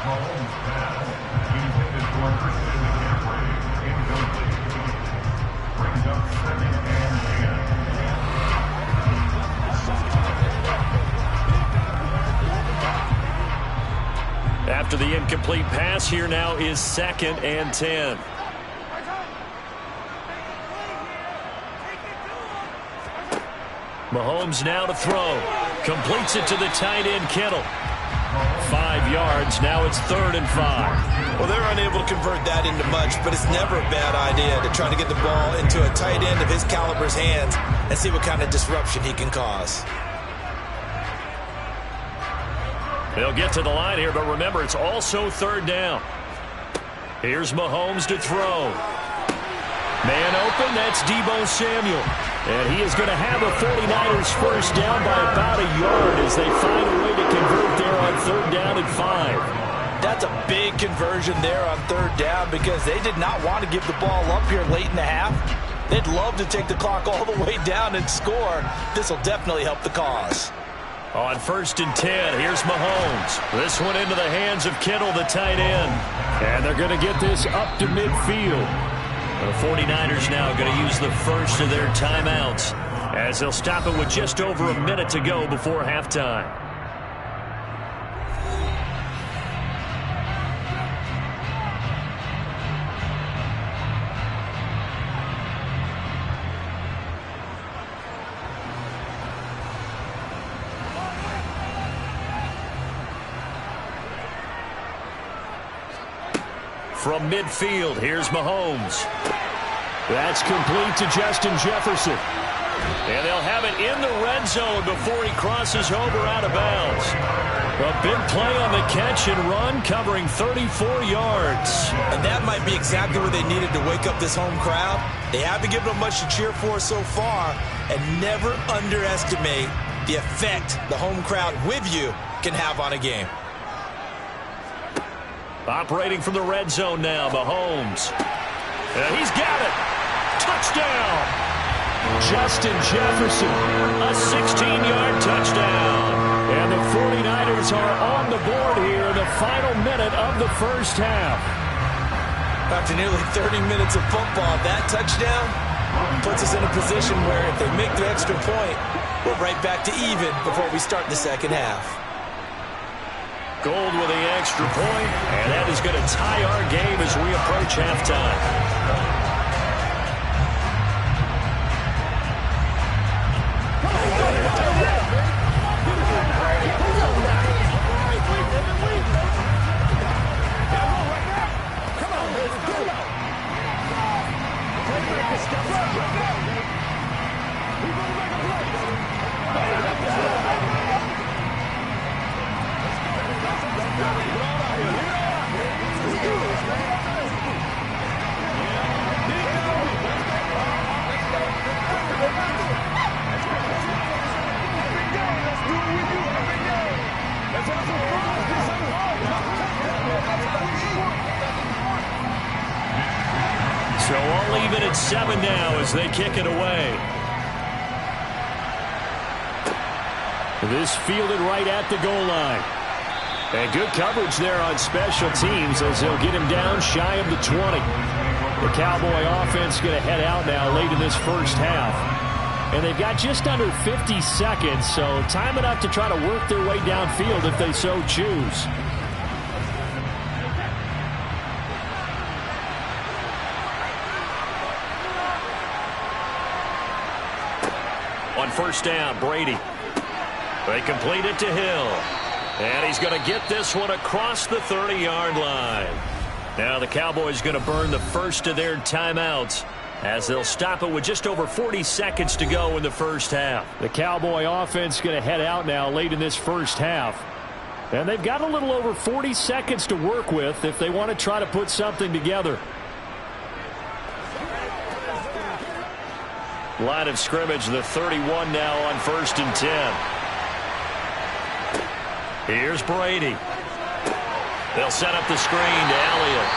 Mahomes pass, intended for an in the camp incomplete. Brings up 2nd and 10. After the incomplete pass, here now is 2nd and 10. Mahomes now to throw. Completes it to the tight end, Kittle. 5 yards. Now it's 3rd and 5. Well, they're unable to convert that into much, but it's never a bad idea to try to get the ball into a tight end of his caliber's hands and see what kind of disruption he can cause. They'll get to the line here, but remember, it's also 3rd down. Here's Mahomes to throw. Man open, that's Deebo Samuel. And he is going to have a 49ers first down by about a yard as they find a way to convert there on 3rd down and 5. That's a big conversion there on 3rd down because they did not want to give the ball up here late in the half. They'd love to take the clock all the way down and score. This will definitely help the cause. On 1st and 10, here's Mahomes. This one into the hands of Kittle, the tight end. And they're going to get this up to midfield. The 49ers now going to use the first of their timeouts as they'll stop it with just over a minute to go before halftime. From midfield, here's Mahomes. That's complete to Justin Jefferson. And they'll have it in the red zone before he crosses over out of bounds. A big play on the catch and run, covering 34 yards. And that might be exactly what they needed to wake up this home crowd. They haven't given them much to cheer for so far, and never underestimate the effect the home crowd with you can have on a game. Operating from the red zone now, Mahomes. And he's got it. Touchdown. Justin Jefferson, a 16-yard touchdown. And the 49ers are on the board here in the final minute of the first half. After nearly 30 minutes of football, that touchdown puts us in a position where if they make the extra point, we're right back to even before we start the second half. Gold with the extra point, and that is going to tie our game as we approach halftime. So all even at 7 now as they kick it away. This fielded right at the goal line. And good coverage there on special teams as they'll get him down shy of the 20. The Cowboy offense going to head out now late in this first half. And they've got just under 50 seconds, so time enough to try to work their way downfield if they so choose. On first down, Brady. They complete it to Hill. And he's going to get this one across the 30-yard line. Now the Cowboys going to burn the first of their timeouts as they'll stop it with just over 40 seconds to go in the first half. The Cowboy offense going to head out now late in this first half. And they've got a little over 40 seconds to work with if they want to try to put something together. Line of scrimmage, the 31 now on 1st and 10. Here's Brady. They'll set up the screen to Elliott.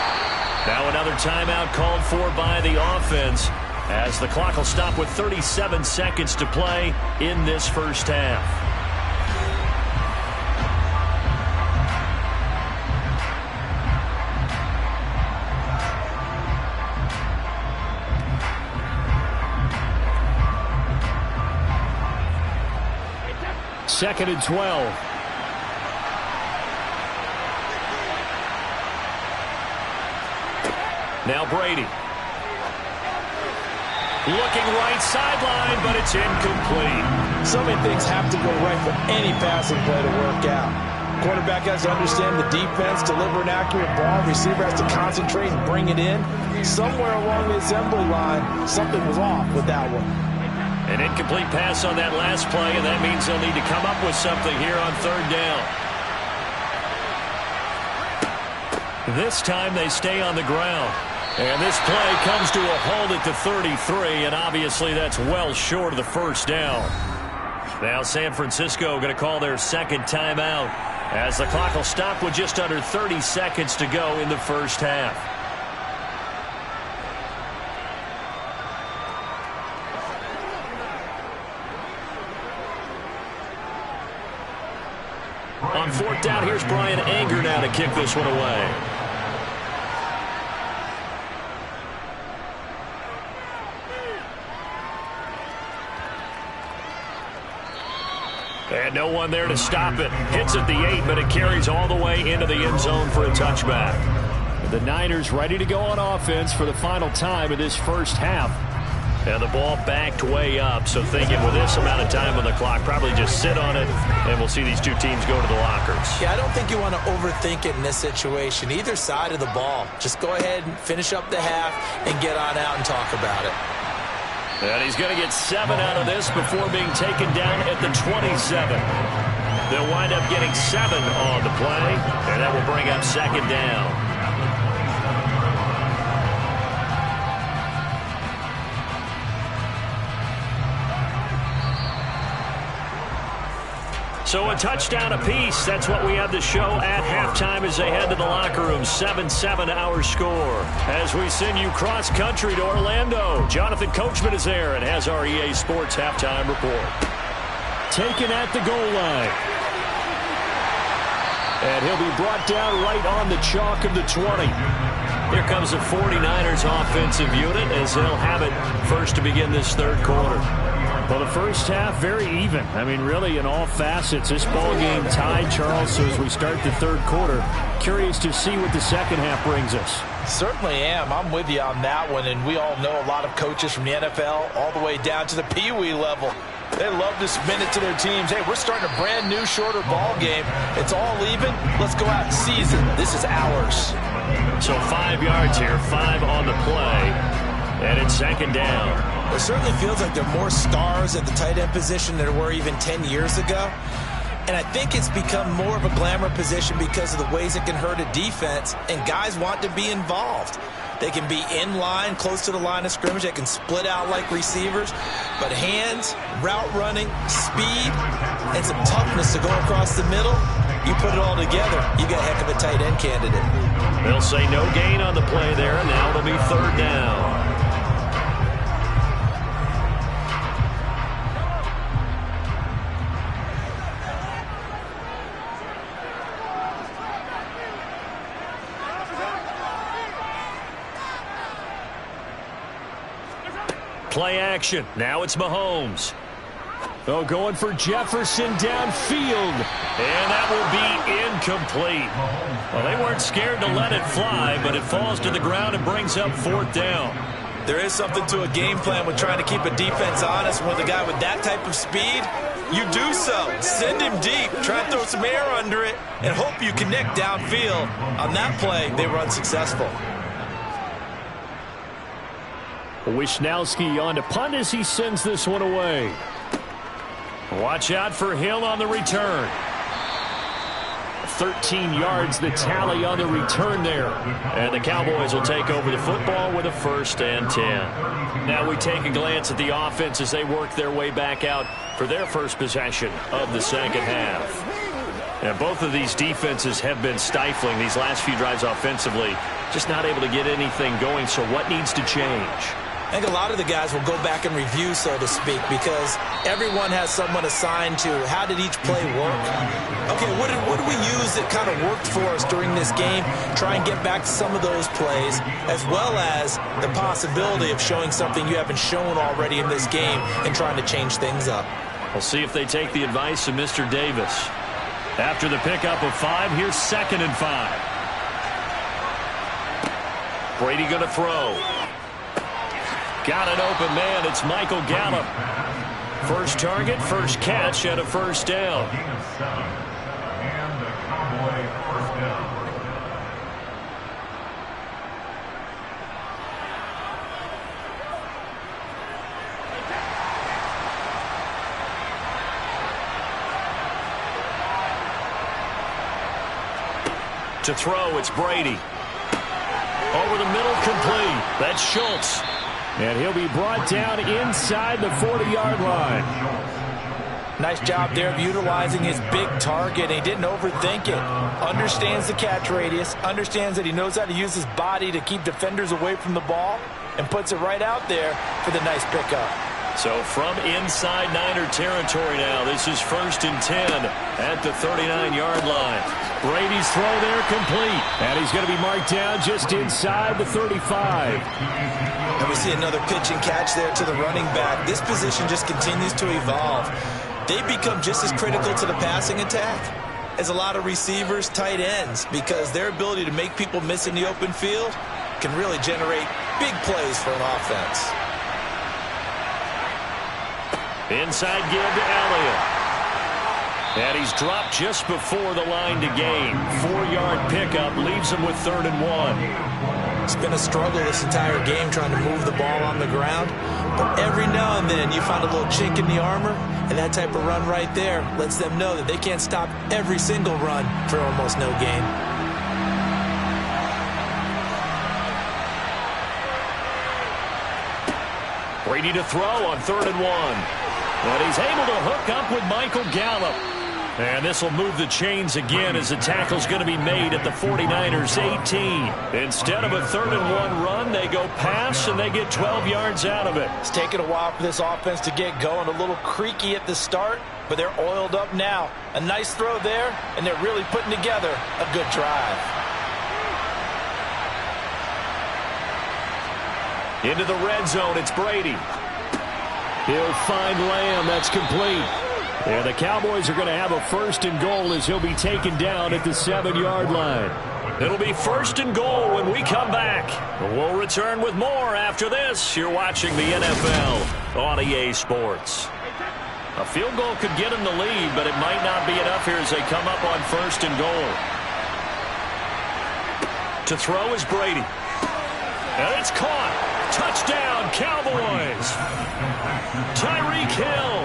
Now another timeout called for by the offense as the clock will stop with 37 seconds to play in this first half. 2nd and 12. Now Brady. Looking right sideline, but it's incomplete. So many things have to go right for any passing play to work out. Quarterback has to understand the defense, deliver an accurate ball. Receiver has to concentrate and bring it in. Somewhere along the assembly line, something was off with that one. An incomplete pass on that last play, and that means they'll need to come up with something here on 3rd down. This time they stay on the ground. And this play comes to a halt at the 33, and obviously that's well short of the 1st down. Now San Francisco going to call their 2nd timeout as the clock will stop with just under 30 seconds to go in the 1st half. On 4th down, here's Brian Anger now to kick this one away. And no one there to stop it. Hits at the 8, but it carries all the way into the end zone for a touchback. The Niners ready to go on offense for the final time of this 1st half. And the ball backed way up, so thinking with this amount of time on the clock, probably just sit on it, and we'll see these two teams go to the lockers. Yeah, I don't think you want to overthink it in this situation. Either side of the ball. Just go ahead and finish up the half and get on out and talk about it. And he's going to get 7 out of this before being taken down at the 27. They'll wind up getting 7 on the play, and that will bring up 2nd down. So a touchdown apiece. That's what we have to show at halftime as they head to the locker room. 7-7 our score. As we send you cross-country to Orlando, Jonathan Coachman is there and has our EA Sports halftime report. Taken at the goal line. And he'll be brought down right on the chalk of the 20. Here comes the 49ers offensive unit as they'll have it first to begin this 3rd quarter. Well, the 1st half, very even. I mean, really, in all facets, this ball game tied, Charles. So as we start the 3rd quarter, curious to see what the 2nd half brings us. Certainly am. I'm with you on that one, and we all know a lot of coaches from the NFL all the way down to the Pee-wee level. They love to spin it to their teams. Hey, we're starting a brand new, shorter ball game. It's all even. Let's go out and seize it. This is ours. So 5 yards here, 5 on the play, and it's 2nd down. It certainly feels like there are more stars at the tight end position than there were even 10 years ago. And I think it's become more of a glamour position because of the ways it can hurt a defense, and guys want to be involved. They can be in line, close to the line of scrimmage. They can split out like receivers. But hands, route running, speed, and some toughness to go across the middle, you put it all together, you got a heck of a tight end candidate. They'll say no gain on the play there, and now it'll be 3rd down. Play action. Now it's Mahomes. Oh, going for Jefferson downfield. And that will be incomplete. Well, they weren't scared to let it fly, but it falls to the ground and brings up 4th down. There is something to a game plan with trying to keep a defense honest. With a guy with that type of speed, you do so. Send him deep. Try and throw some air under it and hope you connect downfield. On that play, they were unsuccessful. Wisnowski on to punt as he sends this one away. Watch out for Hill on the return. 13 yards, the tally on the return there. And the Cowboys will take over the football with a 1st and 10. Now we take a glance at the offense as they work their way back out for their first possession of the 2nd half. And both of these defenses have been stifling these last few drives offensively. Just not able to get anything going, so what needs to change? I think a lot of the guys will go back and review, so to speak, because everyone has someone assigned to how did each play work. Okay, what did we use that kind of worked for us during this game? Try and get back to some of those plays, as well as the possibility of showing something you haven't shown already in this game and trying to change things up. We'll see if they take the advice of Mr. Davis. After the pickup of 5, here's 2nd and 5. Brady going to throw. Got an open man. It's Michael Gallup. First target, first catch, and a first down. Gain of 7. And the Cowboy first down. To throw, it's Brady. Over the middle, complete. That's Schultz. And he'll be brought down inside the 40-yard line. Nice job there of utilizing his big target. He didn't overthink it. Understands the catch radius. Understands that he knows how to use his body to keep defenders away from the ball. And puts it right out there for the nice pickup. So from inside Niner territory now, this is 1st and 10 at the 39-yard line. Brady's throw there complete. And he's going to be marked down just inside the 35. And we see another pitch and catch there to the running back. This position just continues to evolve. They become just as critical to the passing attack as a lot of receivers, tight ends, because their ability to make people miss in the open field can really generate big plays for an offense. Inside give to Elliott. And he's dropped just before the line to gain. 4-yard pickup leaves him with 3rd and 1. It's been a struggle this entire game trying to move the ball on the ground. But every now and then you find a little chink in the armor, and that type of run right there lets them know that they can't stop every single run for almost no gain. Brady to throw on 3rd and 1. And he's able to hook up with Michael Gallup. And this will move the chains again as the tackle's going to be made at the 49ers 18. Instead of a 3rd and 1 run, they go pass and they get 12 yards out of it. It's taken a while for this offense to get going. A little creaky at the start, but they're oiled up now. A nice throw there, and they're really putting together a good drive. Into the red zone, it's Brady. He'll find Lamb. That's complete. And the Cowboys are going to have a 1st and goal as he'll be taken down at the 7-yard line. It'll be 1st and goal when we come back. We'll return with more after this. You're watching the NFL on EA Sports. A field goal could get them the lead, but it might not be enough here as they come up on 1st and goal. To throw is Brady. And it's caught. Touchdown, Cowboys. Tyreek Hill,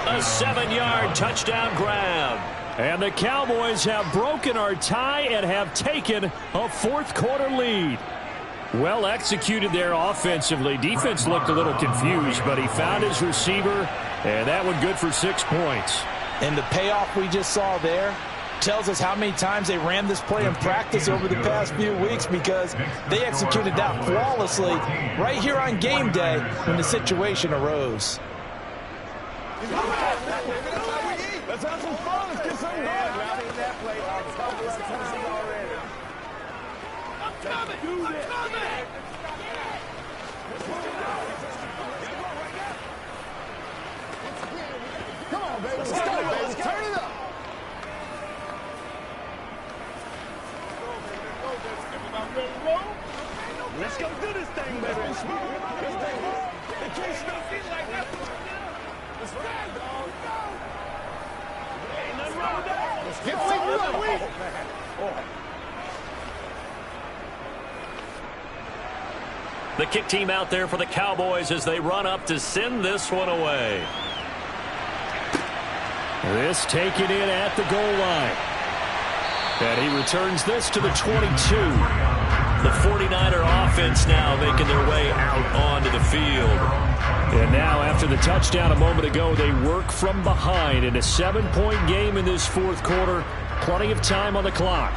a 7-yard touchdown grab. And the Cowboys have broken our tie and have taken a 4th quarter lead. Well executed there offensively. Defense looked a little confused, but he found his receiver, and that one good for 6 points. And the payoff we just saw there tells us how many times they ran this play in practice over the past few weeks, because they executed that flawlessly right here on game day when the situation arose. Let's have some fun. Let's get something going. Come on, baby. Let's go, baby. Turn it up. Let's go do this thing, baby. This thing, it can't stop it like that. Let's ride, dog. Ain't nothing wrong with that. Let's get The kick team out there for the Cowboys as they run up to send this one away. This taken in at the goal line. And he returns this to the 22. The 49er offense now making their way out onto the field. And now after the touchdown a moment ago, they work from behind in a 7-point game in this 4th quarter. Plenty of time on the clock.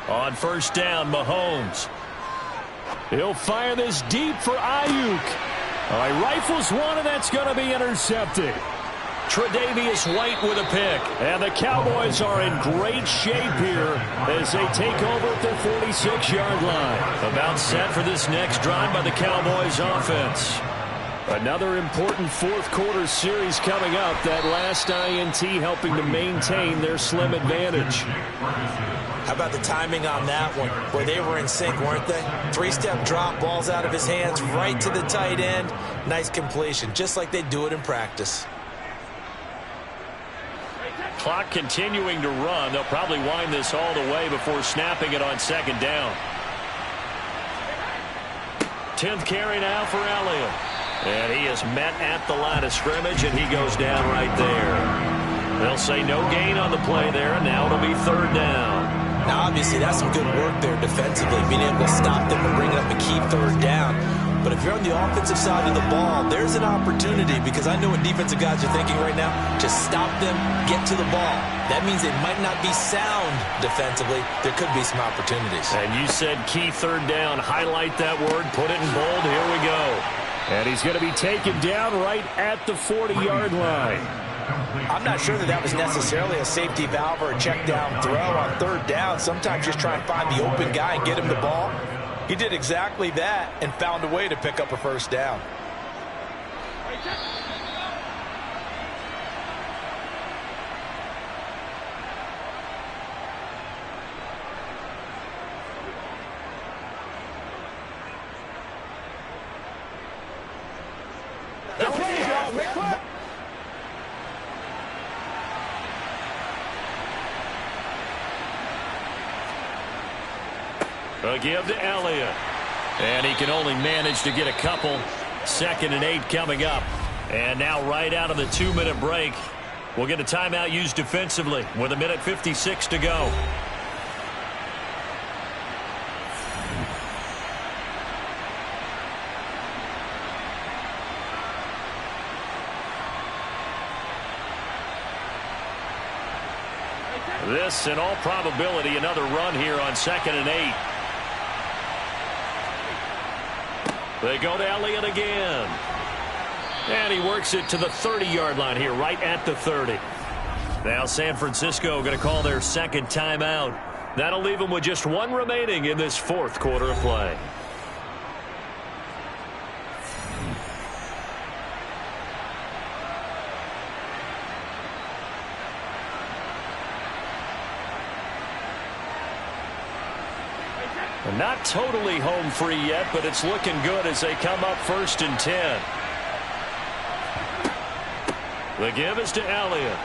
On 1st down, Mahomes. He'll fire this deep for Ayuk. He rifles one, and that's going to be intercepted. Tre'Davious White with a pick. And the Cowboys are in great shape here as they take over at their 46-yard line. About set for this next drive by the Cowboys offense. Another important fourth-quarter series coming up. That last INT helping to maintain their slim advantage. How about the timing on that one? Boy, they were in sync, weren't they? Three-step drop, balls out of his hands, right to the tight end. Nice completion, just like they do it in practice. Clock continuing to run. They'll probably wind this all the way before snapping it on second down. 10th carry now for Elliott. And he is met at the line of scrimmage, and he goes down right there. They'll say no gain on the play there, and now it'll be third down. Now, obviously, that's some good work there defensively, being able to stop them and bring up a key third down. But if you're on the offensive side of the ball, there's an opportunity, because I know what defensive guys are thinking right now. Just stop them, get to the ball. That means they might not be sound defensively. There could be some opportunities. And you said key third down. Highlight that word. Put it in bold. Here we go. And he's going to be taken down right at the 40-yard line. I'm not sure that was necessarily a safety valve or a check down throw on third down. Sometimes just try and find the open guy and get him the ball. He did exactly that and found a way to pick up a first down. A give to Elliott. And he can only manage to get a couple. 2nd and 8 coming up. And now right out of the 2-minute break, we'll get a timeout used defensively with 1:56 to go. This, in all probability, another run here on 2nd and 8. They go to Elliott again. And he works it to the 30-yard line here, right at the 30. Now San Francisco going to call their second timeout. That'll leave them with just one remaining in this fourth quarter of play. Not totally home free yet, but it's looking good as they come up 1st and 10. The give is to Elliott.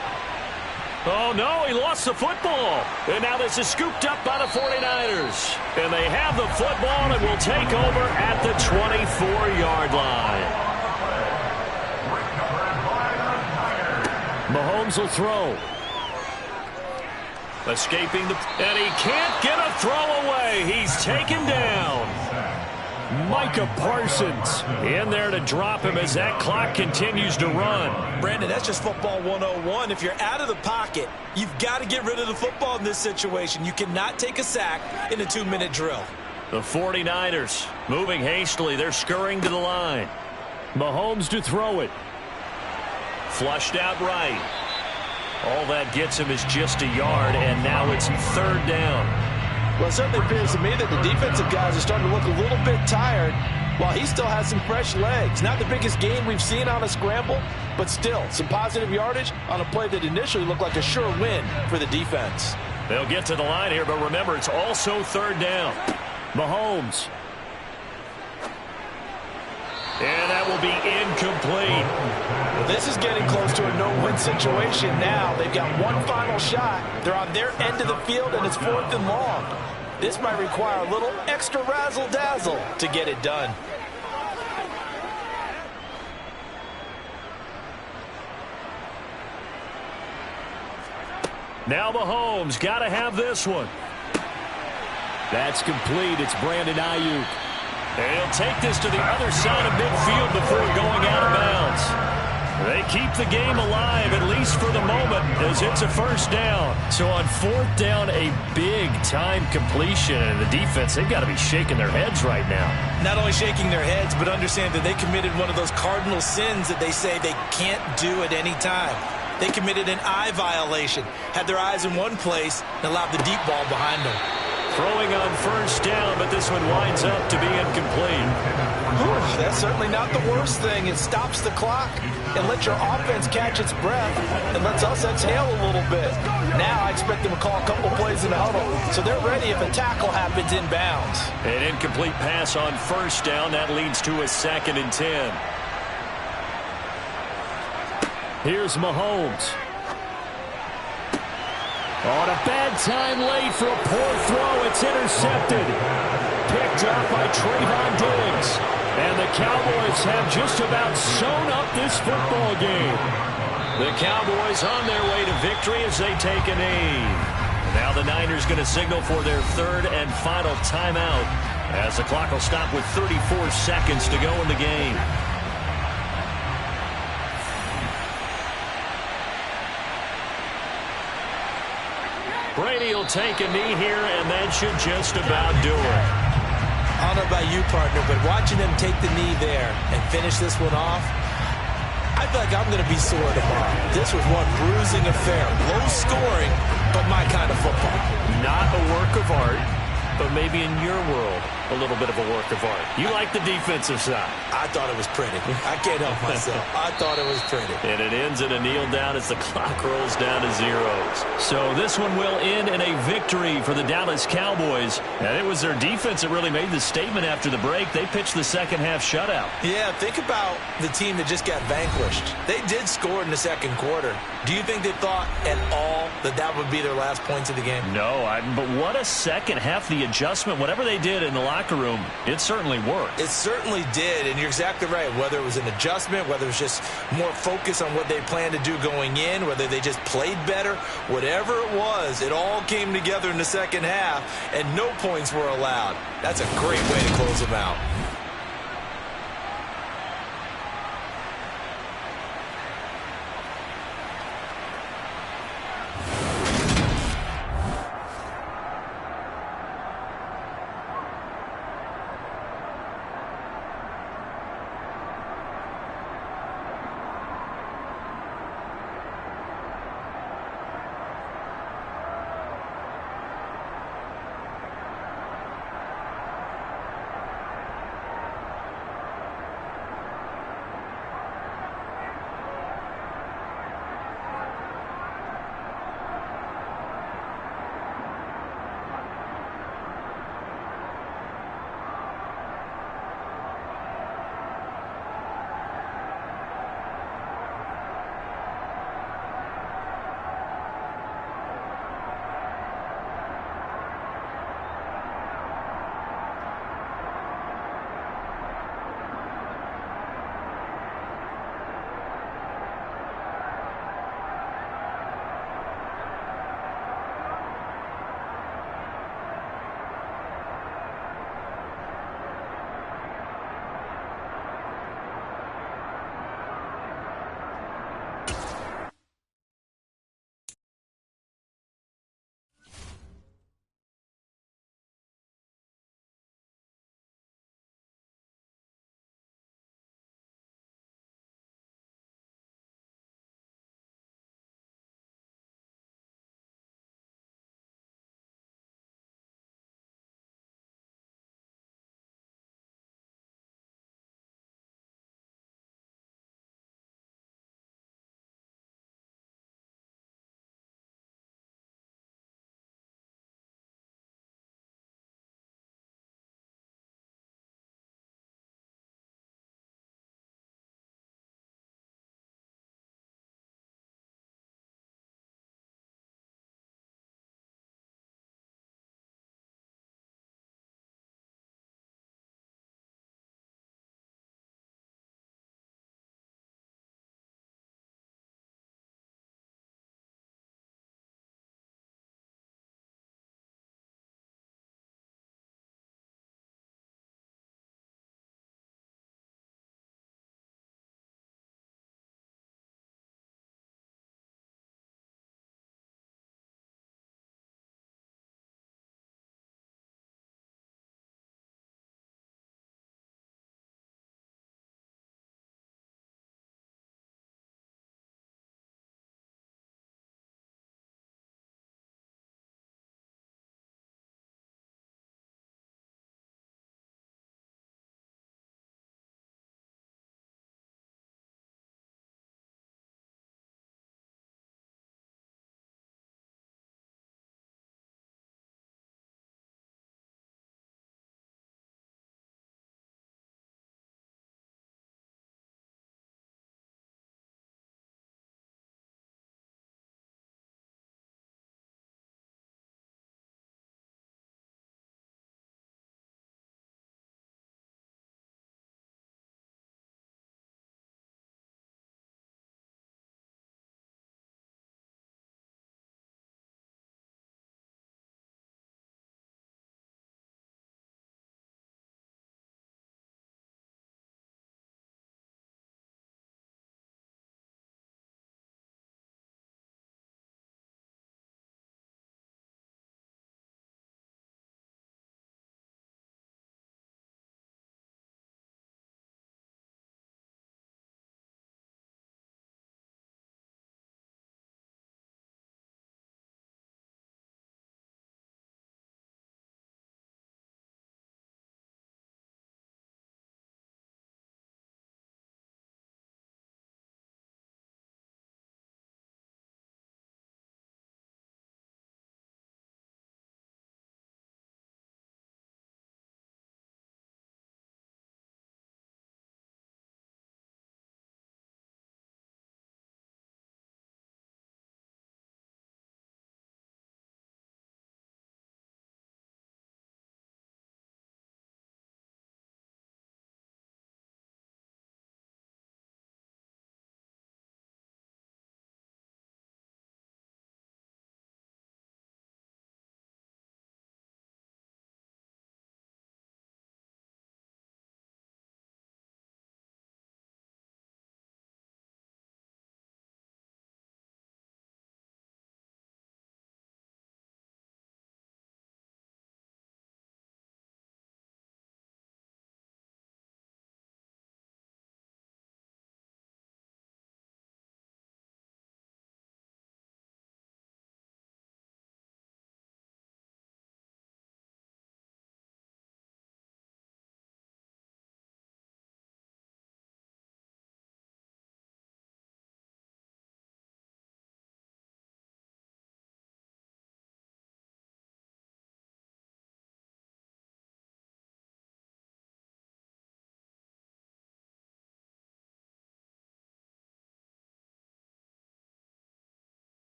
Oh, no, he lost the football. And now this is scooped up by the 49ers. And they have the football and will take over at the 24-yard line. Mahomes will throw. Escaping the... And he can't get a throw away. He's taken down. Micah Parsons in there to drop him as that clock continues to run. Brandon, that's just football 101. If you're out of the pocket, you've got to get rid of the football in this situation. You cannot take a sack in a 2-minute drill. The 49ers moving hastily. They're scurrying to the line. Mahomes to throw it. Flushed out right. All that gets him is just a yard, and now it's third down. Well, it certainly appears to me that the defensive guys are starting to look a little bit tired while he still has some fresh legs. Not the biggest game we've seen on a scramble, but still some positive yardage on a play that initially looked like a sure win for the defense. They'll get to the line here, but remember, it's also third down. Mahomes. And that will be incomplete. Well, this is getting close to a no-win situation now. They've got one final shot. They're on their end of the field, and it's 4th and long. This might require a little extra razzle-dazzle to get it done. Now Mahomes got to have this one. That's complete. It's Brandon Ayuk. And he'll take this to the other side of midfield before going out of bounds. They keep the game alive, at least for the moment, as it's a first down. So on 4th down, a big-time completion. And the defense, they've got to be shaking their heads right now. Not only shaking their heads, but understand that they committed one of those cardinal sins that they say they can't do at any time. They committed an eye violation, had their eyes in one place, and allowed the deep ball behind them. Throwing on first down, but this one winds up to be incomplete. That's certainly not the worst thing. It stops the clock and lets your offense catch its breath and lets us exhale a little bit. Now I expect them to call a couple plays in the huddle, so they're ready if a tackle happens inbounds. An incomplete pass on first down. That leads to a 2nd and 10. Here's Mahomes. On a bad time late for a poor throw. It's intercepted. Picked up by Trayvon Diggs. And the Cowboys have just about sewn up this football game. The Cowboys on their way to victory as they take a knee. Now the Niners going to signal for their 3rd and final timeout as the clock will stop with 34 seconds to go in the game. Brady will take a knee here, and that should just about do it. I don't know about you, partner, but watching them take the knee there and finish this one off, I feel like I'm going to be sore tomorrow. This was one bruising affair. Low scoring, but my kind of football. Not a work of art, but maybe in your world, a little bit of a work of art. You like the defensive side. I thought it was pretty. I can't help myself. I thought it was pretty. And it ends in a kneel down as the clock rolls down to zeros. So this one will end in a victory for the Dallas Cowboys. And it was their defense that really made the statement after the break. They pitched the second half shutout. Yeah, think about the team that just got vanquished. They did score in the second quarter. Do you think they thought at all that that would be their last points of the game? No, but what a second half. The adjustment, whatever they did in the locker room, it certainly worked. It certainly did, and you're exactly right. Whether it was an adjustment, whether it was just more focus on what they planned to do going in, whether they just played better, whatever it was, it all came together in the second half, and no points were allowed. That's a great way to close them out.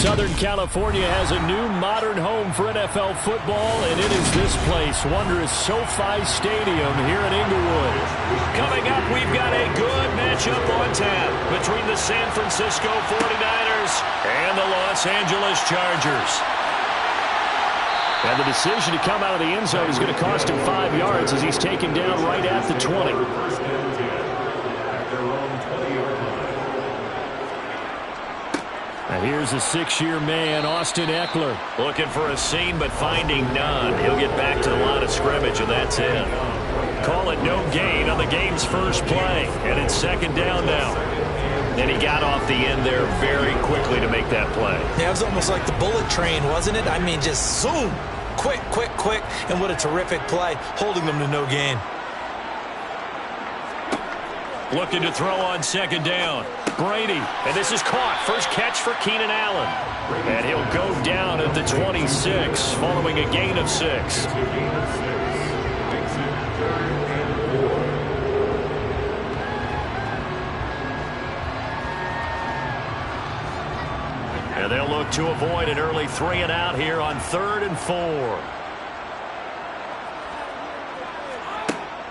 Southern California has a new modern home for NFL football, and it is this place, wondrous SoFi Stadium here in Inglewood. Coming up, we've got a good matchup on tap between the San Francisco 49ers and the Los Angeles Chargers. And the decision to come out of the end zone is going to cost him 5 yards as he's taken down right at the 20. Now here's a 6-year man, Austin Eckler. Looking for a seam, but finding none. He'll get back to the line of scrimmage, and that's it. Call it no gain on the game's first play, and it's second down now. And he got off the end there very quickly to make that play. Yeah, it was almost like the bullet train, wasn't it? I mean, just zoom. Quick, quick, quick. And what a terrific play, holding them to no gain. Looking to throw on second down. Brady, and this is caught. First catch for Keenan Allen. And he'll go down at the 26, following a gain of 6. And they'll look to avoid an early 3 and out here on 3rd and 4.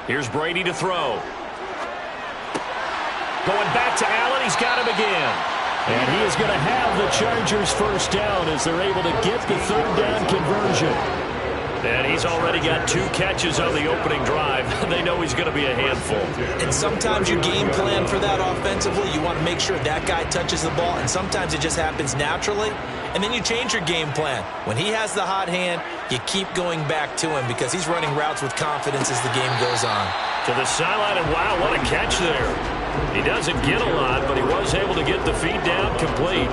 Here's Brady to throw. Going back to Allen. He's got him again. And he is going to have the Chargers first down as they're able to get the 3rd down conversion. And he's already got 2 catches on the opening drive. They know he's going to be a handful. And sometimes you game plan for that offensively. You want to make sure that guy touches the ball, and sometimes it just happens naturally. And then you change your game plan. When he has the hot hand, you keep going back to him because he's running routes with confidence as the game goes on. To the sideline, and wow, what a catch there. He doesn't get a lot, but he was able to get the feet down complete.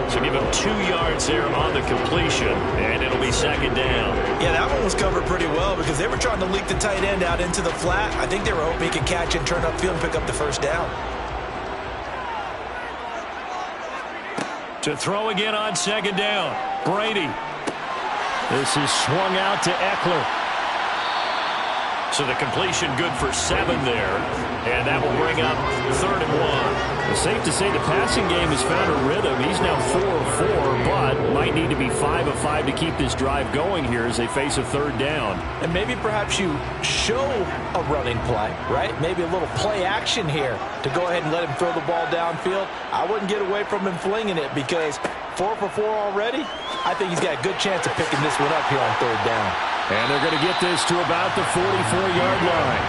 So give him 2 yards there on the completion, and it'll be second down. Yeah, that one was covered pretty well because they were trying to leak the tight end out into the flat. I think they were hoping he could catch and turn upfield and pick up the first down. To throw again on second down, Brady. This is swung out to Eckler. So the completion good for 7 there, and that will bring up 3rd and 1. It's safe to say the passing game has found a rhythm. He's now 4 of 4, but might need to be 5 of 5 to keep this drive going here as they face a 3rd down. And maybe perhaps you show a running play, right? Maybe a little play action here to go ahead and let him throw the ball downfield. I wouldn't get away from him flinging it because 4 for 4 already. I think he's got a good chance of picking this one up here on 3rd down. And they're going to get this to about the 44-yard line.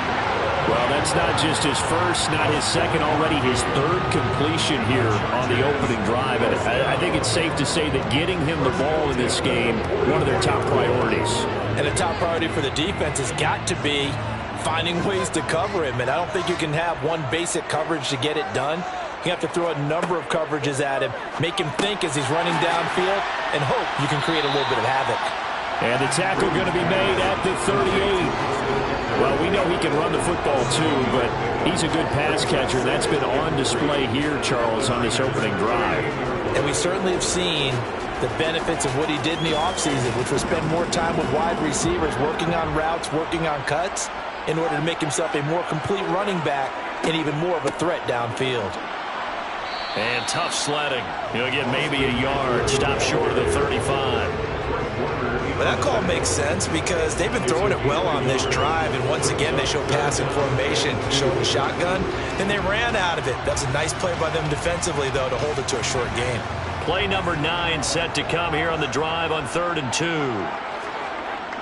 Well, that's not just his first, not his second, already his 3rd completion here on the opening drive. And I think it's safe to say that getting him the ball in this game, one of their top priorities. And a top priority for the defense has got to be finding ways to cover him. And I don't think you can have one basic coverage to get it done. You have to throw a number of coverages at him, make him think as he's running downfield, and hope you can create a little bit of havoc. And the tackle going to be made at the 38. Well, we know he can run the football too, but he's a good pass catcher. That's been on display here, Charles, on this opening drive. And we certainly have seen the benefits of what he did in the offseason, which was spend more time with wide receivers, working on routes, working on cuts, in order to make himself a more complete running back and even more of a threat downfield. And tough sledding. He'll get maybe a yard, stop short of the 35. Well, that call makes sense because they've been throwing it well on this drive, and once again they show passing formation, showing the shotgun, and they ran out of it. That's a nice play by them defensively, though, to hold it to a short game. Play number 9 set to come here on the drive on 3rd and 2.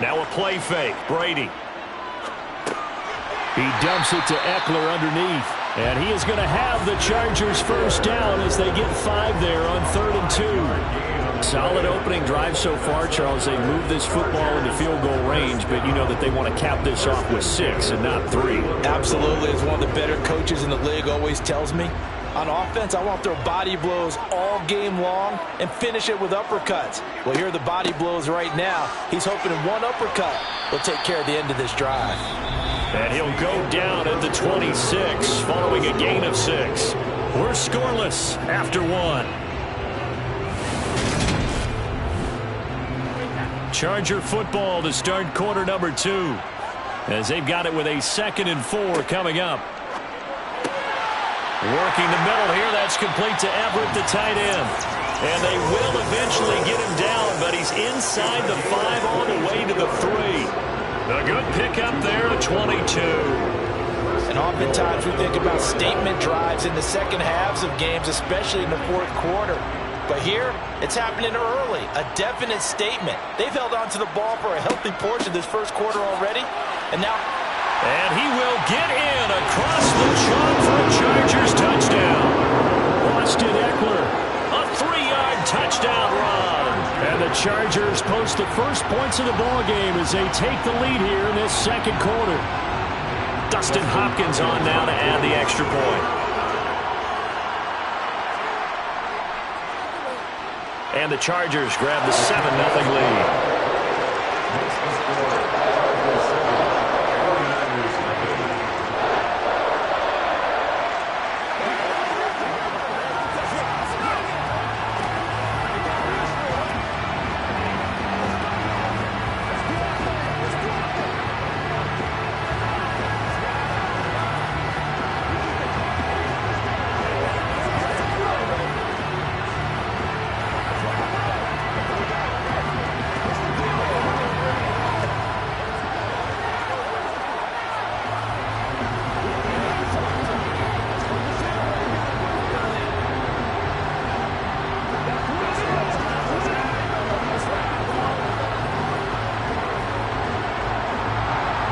Now a play fake. Brady. He dumps it to Eckler underneath. And he is going to have the Chargers first down as they get 5 there on 3rd and 2. Solid opening drive so far, Charles. They move this football into field goal range, but you know that they want to cap this off with 6 and not 3. Absolutely. As one of the better coaches in the league always tells me, on offense, I want to throw body blows all game long and finish it with uppercuts. Well, here are the body blows right now. He's hoping one uppercut will take care of the end of this drive. And he'll go down at the 26, following a gain of 6. We're scoreless after 1. Charger football to start quarter number 2, as they've got it with a 2nd and 4 coming up. Working the middle here. That's complete to Everett, the tight end. And they will eventually get him down, but he's inside the 5 all the way to the 3. A good pickup there at 22. And oftentimes we think about statement drives in the second halves of games, especially in the fourth quarter. But here, it's happening early, a definite statement. They've held on to the ball for a healthy portion of this first quarter already. And now... And he will get in across the chalk for a Chargers touchdown. Austin Eckler. A 3-yard touchdown run. And the Chargers post the first points of the ball game as they take the lead here in this second quarter. Dustin Hopkins on now to add the extra point. And the Chargers grab the 7-0 lead.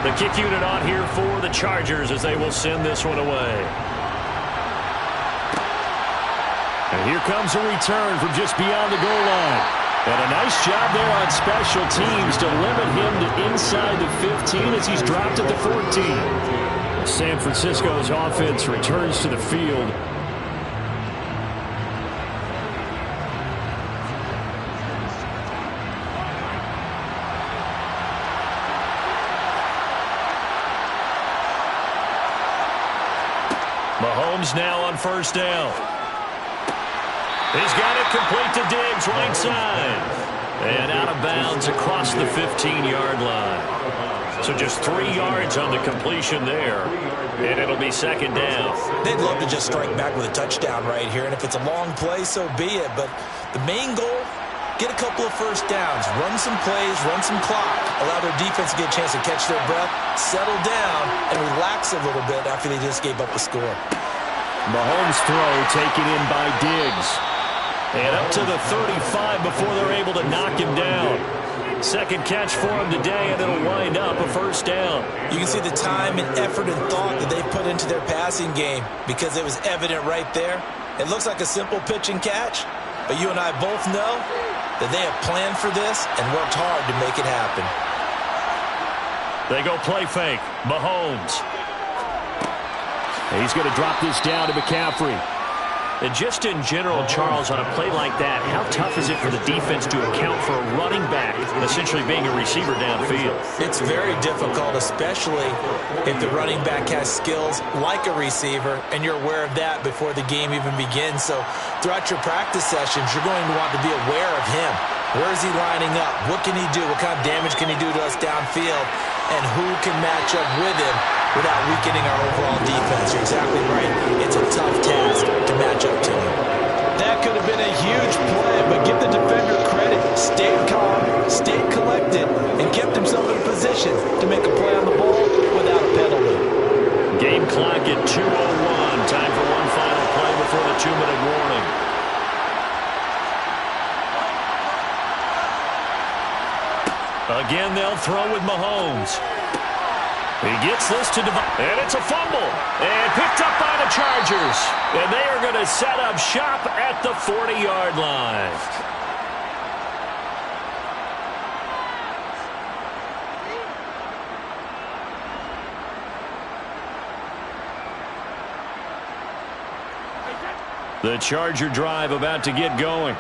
The kick unit on here for the Chargers as they will send this one away. And here comes a return from just beyond the goal line. And a nice job there on special teams to limit him to inside the 15 as he's dropped at the 14. San Francisco's offense returns to the field. Mahomes now on first down. He's got it complete to Diggs, right side. And out of bounds across the 15-yard line. So just 3 yards on the completion there. And it'll be second down. They'd love to just strike back with a touchdown right here. And if it's a long play, so be it. But the main goal, get a couple of first downs. Run some plays, run some clock. Allow their defense to get a chance to catch their breath, settle down, and relax a little bit after they just gave up a score. Mahomes' throw taken in by Diggs. And up to the 35 before they're able to knock him down. Second catch for him today, and it'll wind up a first down. You can see the time and effort and thought that they put into their passing game because it was evident right there. It looks like a simple pitch and catch, but you and I both know that they have planned for this and worked hard to make it happen. They go play fake. Mahomes. He's going to drop this down to McCaffrey. And just in general, Charles, on a play like that, how tough is it for the defense to account for a running back essentially being a receiver downfield? It's very difficult, especially if the running back has skills like a receiver, and you're aware of that before the game even begins. So throughout your practice sessions, you're going to want to be aware of him. Where is he lining up? What can he do? What kind of damage can he do to us downfield? And who can match up with him without weakening our overall defense? You're exactly right. It's a tough task to match up to him. That could have been a huge play, but give the defender credit. Stayed calm, stayed collected, and kept himself in a position to make a play on the ball without a penalty. Game clock at 2:01. Time for one final play before the 2-minute warning. Again, they'll throw with Mahomes. He gets this to and it's a fumble. And picked up by the Chargers. And they are going to set up shop at the 40-yard line. The Charger drive about to get going.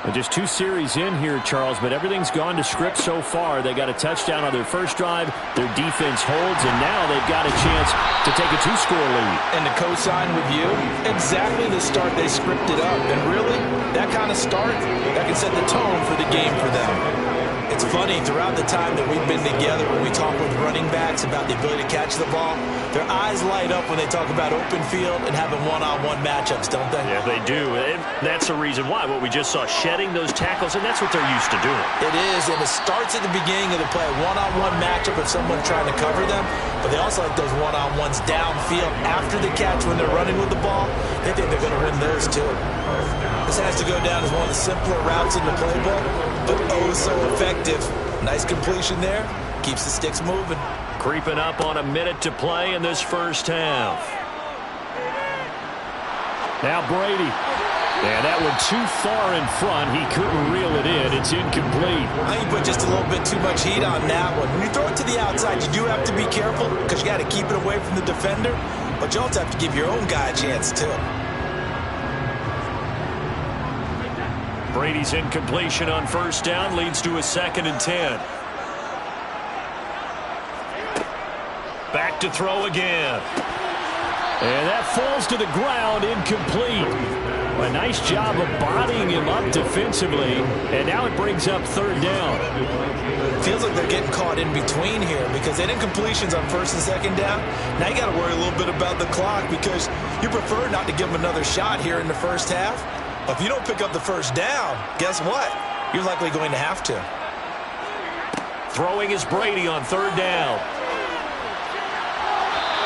And just 2 series in here, Charles, but everything's gone to script so far. They got a touchdown on their first drive. Their defense holds, and now they've got a chance to take a 2-score lead. And to co-sign with you, exactly the start they scripted up. And really, that kind of start, that can set the tone for the game for them. It's funny, throughout the time that we've been together, when we talk with running backs about the ability to catch the ball, their eyes light up when they talk about open field and having one-on-one matchups, don't they? Yeah, they do. And that's the reason why. What we just saw, shedding those tackles, and that's what they're used to doing. It is, and it starts at the beginning of the play, a one-on-one matchup if someone's trying to cover them, but they also like those one-on-ones downfield after the catch when they're running with the ball. They think they're going to win those too. This has to go down as one of the simpler routes in the playbook, but oh so effective. Nice completion there. Keeps the sticks moving. Creeping up on a minute to play in this first half. Now Brady. And that one too far in front. He couldn't reel it in. It's incomplete. I think you put just a little bit too much heat on that one. When you throw it to the outside, you do have to be careful because you got to keep it away from the defender, but you also have to give your own guy a chance too. Brady's incompletion on first down leads to a 2nd and 10. Back to throw again. And that falls to the ground, incomplete. A nice job of bodying him up defensively, and now it brings up 3rd down. Feels like they're getting caught in between here because they didn't completions on 1st and 2nd down. Now you got to worry a little bit about the clock because you prefer not to give them another shot here in the first half. But if you don't pick up the 1st down, guess what? You're likely going to have to. Throwing is Brady on 3rd down.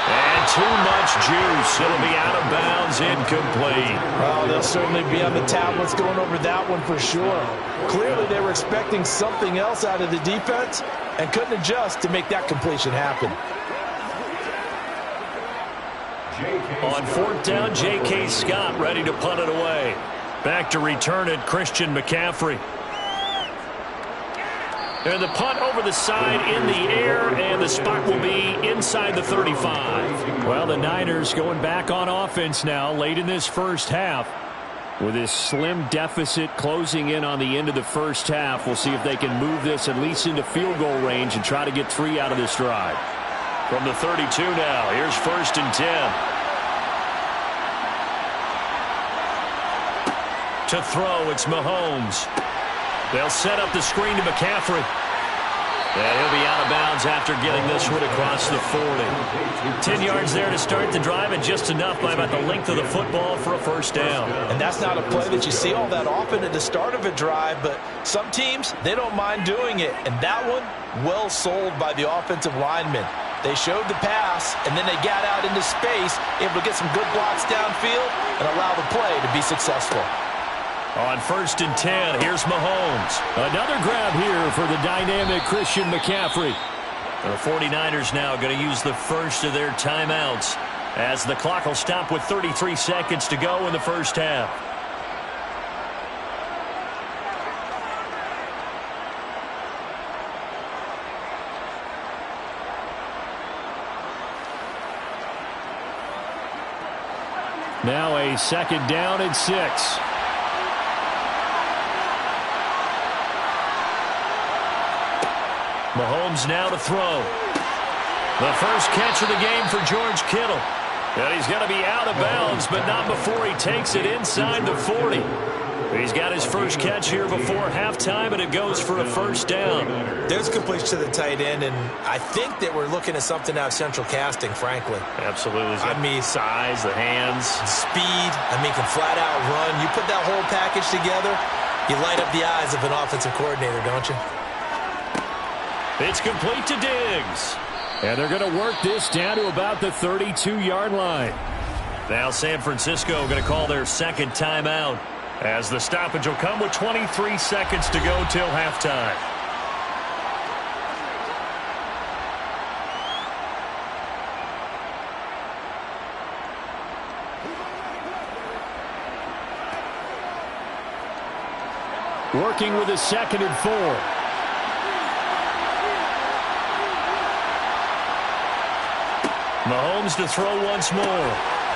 And too much juice. It'll be out of bounds, incomplete. Well, they'll certainly be on the tablets going over that one for sure. Clearly, they were expecting something else out of the defense and couldn't adjust to make that completion happen. On 4th down, J.K. Scott ready to punt it away. Back to return it, Christian McCaffrey. And the punt over the side in the air, and the spot will be inside the 35. Well, the Niners going back on offense now late in this first half. With this slim deficit closing in on the end of the first half, we'll see if they can move this at least into field goal range and try to get 3 out of this drive. From the 32 now, here's 1st and 10. To throw, it's Mahomes. They'll set up the screen to McCaffrey. And he'll be out of bounds after getting this one across the 40. 10 yards there to start the drive, and just enough by about the length of the football for a 1st down. And that's not a play that you see all that often at the start of a drive, but some teams, they don't mind doing it. And that one, well sold by the offensive lineman. They showed the pass, and then they got out into space, able to get some good blocks downfield and allow the play to be successful. On 1st and 10, here's Mahomes. Another grab here for the dynamic Christian McCaffrey. The 49ers now going to use the first of their timeouts as the clock will stop with 33 seconds to go in the first half. Now a 2nd down and 6. Mahomes now to throw. The first catch of the game for George Kittle. And he's going to be out of bounds, but not before he takes it inside the 40. He's got his first catch here before halftime, and it goes for a 1st down. There's completion to the tight end, and I think that we're looking at something out of central casting, frankly. Absolutely. I mean, size, the hands. Speed, can flat out run. You put that whole package together, you light up the eyes of an offensive coordinator, don't you? It's complete to Diggs. And they're going to work this down to about the 32-yard line. Now San Francisco going to call their 2nd timeout as the stoppage will come with 23 seconds to go till halftime. Working with a 2nd and 4. Mahomes to throw once more.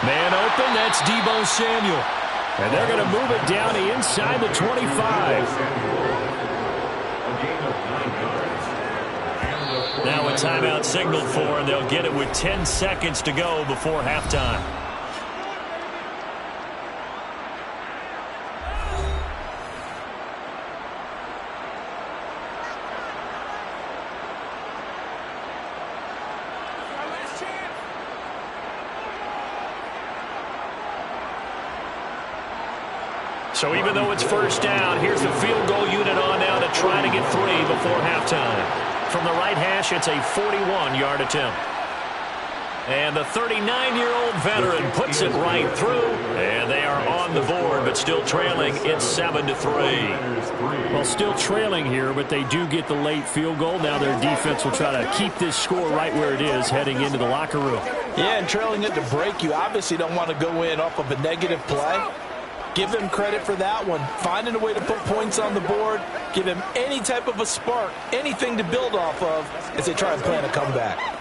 Man open, that's Deebo Samuel. And they're going to move it down to inside the 25. Now a timeout signaled for, and they'll get it with 10 seconds to go before halftime. So even though it's first down, here's the field goal unit on now to try to get 3 before halftime. From the right hash, it's a 41-yard attempt. And the 39-year-old veteran puts it right through, and they are on the board, but still trailing. It's 7-3. Well, still trailing here, but they do get the late field goal. Now their defense will try to keep this score right where it is heading into the locker room. Yeah, and trailing it to break, you obviously don't want to go in off of a negative play. Give him credit for that one. Finding a way to put points on the board, give him any type of a spark, anything to build off of as they try and plan a comeback.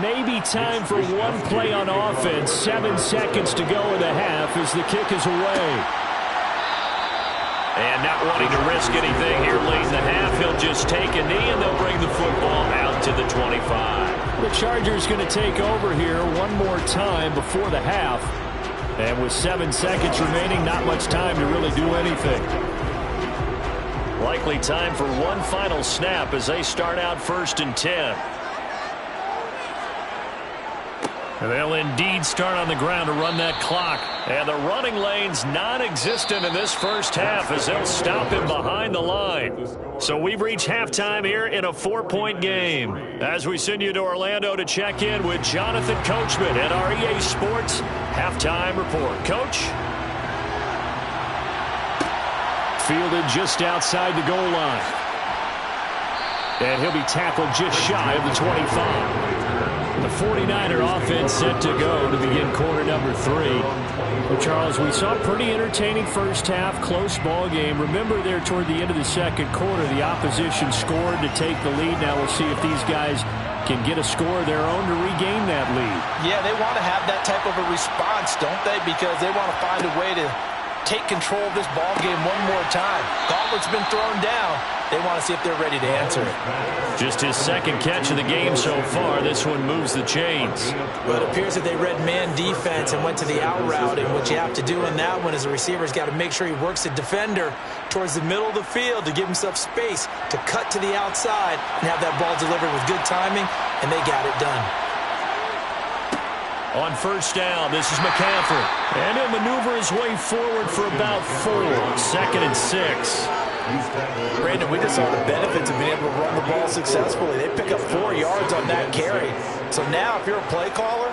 Maybe time for one play on offense. 7 seconds to go in the half as the kick is away. And not wanting to risk anything here late in the half, he'll just take a knee and they'll bring the football out to the 25. The Chargers going to take over here one more time before the half. And with 7 seconds remaining, not much time to really do anything. Likely time for one final snap as they start out 1st and 10. And they'll indeed start on the ground to run that clock. And the running lane's non-existent in this first half as they'll stop him behind the line. So we've reached halftime here in a 4-point game. As we send you to Orlando to check in with Jonathan Coachman at our EA Sports Halftime Report. Coach? Fielded just outside the goal line. And he'll be tackled just shy of the 25. The 49er offense set to go to begin quarter number 3. Well, Charles, we saw a pretty entertaining first half, close ball game. Remember there toward the end of the second quarter, the opposition scored to take the lead. Now we'll see if these guys can get a score of their own to regain that lead. Yeah, they want to have that type of a response, don't they? Because they want to find a way to take control of this ball game one more time. Gauntlet's been thrown down. They want to see if they're ready to answer it. Just his second catch of the game so far. This one moves the chains. Well, it appears that they read man defense and went to the out route. And what you have to do in that one is the receiver's got to make sure he works the defender towards the middle of the field to give himself space to cut to the outside and have that ball delivered with good timing, and they got it done. On first down, this is McCaffrey. And he'll maneuver his way forward for about 4. 2nd and 6. Brandon, we just saw the benefits of being able to run the ball successfully. They pick up 4 yards on that carry. So now if you're a play caller,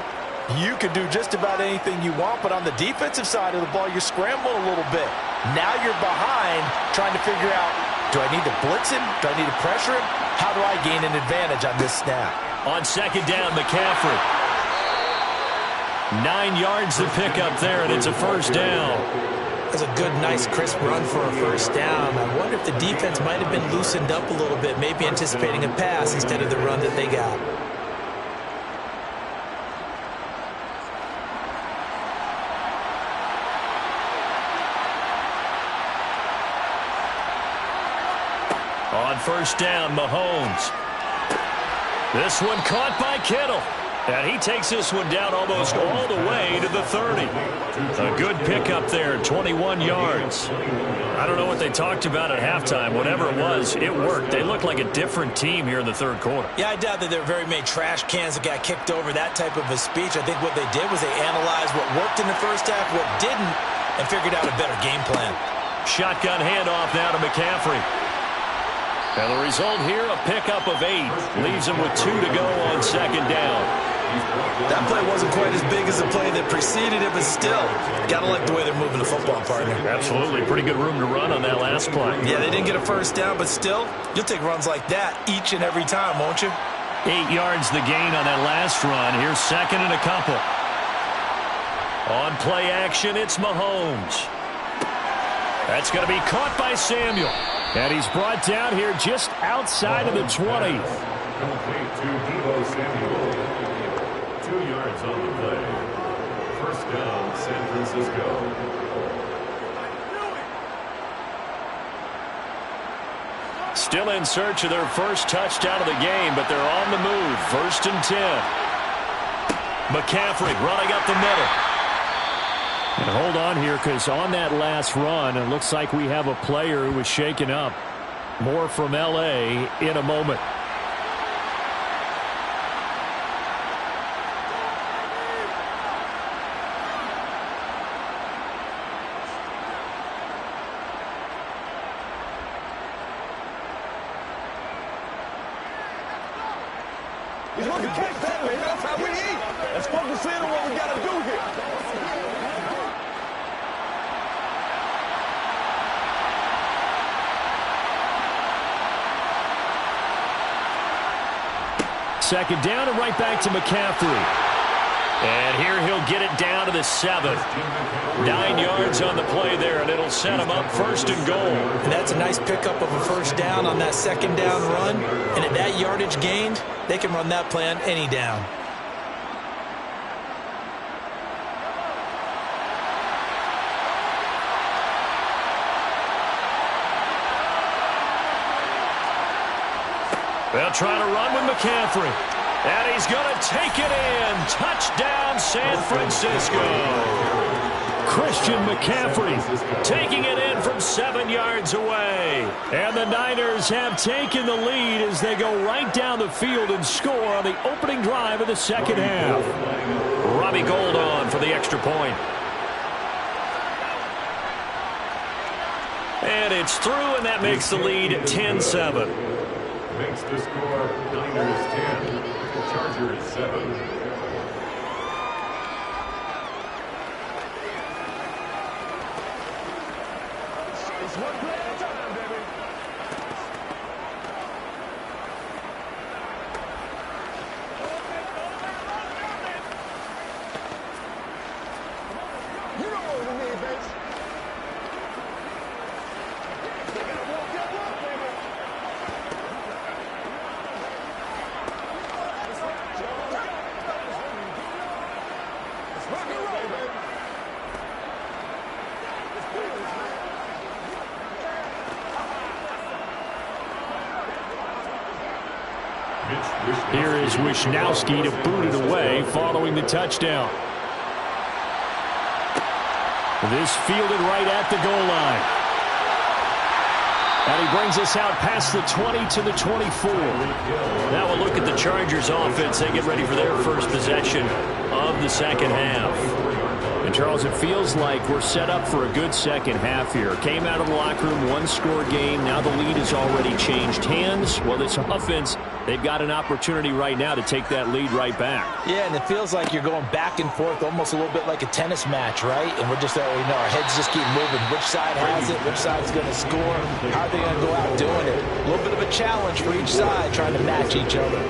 you can do just about anything you want. But on the defensive side of the ball, you're scrambling a little bit. Now you're behind trying to figure out, do I need to blitz him? Do I need to pressure him? How do I gain an advantage on this snap? On 2nd down, McCaffrey. 9 yards to pick up there, and it's a first down. That's a good, nice, crisp run for a first down. I wonder if the defense might have been loosened up a little bit, maybe anticipating a pass instead of the run that they got. On first down, Mahomes. This one caught by Kittle. And he takes this one down almost all the way to the 30. A good pickup there, 21 yards. I don't know what they talked about at halftime. Whatever it was, it worked. They looked like a different team here in the third quarter. Yeah, I doubt that there were very many trash cans that got kicked over, that type of a speech. I think what they did was they analyzed what worked in the first half, what didn't, and figured out a better game plan. Shotgun handoff now to McCaffrey. And the result here, a pickup of 8. Leaves him with 2 to go on 2nd down. That play wasn't quite as big as the play that preceded it, but still, gotta like the way they're moving the football, partner. Absolutely. Pretty good room to run on that last play. Yeah, they didn't get a first down, but still, you'll take runs like that each and every time, won't you? 8 yards the gain on that last run. Here's 2nd and a couple. On play action, it's Mahomes. That's going to be caught by Samuel. And he's brought down here just outside of the 20. Complete to Deebo Samuel. 2 yards on the play. First down, San Francisco. Still in search of their first touchdown of the game, but they're on the move. 1st and 10. McCaffrey running up the middle. And hold on here, because on that last run, it looks like we have a player who was shaken up. More from L.A. in a moment. He's looking to catch that, baby. That's how we eat. Let's focus in on what we got to do here. Second down and right back to McCaffrey. And here he'll get it down to the 7. 9 yards on the play there, and it'll set him up 1st and goal. And that's a nice pickup of a 1st down on that 2nd down run. And at that yardage gained, they can run that play on any down. They'll try to run with McCaffrey. And he's going to take it in. Touchdown, San Francisco. Christian McCaffrey taking it in from 7 yards away. And the Niners have taken the lead as they go right down the field and score on the opening drive of the second half. Robbie Gould on for the extra point. And it's through, and that makes the lead 10-7. Makes the score Niners 10, Chargers 7. It's one play at a time, baby. You know what we need, baby. They gotta walk that walk, baby. Let's rock and roll, baby. Here is Wishnowski to boot it away following the touchdown. This fielded right at the goal line. And he brings us out past the 20 to the 24. Now we'll look at the Chargers offense. They get ready for their first possession of the second half. And Charles, it feels like we're set up for a good second half here. Came out of the locker room, one-score game. Now the lead has already changed hands. Well, this offense, they've got an opportunity right now to take that lead right back. Yeah, and it feels like you're going back and forth almost a little bit like a tennis match, right? And we're just, our heads just keep moving. Which side has it? Which side's going to score? How are they going to go out doing it? A little bit of a challenge for each side trying to match each other.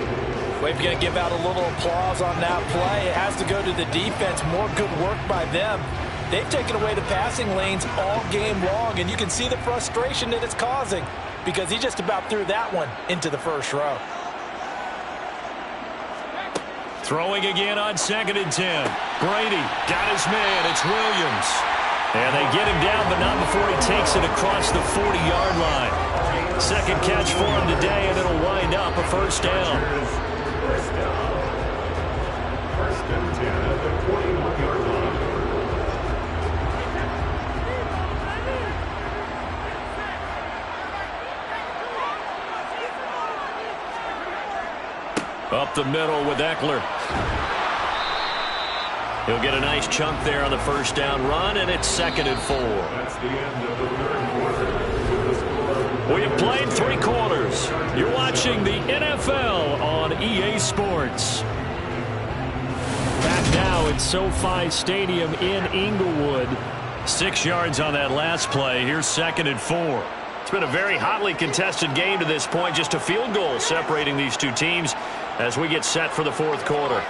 We're going to give out a little applause on that play. It has to go to the defense. More good work by them. They've taken away the passing lanes all game long, and you can see the frustration that it's causing because he just about threw that one into the first row. Throwing again on 2nd and 10. Brady got his man. It's Williams. And they get him down, but not before he takes it across the 40-yard line. Second catch for him today, and it'll wind up a 1st down. First and 10 at the 41-yard line. Up the middle with Eckler. He'll get a nice chunk there on the 1st down run, and it's 2nd and 4. That's the end of the third quarter. We have played 3 quarters. You're watching the NFL on EA Sports. Back now at SoFi Stadium in Inglewood. 6 yards on that last play. Here's 2nd and 4. It's been a very hotly contested game to this point. Just a field goal separating these two teams as we get set for the 4th quarter.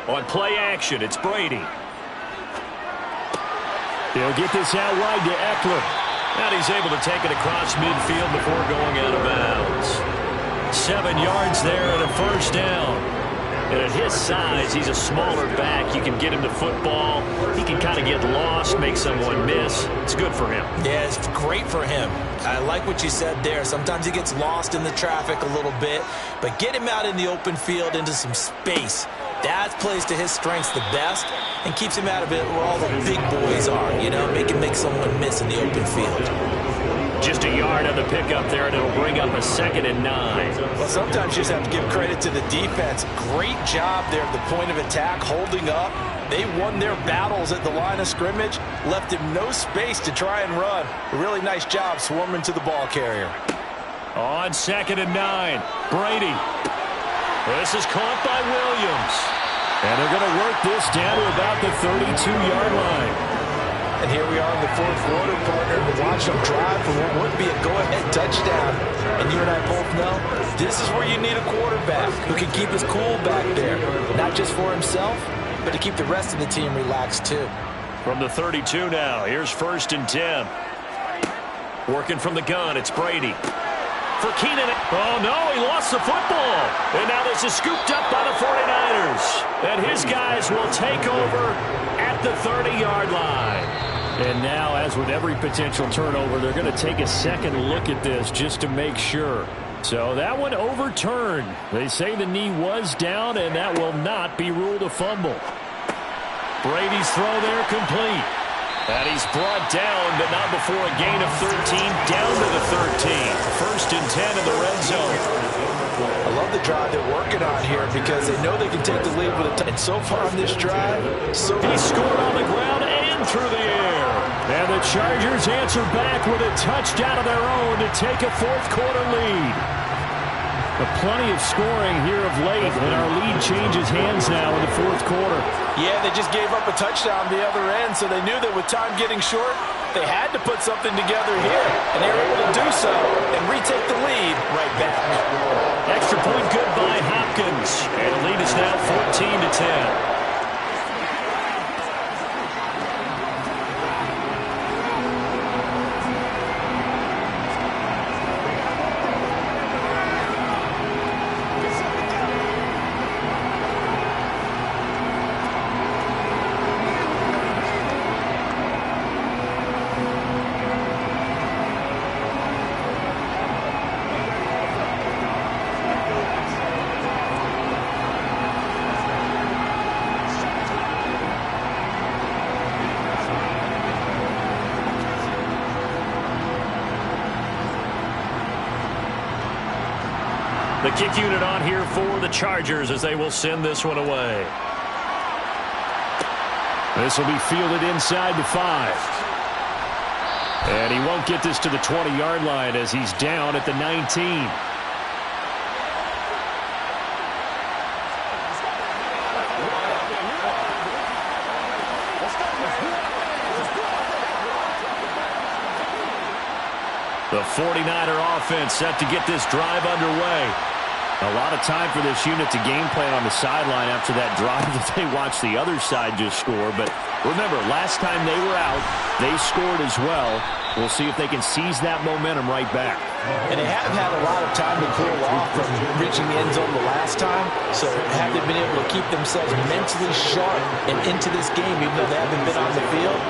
On play action, it's Brady. He'll get this out wide to Eckler. And he's able to take it across midfield before going out of bounds. 7 yards there and a 1st down. And at his size, he's a smaller back. You can get him to football. He can kind of get lost, make someone miss. It's good for him. Yeah, it's great for him. I like what you said there. Sometimes he gets lost in the traffic a little bit, but get him out in the open field into some space. That plays to his strengths the best and keeps him out of it where all the big boys are, you know, make someone miss in the open field. Just a yard on the pickup there, and it'll bring up a 2nd and 9. Well, sometimes you just have to give credit to the defense. Great job there at the point of attack, holding up. They won their battles at the line of scrimmage, left him no space to try and run. A really nice job swarming to the ball carrier. On 2nd and 9, Brady. This is caught by Williams. And they're going to work this down to about the 32-yard line. And here we are in the 4th quarter, partner, to watch them drive for what would be a go-ahead touchdown. And you and I both know this is where you need a quarterback who can keep his cool back there, not just for himself, but to keep the rest of the team relaxed too. From the 32 now, here's 1st and 10. Working from the gun, it's Brady. For Keenan. Oh, no, he lost the football. And now this is scooped up by the 49ers. And his guys will take over at the 30-yard line. And now, as with every potential turnover, they're going to take a second look at this just to make sure. So that one overturned. They say the knee was down, and that will not be ruled a fumble. Brady's throw there complete. And he's brought down, but not before a gain of 13, down to the 13. 1st and 10 in the red zone. I love the drive they're working on here because they know they can take the lead with a touchdown. And so far on this drive, he scored on the ground and through the air. And the Chargers answer back with a touchdown of their own to take a 4th quarter lead. But plenty of scoring here of late, and our lead changes hands now in the 4th quarter. Yeah, they just gave up a touchdown the other end, so they knew that with time getting short, they had to put something together here. And they were able to do so and retake the lead right back. Extra point good by Hopkins. And the lead is now 14-10. The kick unit on here for the Chargers as they will send this one away. This will be fielded inside the 5. And he won't get this to the 20-yard line as he's down at the 19. The 49er offense set to get this drive underway. A lot of time for this unit to game plan on the sideline after that drive that they watched the other side just score. But remember, last time they were out, they scored as well. We'll see if they can seize that momentum right back. And they have had a lot of time to cool off from reaching the end zone the last time. So have they been able to keep themselves mentally sharp and into this game even though they haven't been on the field?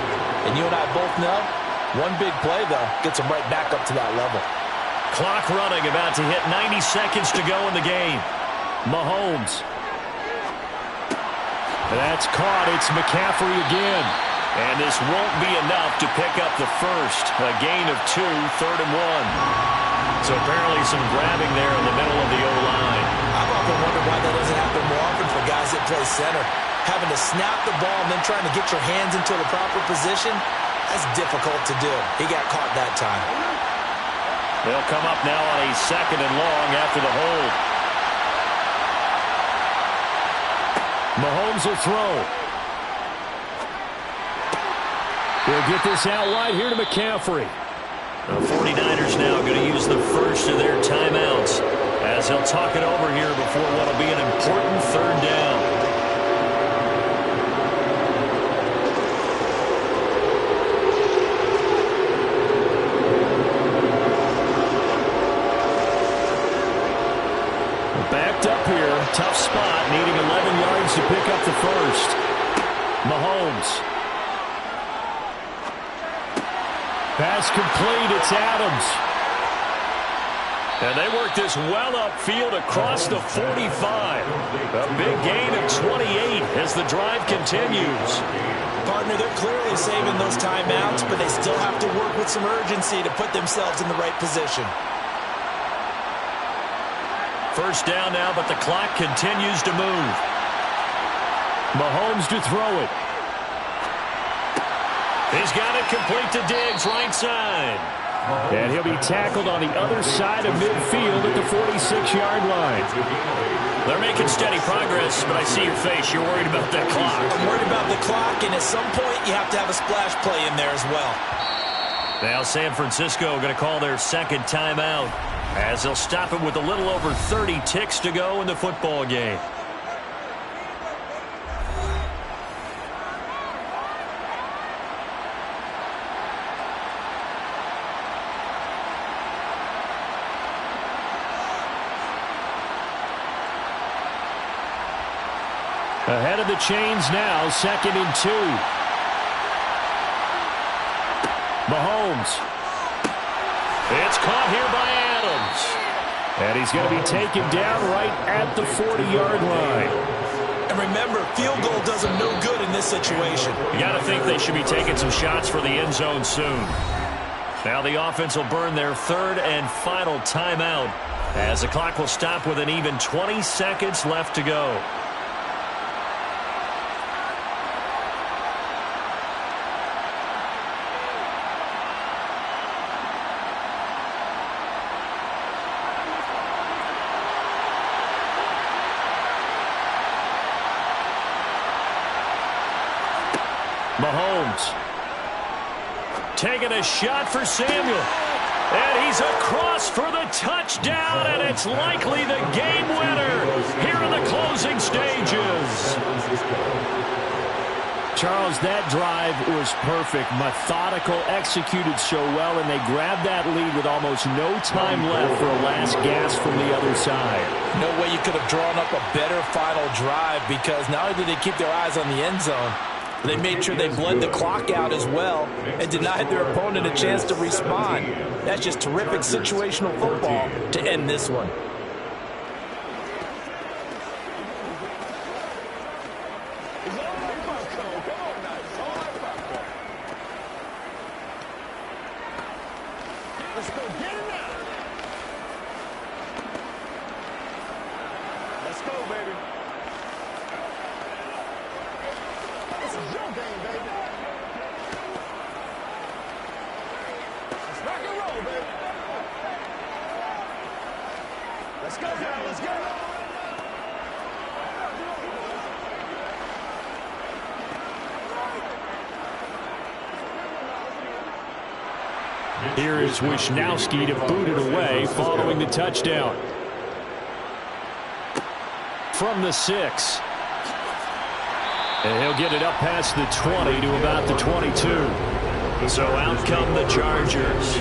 And you and I both know, one big play, though, gets them right back up to that level. Clock running, about to hit 90 seconds to go in the game. Mahomes. That's caught. It's McCaffrey again. And this won't be enough to pick up the first. A gain of 2, 3rd and 1. So apparently some grabbing there in the middle of the O-line. I've often wondered why that doesn't happen more often for guys that play center. Having to snap the ball and then trying to get your hands into the proper position, that's difficult to do. He got caught that time. They'll come up now on a 2nd and long after the hold. Mahomes will throw. He'll get this out wide here to McCaffrey. The 49ers now going to use the first of their timeouts as he'll talk it over here before what will be an important 3rd down. Backed up here, tough spot, needing a yards to pick up the first. Mahomes. Pass complete. It's Adams. And they work this well upfield across the 45. A big gain of 28 as the drive continues. Partner, they're clearly saving those timeouts, but they still have to work with some urgency to put themselves in the right position. First down now, but the clock continues to move. Mahomes to throw it. He's got it complete to Diggs, right side. And he'll be tackled on the other side of midfield at the 46-yard line. They're making steady progress, but I see your face. You're worried about that clock. I'm worried about the clock, and at some point you have to have a splash play in there as well. Now San Francisco going to call their second timeout as they'll stop it with a little over 30 ticks to go in the football game. Ahead of the chains now, 2nd and 2. Mahomes. It's caught here by Adams. And he's going to be taken down right at the 40-yard line. And remember, field goal does them no good in this situation. You got to think they should be taking some shots for the end zone soon. Now the offense will burn their third and final timeout as the clock will stop with an even 20 seconds left to go. Mahomes. Taking a shot for Samuel. And he's across for the touchdown, and it's likely the game winner here in the closing stages. Charles, that drive was perfect. Methodical, executed so well, and they grabbed that lead with almost no time left for a last gasp from the other side. No way you could have drawn up a better final drive, because not only did they keep their eyes on the end zone, they made sure they bled the clock out as well and denied their opponent a chance to respond. That's just terrific situational football to end this one. Let's go get it now. Let's go, baby. This is your game, baby. Let's rock and roll, baby. Let's go now, let's go. Here is Wisnowski to boot it away following the touchdown. From the 6. And he'll get it up past the 20 to about the 22. So out come the Chargers.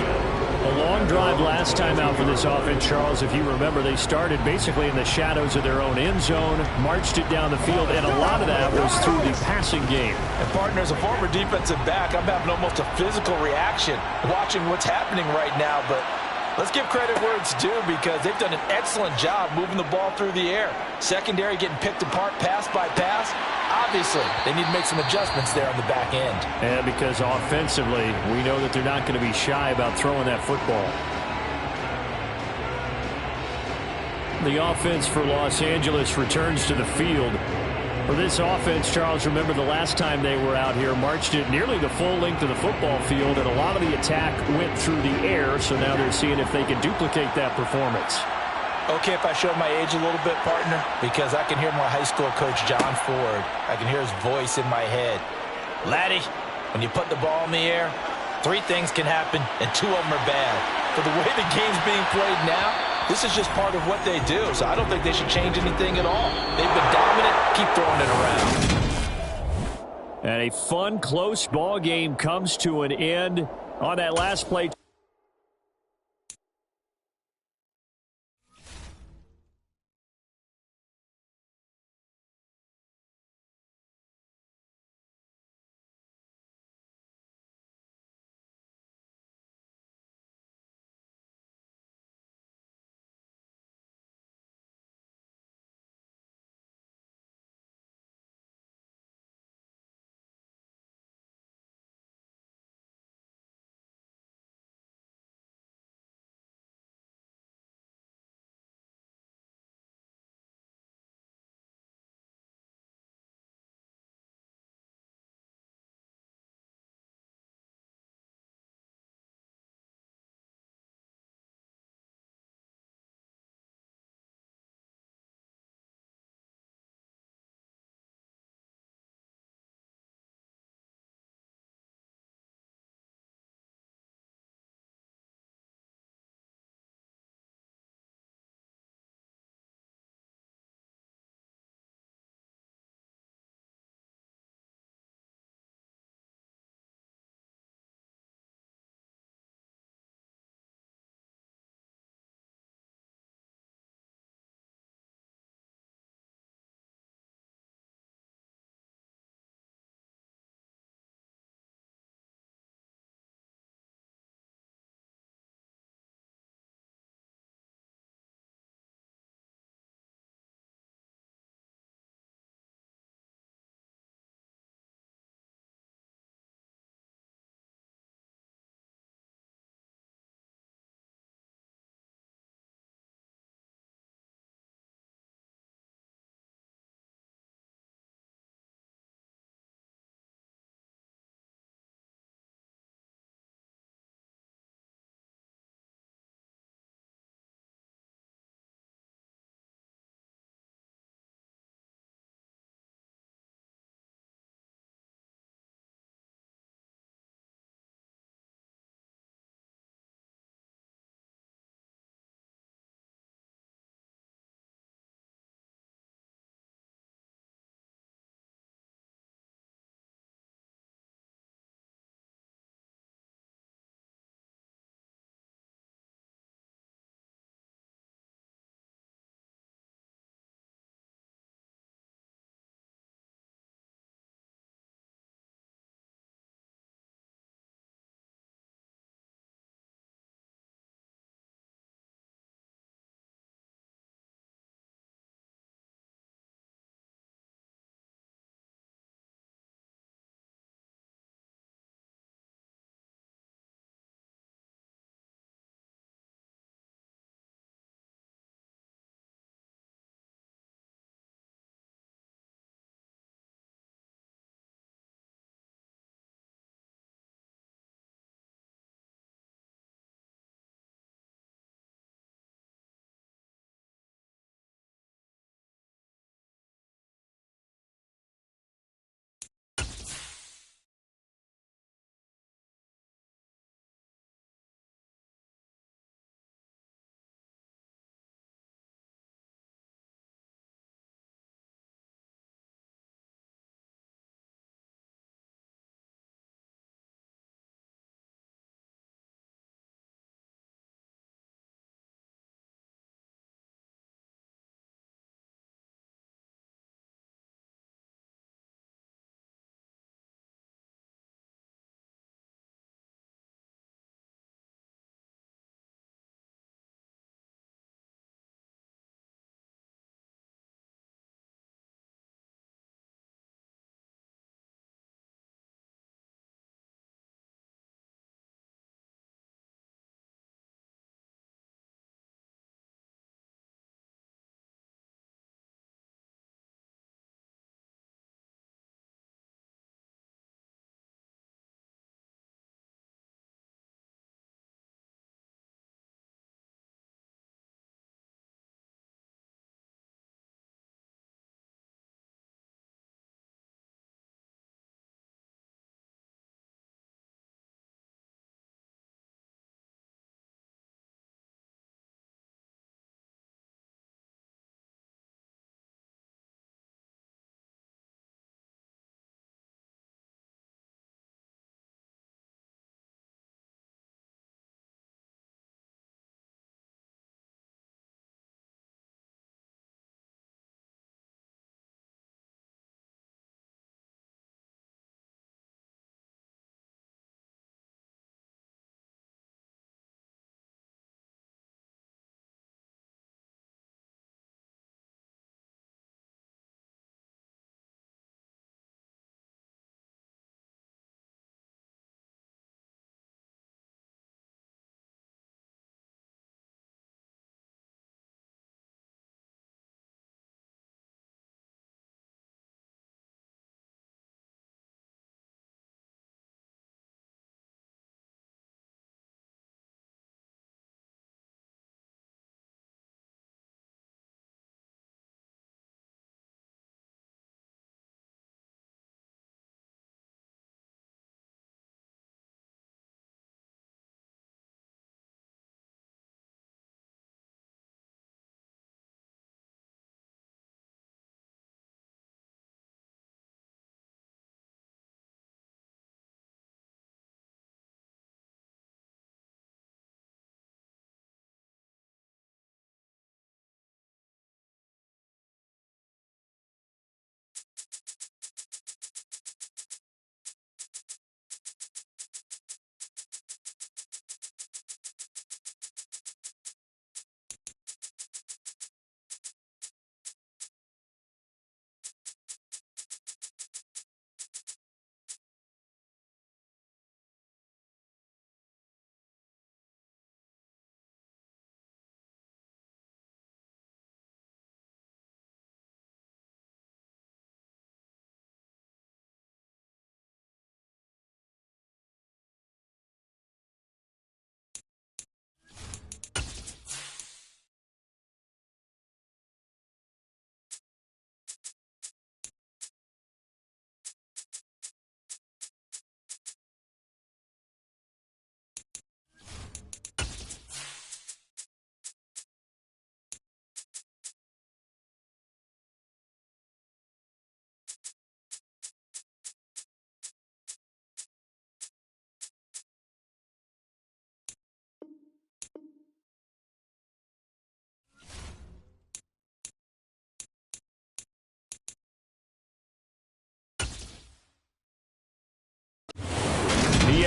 A long drive last time out for this offense, Charles. If you remember, they started basically in the shadows of their own end zone, marched it down the field, and a lot of that was through the passing game. And partner, as a former defensive back, I'm having almost a physical reaction watching what's happening right now. But let's give credit where it's due, because they've done an excellent job moving the ball through the air. Secondary getting picked apart pass by pass. Obviously, they need to make some adjustments there on the back end. And because offensively, we know that they're not going to be shy about throwing that football. The offense for Los Angeles returns to the field. For this offense, Charles, remember the last time they were out here, marched it nearly the full length of the football field, and a lot of the attack went through the air, so now they're seeing if they can duplicate that performance. Okay, if I show my age a little bit, partner, because I can hear my high school coach, John Ford. I can hear his voice in my head. Laddie, when you put the ball in the air, 3 things can happen, and 2 of them are bad. For the way the game's being played now, this is just part of what they do, so I don't think they should change anything at all. They've been dominant. Keep throwing it around. And a fun, close ball game comes to an end on that last play.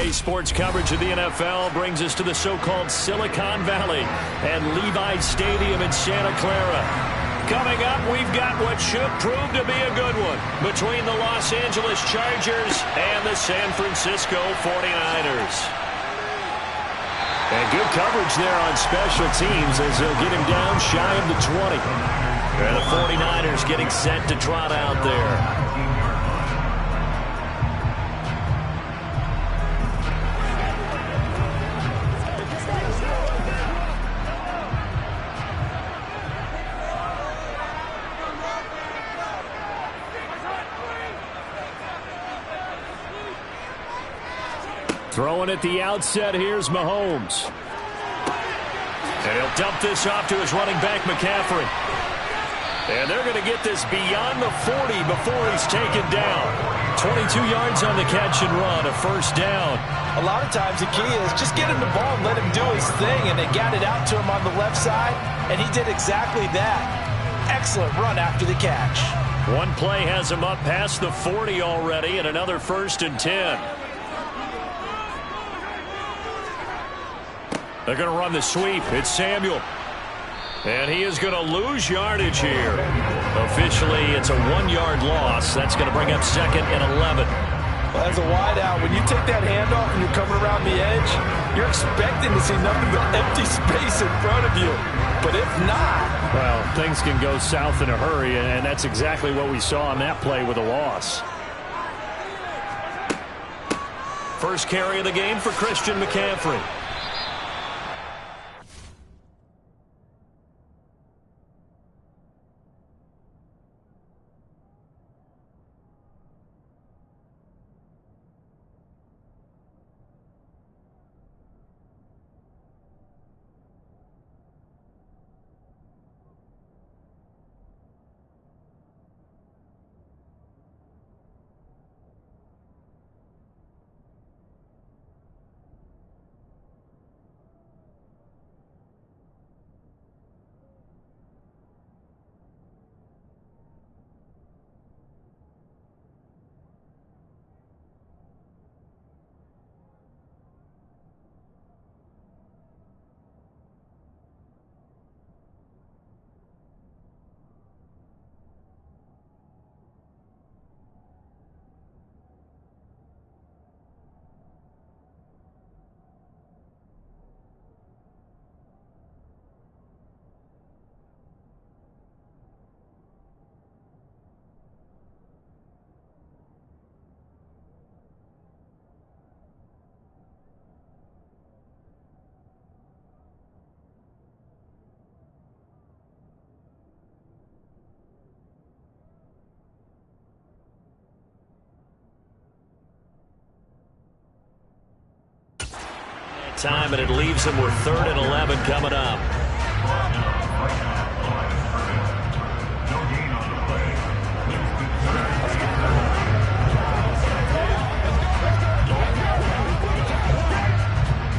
Today's sports coverage of the NFL brings us to the so-called Silicon Valley and Levi Stadium in Santa Clara. Coming up, we've got what should prove to be a good one between the Los Angeles Chargers and the San Francisco 49ers. And good coverage there on special teams as they'll get him down shy of the 20. And the 49ers getting set to trot out there. Throwing at the outset, here's Mahomes. And he'll dump this off to his running back, McCaffrey. And they're going to get this beyond the 40 before he's taken down. 22 yards on the catch and run, a first down. A lot of times the key is just get him the ball and let him do his thing, and they got it out to him on the left side, and he did exactly that. Excellent run after the catch. One play has him up past the 40 already, and another 1st and 10. They're going to run the sweep. It's Samuel. And he is going to lose yardage here. Officially, it's a 1-yard loss. That's going to bring up 2nd and 11. Well, as a wideout, when you take that handoff and you're coming around the edge, you're expecting to see nothing but empty space in front of you. But if not... Well, things can go south in a hurry, and that's exactly what we saw on that play with a loss. First carry of the game for Christian McCaffrey. Time, and it leaves him with 3rd and 11 coming up.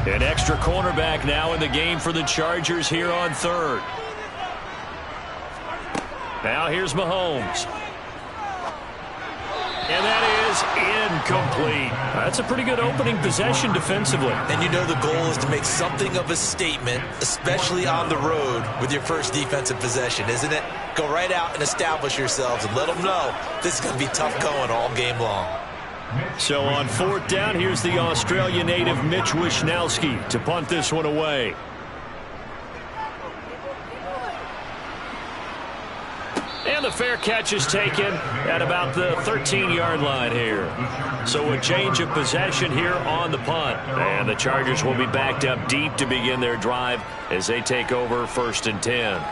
An extra cornerback now in the game for the Chargers here on 3rd. Now here's Mahomes. And that is incomplete. That's a pretty good opening possession defensively. And you know the goal is to make something of a statement, especially on the road with your first defensive possession, isn't it? Go right out and establish yourselves and let them know this is going to be tough going all game long. So on 4th down, here's the Australia native Mitch Wishnowsky to punt this one away. And the fair catch is taken at about the 13-yard line here. So a change of possession here on the punt. And the Chargers will be backed up deep to begin their drive as they take over 1st and 10.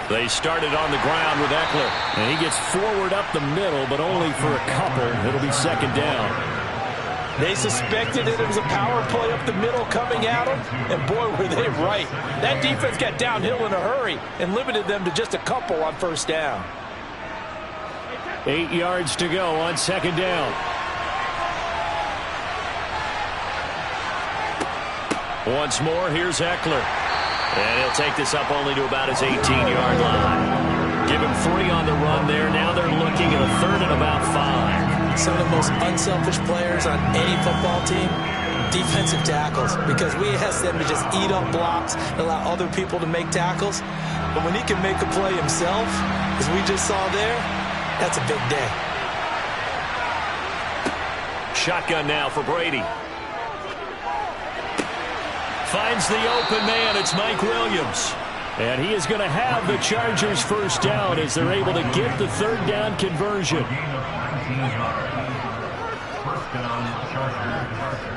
They started on the ground with Eckler. And he gets forward up the middle, but only for a couple. It'll be 2nd down. They suspected it was a power play up the middle coming at them, and boy, were they right. That defense got downhill in a hurry and limited them to just a couple on 1st down. 8 yards to go on 2nd down. Once more, here's Eckler. And he'll take this up only to about his 18-yard line. Give him 3 on the run there. Now they're looking at a 3rd and about 5. Some of the most unselfish players on any football team, defensive tackles, because we ask them to just eat up blocks and allow other people to make tackles. But when he can make a play himself, as we just saw there, that's a big day. Shotgun now for Brady. Finds the open man. It's Mike Williams. And he is going to have the Chargers first down as they're able to get the 3rd down conversion. Gain of 19 yards. First down, Chargers.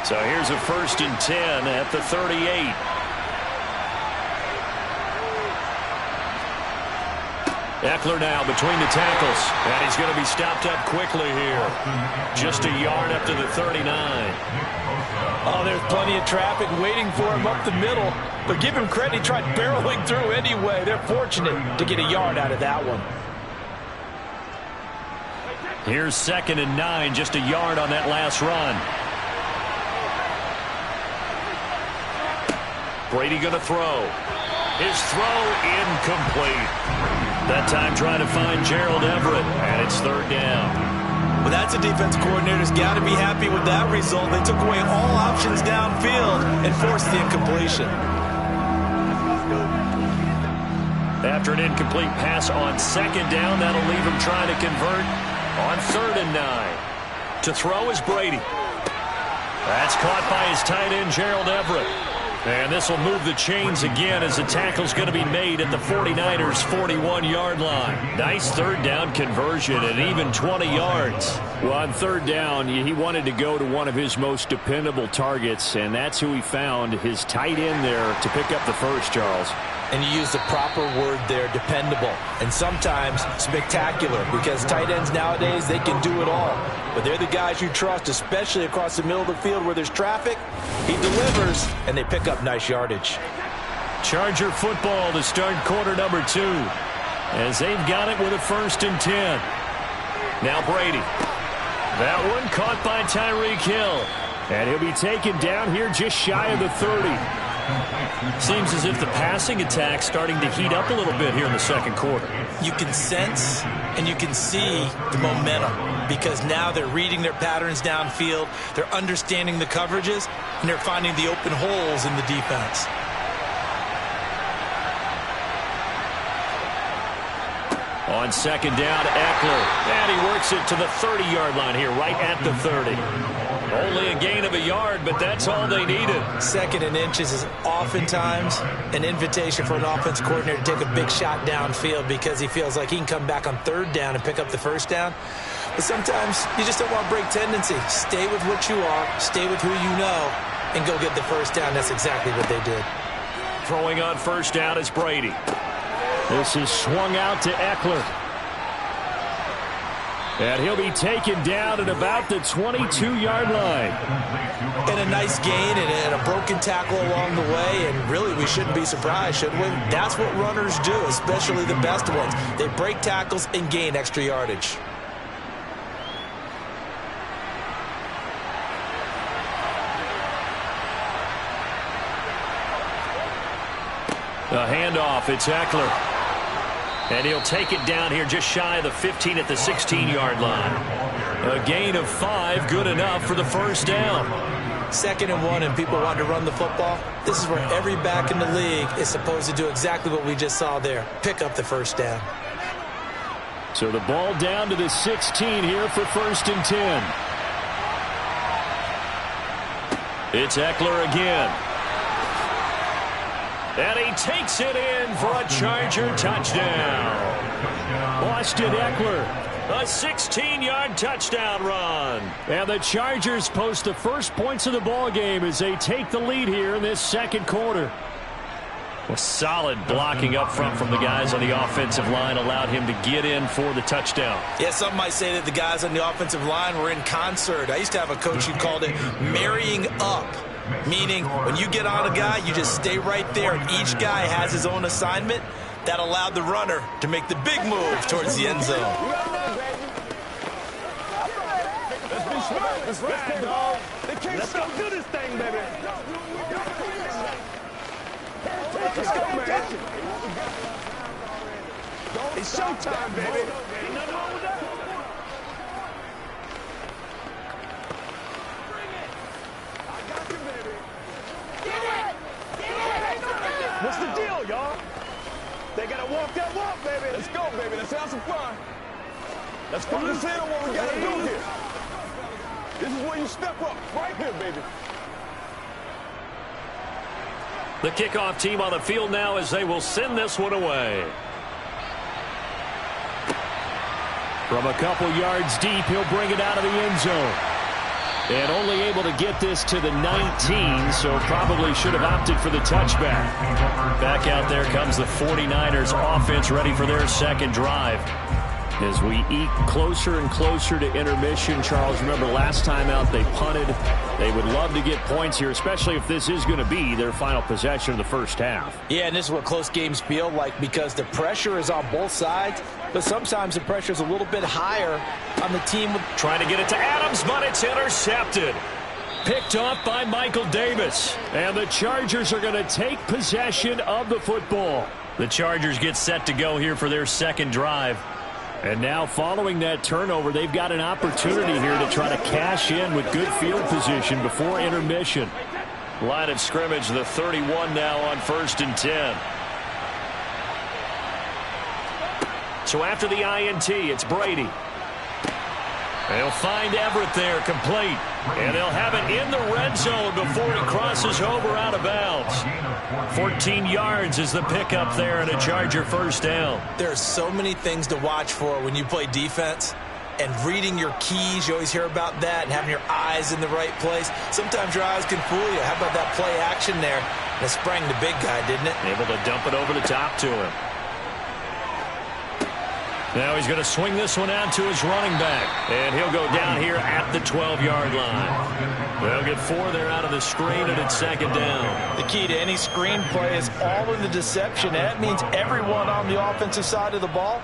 So here's a 1st and 10 at the 38. Eckler now between the tackles. And he's going to be stopped up quickly here. Just a yard up to the 39. Oh, there's plenty of traffic waiting for him up the middle. But give him credit, he tried barreling through anyway. They're fortunate to get a yard out of that one. Here's 2nd and 9, just a yard on that last run. Brady going to throw. His throw incomplete. That time trying to find Gerald Everett, and it's 3rd down. Well, that's a defense coordinator's got to be happy with that result. They took away all options downfield and forced the incompletion. After an incomplete pass on 2nd down, that'll leave him trying to convert on 3rd and 9. To throw is Brady. That's caught by his tight end, Gerald Everett. And this will move the chains again as the tackle's going to be made at the 49ers' 41-yard line. Nice 3rd down conversion and even 20 yards. Well, on 3rd down, he wanted to go to one of his most dependable targets, and that's who he found, his tight end there to pick up the first, Charles. And you use the proper word there, dependable, and sometimes spectacular, because tight ends nowadays, they can do it all. But they're the guys you trust, especially across the middle of the field where there's traffic. He delivers, and they pick up nice yardage. Charger football to start quarter number 2, as they've got it with a 1st and 10. Now Brady. That one caught by Tyreek Hill. And he'll be taken down here just shy of the 30. Seems as if the passing attack's starting to heat up a little bit here in the 2nd quarter. You can sense and you can see the momentum because now they're reading their patterns downfield, they're understanding the coverages, and they're finding the open holes in the defense. On 2nd down, Eckler. And he works it to the 30-yard line here, right at the 30. Only a gain of a yard, but that's all they needed. 2nd and inches is oftentimes an invitation for an offense coordinator to take a big shot downfield because he feels like he can come back on 3rd down and pick up the 1st down. But sometimes you just don't want to break tendency. Stay with what you are, stay with who you know, and go get the 1st down. That's exactly what they did. Throwing on 1st down is Brady. This is swung out to Eckler. And he'll be taken down at about the 22-yard line. And a nice gain and a broken tackle along the way. And really, we shouldn't be surprised, should we? That's what runners do, especially the best ones. They break tackles and gain extra yardage. The handoff, it's Eckler. And he'll take it down here just shy of the 15 at the 16-yard line. A gain of 5, good enough for the 1st down. 2nd and 1, and people want to run the football. This is where every back in the league is supposed to do exactly what we just saw there. Pick up the 1st down. So the ball down to the 16 here for 1st and 10. It's Eckler again. And he takes it in for a Charger touchdown. Austin Eckler. A 16-yard touchdown run. And the Chargers post the first points of the ball game as they take the lead here in this 2nd quarter. Well, solid blocking up front from the guys on the offensive line allowed him to get in for the touchdown. Yeah, some might say that the guys on the offensive line were in concert. I used to have a coach who called it marrying up. Meaning, when you get on a guy, you just stay right there. And each guy has his own assignment. That allowed the runner to make the big move towards the end zone. Let's be smell it. Let's ride, dog. They can't stop. Do this thing, baby. Let's go, man. It's showtime, baby. Ain't nothing wrong with that. I got you, baby. What's the deal, y'all? They gotta walk that walk, baby. Let's go, baby. Let's have some fun. Let's focus in on what we gotta do here. This is where you step up, right here, baby. The kickoff team on the field now as they will send this one away. From a couple yards deep, he'll bring it out of the end zone. And only able to get this to the 19, so probably should have opted for the touchback. Back out there comes the 49ers offense ready for their second drive. As we eke closer and closer to intermission, Charles, remember last time out they punted. They would love to get points here, especially if this is going to be their final possession of the first half. Yeah, and this is what close games feel like because the pressure is on both sides, but sometimes the pressure is a little bit higher on the team. Trying to get it to Adams, but it's intercepted. Picked off by Michael Davis. And the Chargers are going to take possession of the football. The Chargers get set to go here for their second drive. And now following that turnover, they've got an opportunity here to try to cash in with good field position before intermission. Line of scrimmage, the 31 now on 1st and 10. So after the INT, it's Brady. They'll find Everett there, complete. And they'll have it in the red zone before he crosses over out of bounds. 14 yards is the pickup there and a Charger first down. There are so many things to watch for when you play defense. And reading your keys, you always hear about that, and having your eyes in the right place. Sometimes your eyes can fool you. How about that play action there? And it sprang the big guy, didn't it? Able to dump it over the top to him. Now he's going to swing this one out to his running back. And he'll go down here at the 12-yard line. They'll get 4 there out of the screen, and it's second down. The key to any screen play is all in the deception. And that means everyone on the offensive side of the ball.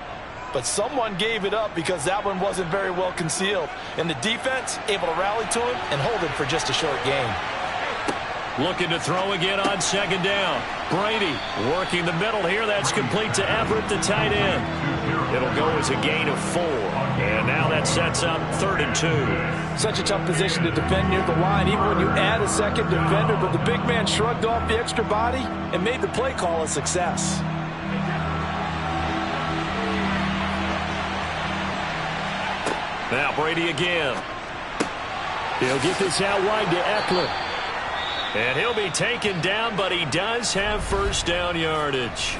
But someone gave it up because that one wasn't very well concealed. And the defense able to rally to him and hold him for just a short gain. Looking to throw again on second down. Brady working the middle here. That's complete to Everett, the tight end. It'll go as a gain of 4. And now that sets up 3rd and 2. Such a tough position to defend near the line, even when you add a second defender. But the big man shrugged off the extra body and made the play call a success. Now Brady again. He'll get this out wide to Eckler. And he'll be taken down, but he does have first down yardage.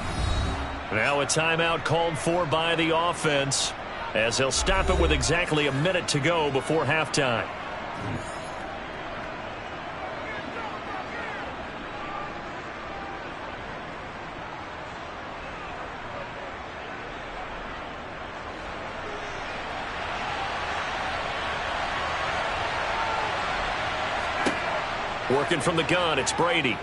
Now a timeout called for by the offense, as they'll stop it with exactly a minute to go before halftime. Working from the gun, it's Brady.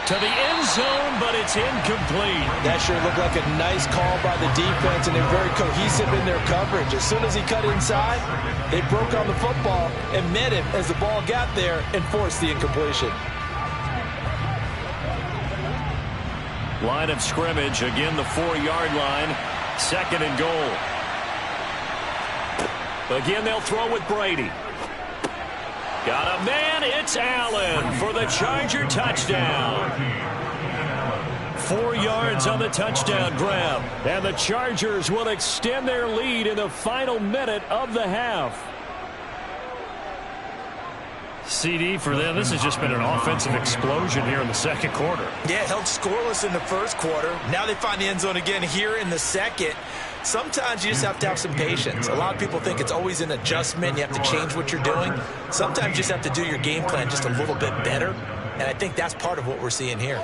To the end zone, but it's incomplete. That sure looked like a nice call by the defense, and they're very cohesive in their coverage. As soon as he cut inside, they broke on the football and met him as the ball got there and forced the incompletion. Line of scrimmage, again the 4-yard line. 2nd and goal. Again, they'll throw with Brady. Got a man, it's Allen for the Charger touchdown. 4 yards on the touchdown grab. And the Chargers will extend their lead in the final minute of the half. CD for them. This has just been an offensive explosion here in the second quarter. Yeah, held scoreless in the first quarter. Now they find the end zone again here in the second. Sometimes you just have to have some patience. A lot of people think it's always an adjustment. You have to change what you're doing. Sometimes you just have to do your game plan just a little bit better. And I think that's part of what we're seeing here.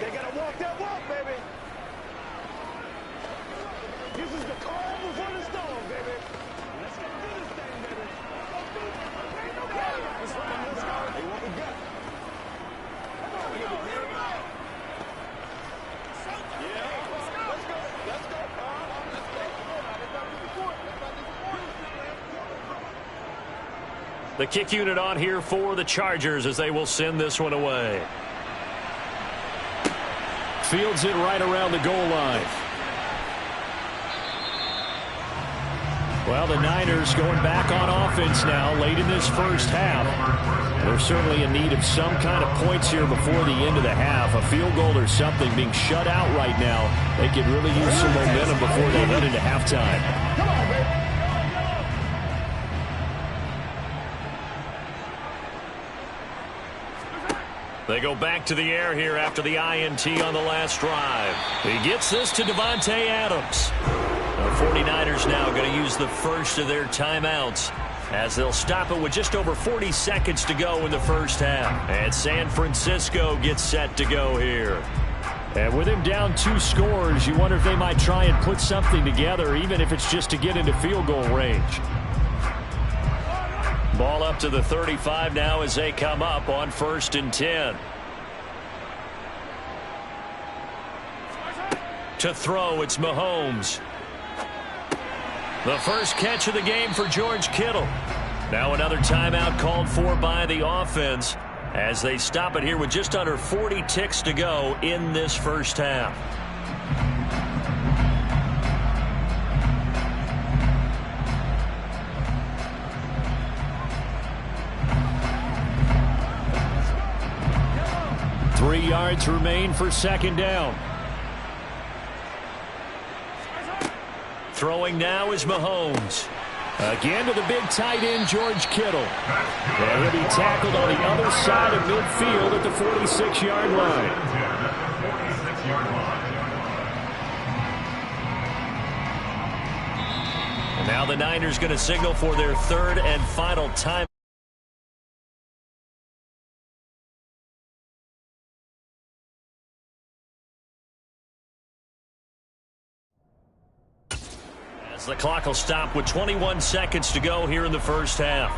They gotta walk that walk, baby. This is the calm before the storm, baby. Let's go. The kick unit on here for the Chargers as they will send this one away. Fields it right around the goal line. Well, the Niners going back on offense now late in this first half. They're certainly in need of some kind of points here before the end of the half. A field goal or something being shut out right now. They could really use some momentum before they head into halftime. Come on, baby. They go back to the air here after the INT on the last drive. He gets this to Davante Adams. The 49ers now going to use the first of their timeouts as they'll stop it with just over 40 seconds to go in the first half. And San Francisco gets set to go here. And with him down 2 scores, you wonder if they might try and put something together, even if it's just to get into field goal range. Ball up to the 35 now as they come up on 1st and 10. To throw, it's Mahomes. The first catch of the game for George Kittle. Now another timeout called for by the offense as they stop it here with just under 40 ticks to go in this first half. Three yards remain for second down. Throwing now is Mahomes. Again to the big tight end, George Kittle. And he'll be tackled on the other side of midfield at the 46-yard line. And now the Niners going to signal for their third and final time. The clock will stop with 21 seconds to go here in the first half.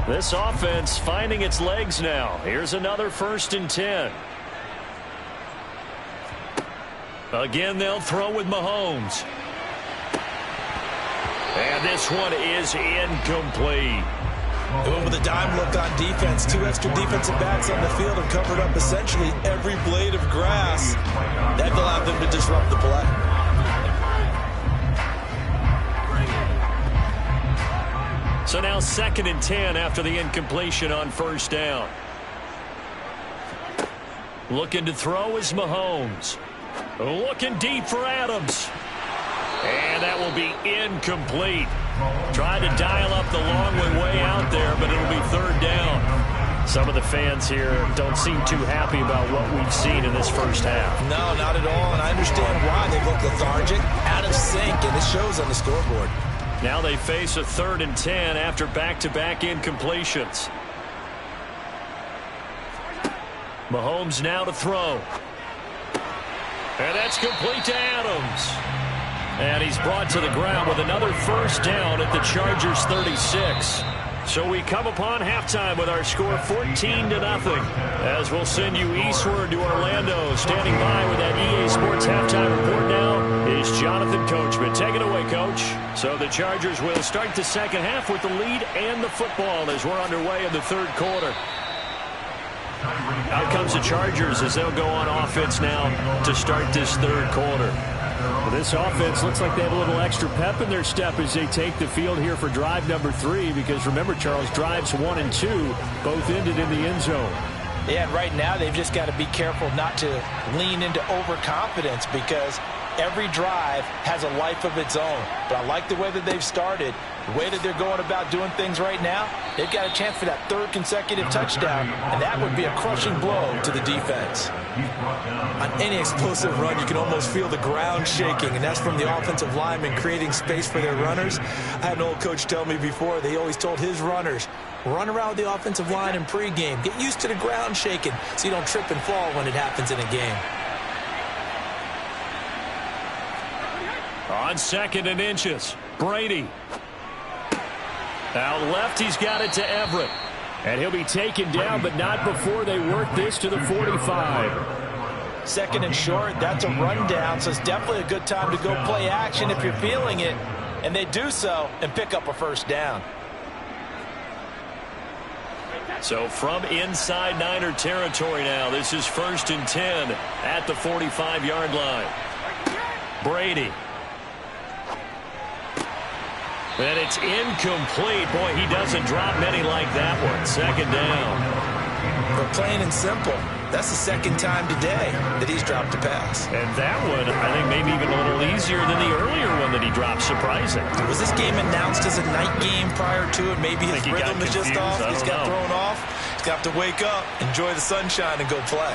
This offense finding its legs now. Here's another 1st and 10. Again, they'll throw with Mahomes. And this one is incomplete. Going with a dime look on defense. 2 extra defensive backs on the field have covered up essentially every blade of grass. That allowed them to disrupt the play. So now 2nd and 10 after the incompletion on 1st down. Looking to throw is Mahomes. Looking deep for Adams. And that will be incomplete. Trying to dial up the long way out there, but it'll be 3rd down. Some of the fans here don't seem too happy about what we've seen in this first half. No, not at all, and I understand why. They look lethargic, out of sync, and it shows on the scoreboard. Now they face a 3rd and 10 after back-to-back incompletions. Mahomes now to throw. And that's complete to Adams. And he's brought to the ground with another 1st down at the Chargers 36. So we come upon halftime with our score 14-0. As we'll send you eastward to Orlando. Standing by with that EA Sports halftime report now is Jonathan Coachman. Take it away, Coach. So the Chargers will start the second half with the lead and the football as we're underway in the 3rd quarter. Out comes the Chargers as they'll go on offense now to start this 3rd quarter. Well, this offense looks like they have a little extra pep in their step as they take the field here for drive number 3 because remember, Charles, drives 1 and 2 both ended in the end zone. Yeah, and right now they've just got to be careful not to lean into overconfidence because every drive has a life of its own. But I like the way that they've started, the way that they're going about doing things right now. They've got a chance for that 3rd consecutive touchdown, and that would be a crushing blow to the defense. On any explosive run, you can almost feel the ground shaking, and that's from the offensive linemen creating space for their runners. I had an old coach tell me before, they always told his runners, run around with the offensive line in pregame. Get used to the ground shaking so you don't trip and fall when it happens in a game. On 2nd and inches, Brady. Out left, he's got it to Everett. And he'll be taken down, but not before they work this to the 45. Second and short, that's a rundown, so it's definitely a good time to go play action if you're feeling it. And they do so and pick up a first down. So from inside Niner territory now, this is 1st and 10 at the 45-yard line. Brady. And it's incomplete. Boy, he doesn't drop many like that one. Second down. But plain and simple, that's the second time today that he's dropped a pass. And that one, I think, maybe even a little easier than the earlier one that he dropped. Surprising. Was this game announced as a night game prior to it? Maybe his rhythm is just off. He's got thrown off. He's got to wake up, enjoy the sunshine, and go play.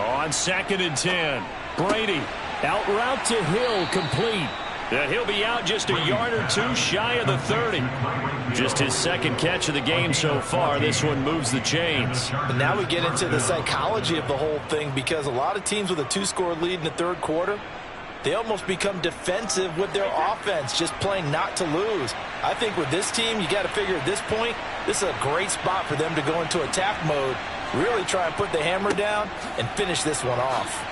On 2nd and 10, Brady. Out route to Hill, complete. And he'll be out just a yard or two shy of the 30. Just his second catch of the game so far. This one moves the chains. And now we get into the psychology of the whole thing, because a lot of teams with a 2-score lead in the third quarter, they almost become defensive with their offense, just playing not to lose. I think with this team, you got to figure at this point, this is a great spot for them to go into attack mode, really try and put the hammer down and finish this one off.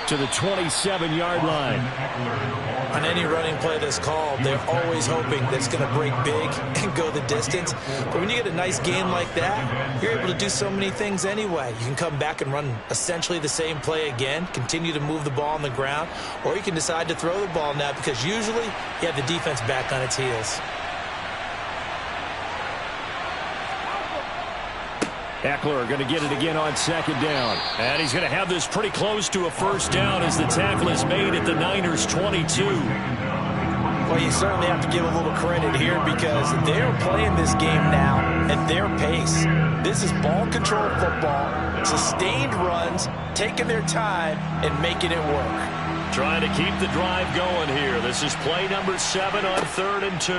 To the 27-yard line. On any running play that's called, they're always hoping that it's going to break big and go the distance. But when you get a nice game like that, you're able to do so many things anyway. You can come back and run essentially the same play again, continue to move the ball on the ground, or you can decide to throw the ball now, because usually you have the defense back on its heels. Eckler going to get it again on 2nd down. And he's going to have this pretty close to a first down as the tackle is made at the Niners' 22. Well, you certainly have to give a little credit here, because they're playing this game now at their pace. This is ball control football, sustained runs, taking their time and making it work. Trying to keep the drive going here. This is play number 7 on 3rd and 2.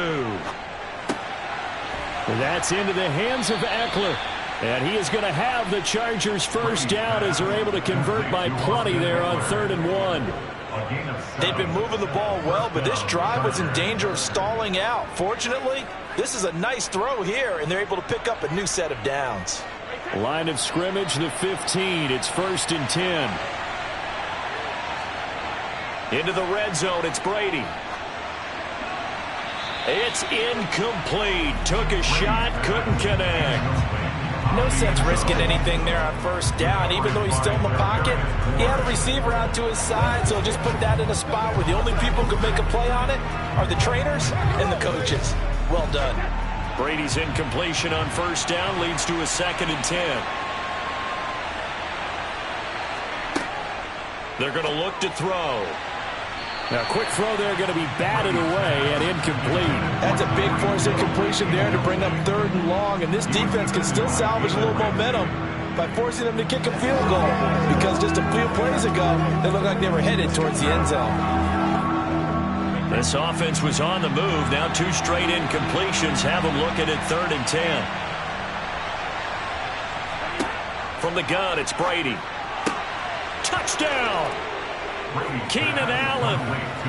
That's into the hands of Eckler. And he is going to have the Chargers first down as they're able to convert by plenty there on 3rd and 1. They've been moving the ball well, but this drive was in danger of stalling out. Fortunately, this is a nice throw here, and they're able to pick up a new set of downs. Line of scrimmage, the 15. It's 1st and 10. Into the red zone, it's Brady. It's incomplete. Took a shot, couldn't connect. No sense risking anything there on first down. Even though he's still in the pocket, he had a receiver out to his side, so just put that in a spot where the only people who can make a play on it are the trainers and the coaches. Well done. Brady's incompletion on first down leads to a 2nd and 10. They're going to look to throw. Now, quick throw there, going to be batted away and incomplete. That's a big force incompletion there to bring up 3rd and long, and this defense can still salvage a little momentum by forcing them to kick a field goal, because just a few plays ago, they looked like they were headed towards the end zone. This offense was on the move. Now 2 straight incompletions have them looking at 3rd and 10. From the gun, it's Brady. Touchdown! Keenan Allen,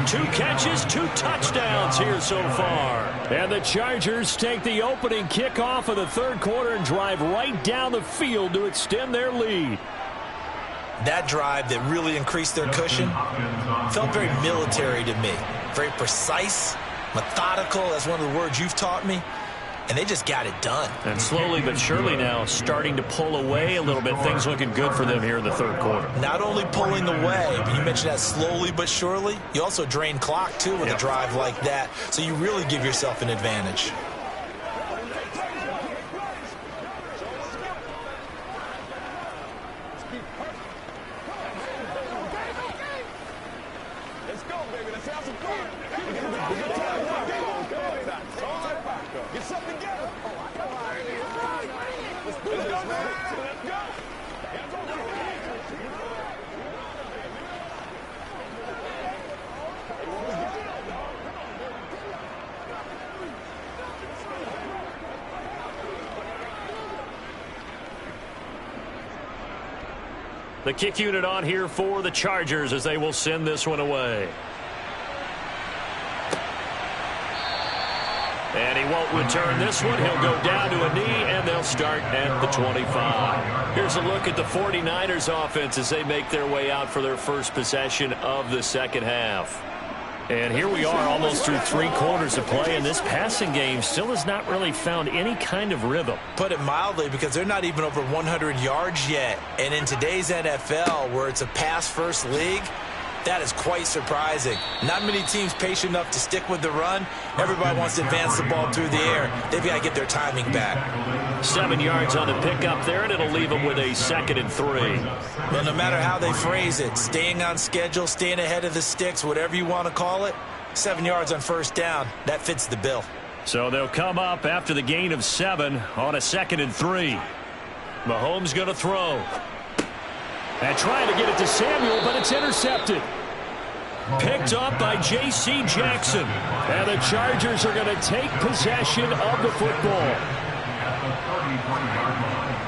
2 catches, 2 touchdowns here so far. And the Chargers take the opening kickoff of the third quarter and drive right down the field to extend their lead. That drive that really increased their cushion felt very military to me. Very precise, methodical, that's one of the words you've taught me. And they just got it done. And slowly but surely now starting to pull away a little bit. Things looking good for them here in the third quarter. Not only pulling away, but you mentioned that slowly but surely. You also drain clock, too, with a drive like that. So you really give yourself an advantage. Let's go, baby. Let's have some fun. Get something together. Let's go, man. Let's go. The kick unit on here for the Chargers as they will send this one away. And he won't return this one. He'll go down to a knee, and they'll start at the 25. Here's a look at the 49ers offense as they make their way out for their first possession of the second half. And here we are almost through 3 quarters of play, and this passing game still has not really found any kind of rhythm. Put it mildly, because they're not even over 100 yards yet. And in today's NFL, where it's a pass-first league, that is quite surprising. Not many teams patient enough to stick with the run. Everybody wants to advance the ball through the air. They've got to get their timing back. 7 yards on the pickup there, and it'll leave them with a 2nd and 3. Well, no matter how they phrase it, staying on schedule, staying ahead of the sticks, whatever you want to call it, 7 yards on first down, that fits the bill. So they'll come up after the gain of 7 on a 2nd and 3. Mahomes going to throw. And trying to get it to Samuel, but it's intercepted. Picked up by J.C. Jackson. And the Chargers are going to take possession of the football.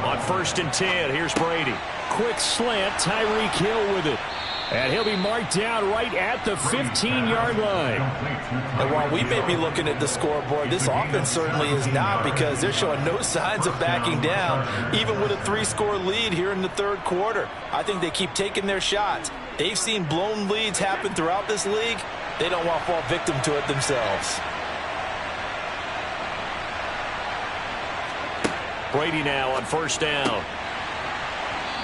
On 1st and 10, here's Brady. Quick slant, Tyreek Hill with it. And he'll be marked down right at the 15-yard line. And while we may be looking at the scoreboard, this offense certainly is not, because they're showing no signs of backing down, even with a 3-score lead here in the 3rd quarter. I think they keep taking their shots. They've seen blown leads happen throughout this league. They don't want to fall victim to it themselves. Brady now on 1st down.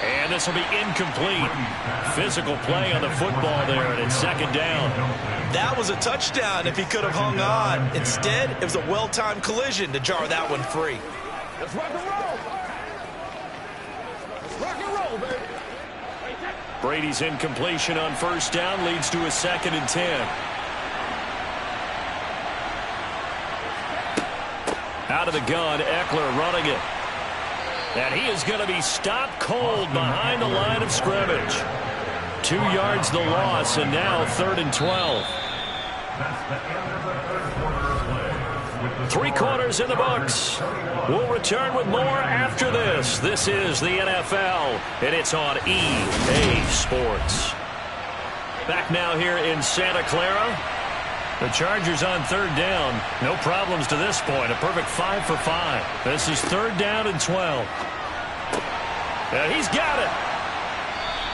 And this will be incomplete. Physical play on the football there, and it's 2nd down. That was a touchdown if he could have hung on. Instead, it was a well-timed collision to jar that one free. Let's rock and roll. Let's rock and roll, baby. Brady's incompletion on 1st down leads to a 2nd and 10. Out of the gun, Eckler running it. And he is going to be stopped cold behind the line of scrimmage. 2 yards the loss, and now 3rd and 12. 3 quarters in the books. We'll return with more after this. This is the NFL, and it's on EA Sports. Back now here in Santa Clara. The Chargers on 3rd down. No problems to this point. A perfect 5 for 5. This is 3rd down and 12. And he's got it.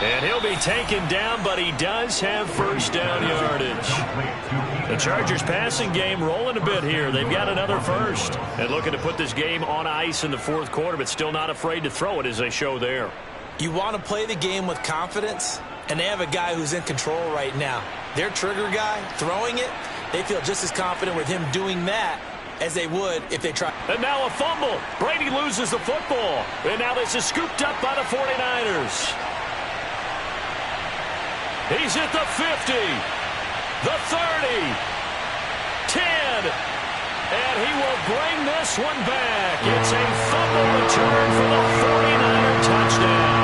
And he'll be taken down, but he does have 1st down yardage. The Chargers passing game rolling a bit here. They've got another 1st. And looking to put this game on ice in the 4th quarter, but still not afraid to throw it as they show there. You want to play the game with confidence, and they have a guy who's in control right now. Their trigger guy throwing it, they feel just as confident with him doing that as they would if they tried. And now a fumble. Brady loses the football. And now this is scooped up by the 49ers. He's at the 50, the 30, 10, and he will bring this one back. It's a fumble return for the 49er touchdown.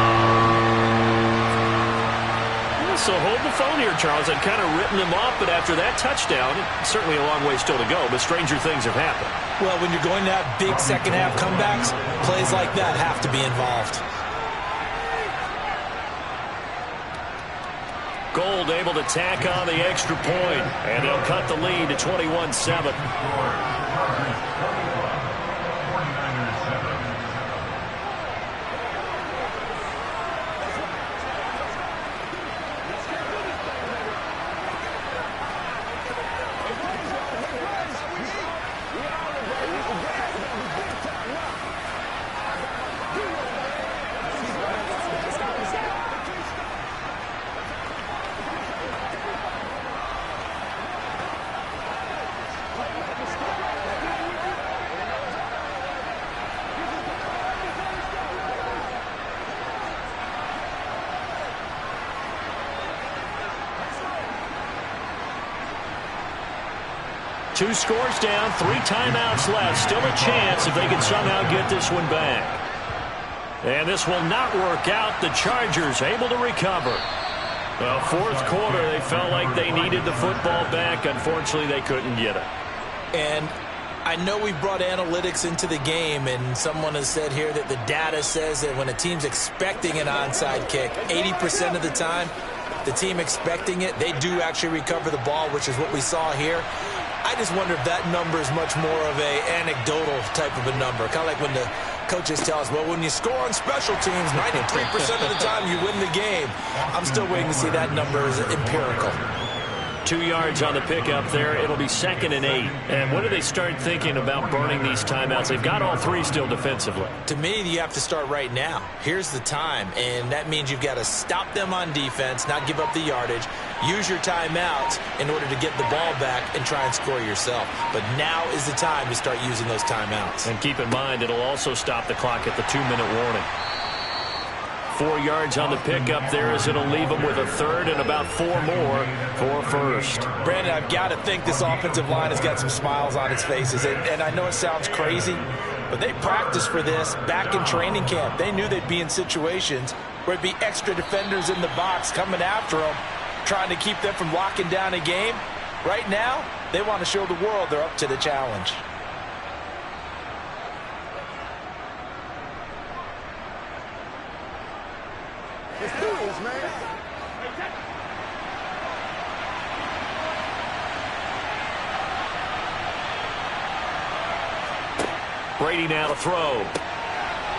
So hold the phone here, Charles. I'd kind of written him off, but after that touchdown, certainly a long way still to go, but stranger things have happened. Well, when you're going to have big second-half comebacks, plays like that have to be involved. Gold able to tack on the extra point, and they'll cut the lead to 21-7. Two scores down, 3 timeouts left. Still a chance if they can somehow get this one back. And this will not work out. The Chargers able to recover. Well, 4th quarter, they felt like they needed the football back. Unfortunately, they couldn't get it. And I know we brought analytics into the game, and someone has said here that the data says that when a team's expecting an onside kick, 80% of the time, the team expecting it, they do actually recover the ball, which is what we saw here. I just wonder if that number is much more of a anecdotal type of a number. Kind of like when the coaches tell us, well, when you score on special teams, 93% of the time you win the game. I'm still waiting to see that number as empirical. 2 yards on the pickup there. It'll be 2nd and 8. And when do they start thinking about burning these timeouts? They've got all 3 still defensively. To me, you have to start right now. Here's the time, and that means you've got to stop them on defense, not give up the yardage, use your timeouts in order to get the ball back and try and score yourself. But now is the time to start using those timeouts. And keep in mind, it'll also stop the clock at the 2-minute warning. 4 yards on the pickup there as it'll leave them with a 3rd and about 4 more for 1st. Brandon, I've got to think this offensive line has got some smiles on its faces. And I know it sounds crazy, but they practiced for this back in training camp. They knew they'd be in situations where it'd be extra defenders in the box coming after them, trying to keep them from locking down a game. Right now, they want to show the world they're up to the challenge. Let's do this, man. Brady now to throw.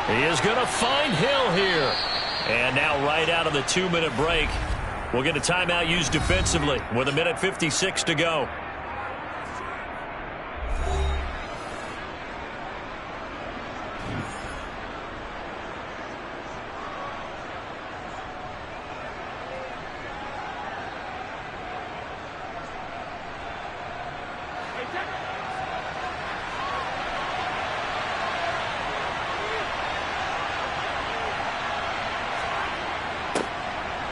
He is going to find Hill here. And now right out of the 2-minute break, we'll get a timeout used defensively with 1:56 to go.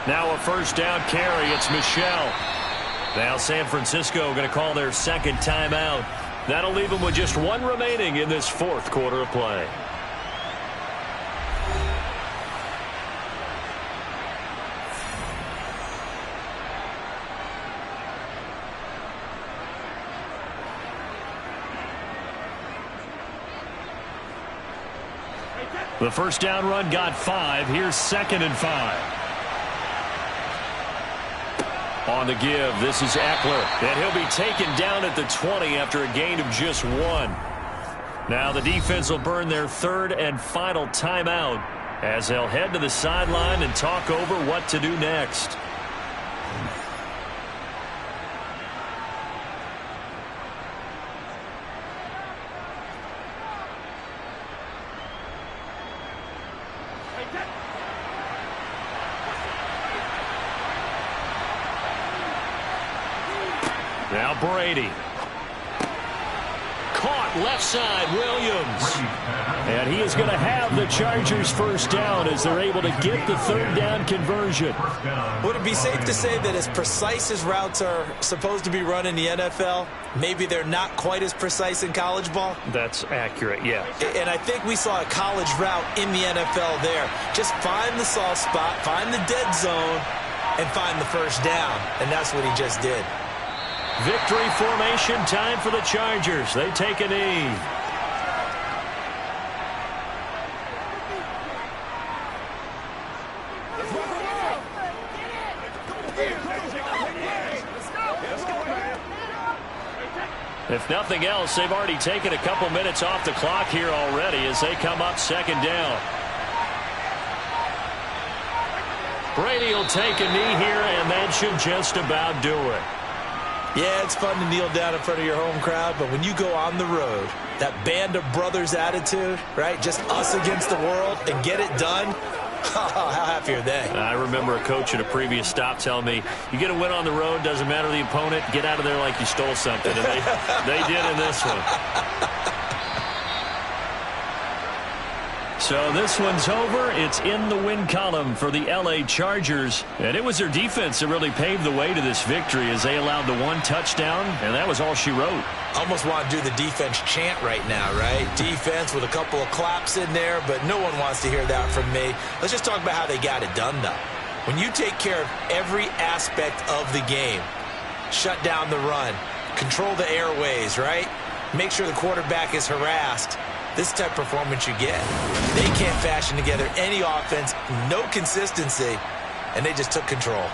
Now a 1st down carry. It's Michel. Now San Francisco going to call their 2nd timeout. That'll leave them with just 1 remaining in this 4th quarter of play. The 1st down run got 5. Here's 2nd and 5. On the give, this is Eckler, and he'll be taken down at the 20 after a gain of just 1. Now the defense will burn their 3rd and final timeout as they'll head to the sideline and talk over what to do next. Now Brady. Caught left side, Williams. And he is going to have the Chargers 1st down as they're able to get the 3rd down conversion. Would it be safe to say that as precise as routes are supposed to be run in the NFL, maybe they're not quite as precise in college ball? That's accurate, yeah. And I think we saw a college route in the NFL there. Just find the soft spot, find the dead zone, and find the 1st down. And that's what he just did. Victory formation time for the Chargers. They take a knee. If nothing else, they've already taken a couple minutes off the clock here already as they come up 2nd down. Brady will take a knee here, and that should just about do it. Yeah, it's fun to kneel down in front of your home crowd, but when you go on the road, that band of brothers attitude, right? Just us against the world and get it done. How happy are they? I remember a coach at a previous stop telling me, you get a win on the road, doesn't matter the opponent, get out of there like you stole something. And they did in this one. So this one's over. It's in the win column for the L.A. Chargers. And it was their defense that really paved the way to this victory as they allowed the 1 touchdown, and that was all she wrote. Almost want to do the defense chant right now, right? Defense with a couple of claps in there, but no one wants to hear that from me. Let's just talk about how they got it done, though. When you take care of every aspect of the game, shut down the run, control the airways, right? Make sure the quarterback is harassed. This type of performance you get. They can't fashion together any offense, no consistency, and they just took control.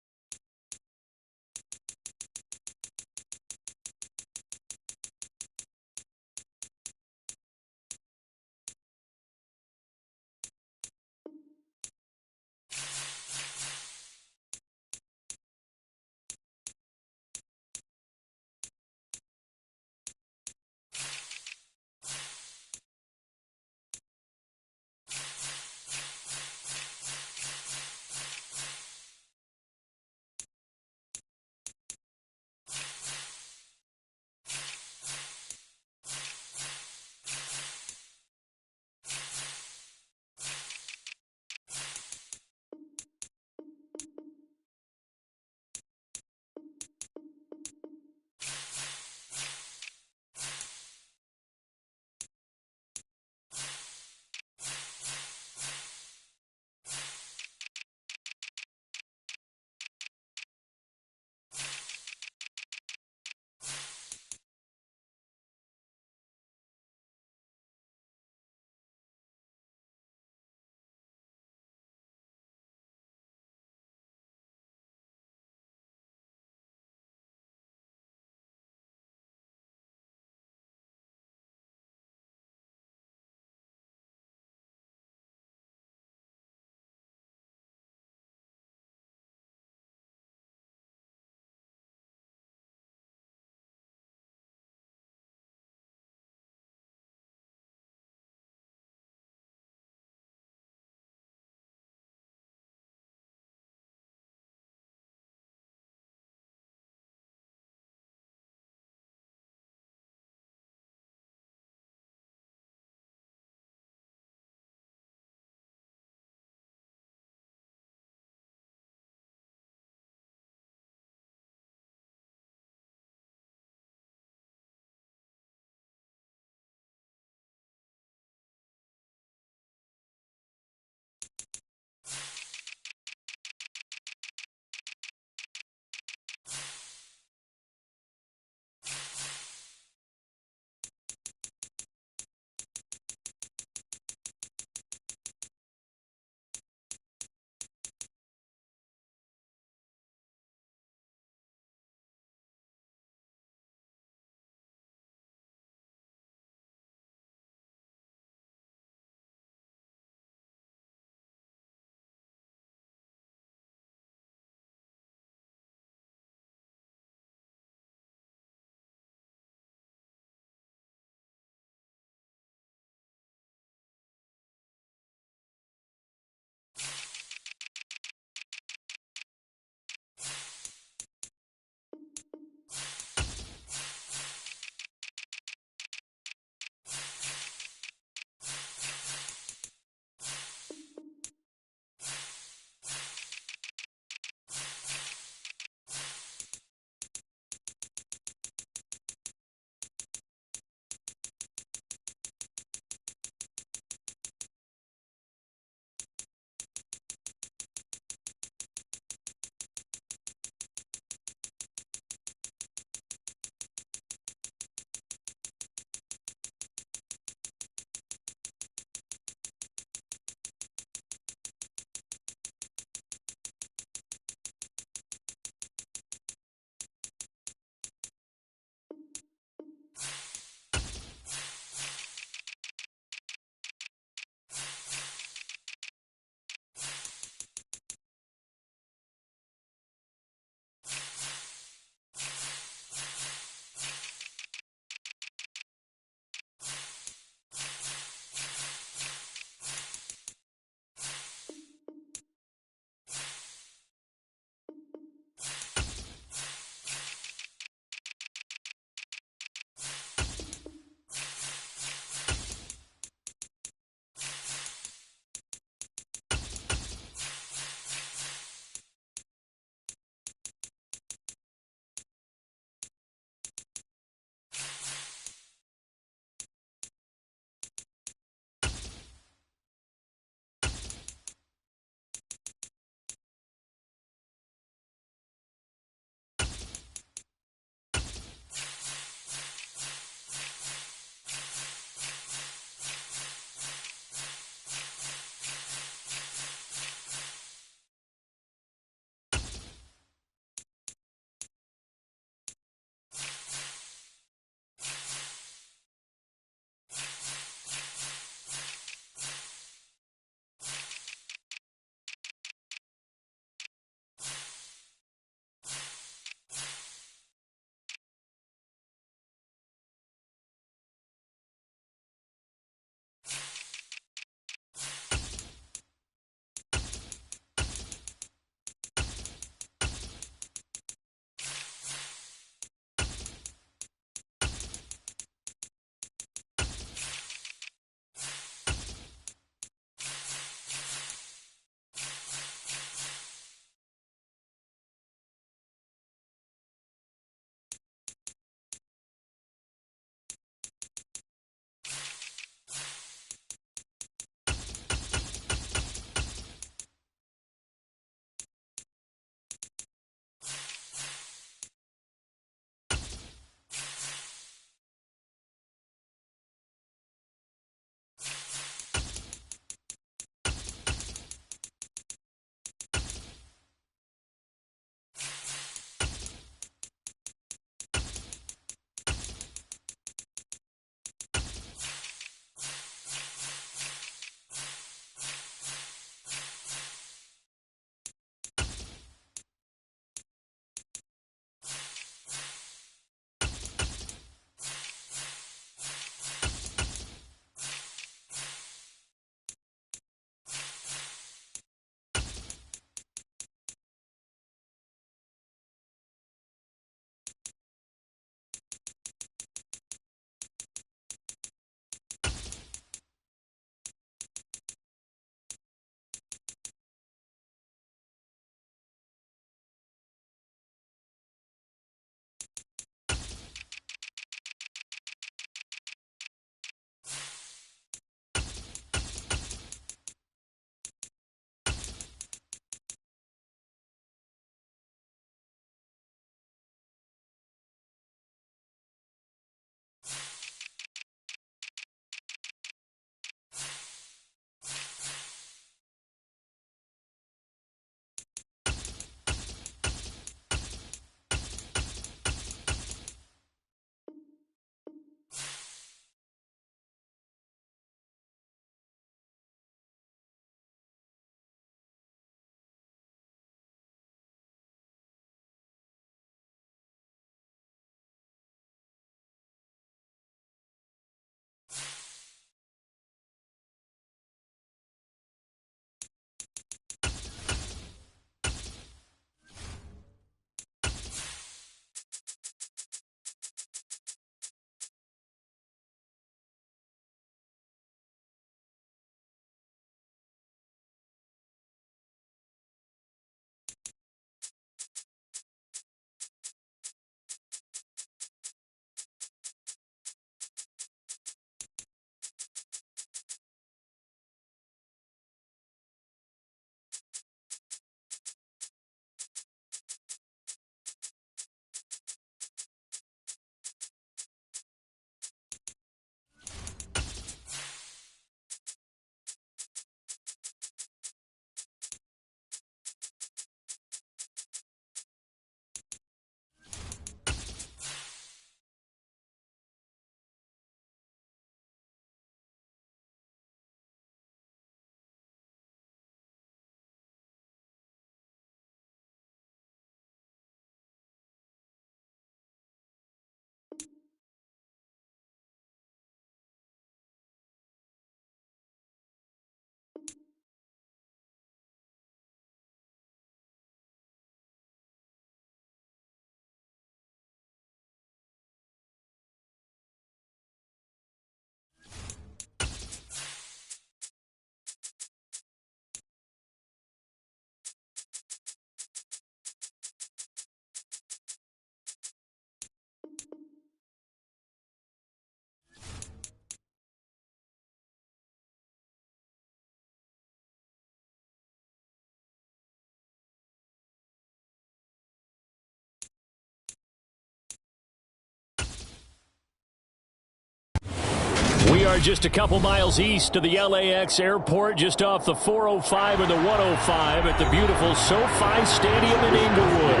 are just a couple miles east of the LAX airport, just off the 405 and the 105 at the beautiful SoFi Stadium in Inglewood.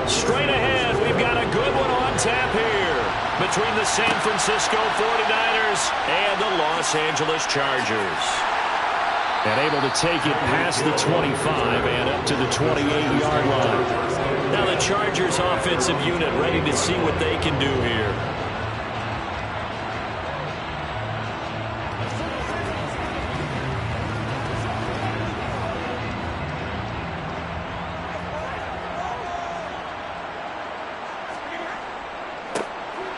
Straight ahead, we've got a good one on tap here between the San Francisco 49ers and the Los Angeles Chargers. And able to take it past the 25 and up to the 28-yard line. Now the Chargers offensive unit ready to see what they can do here.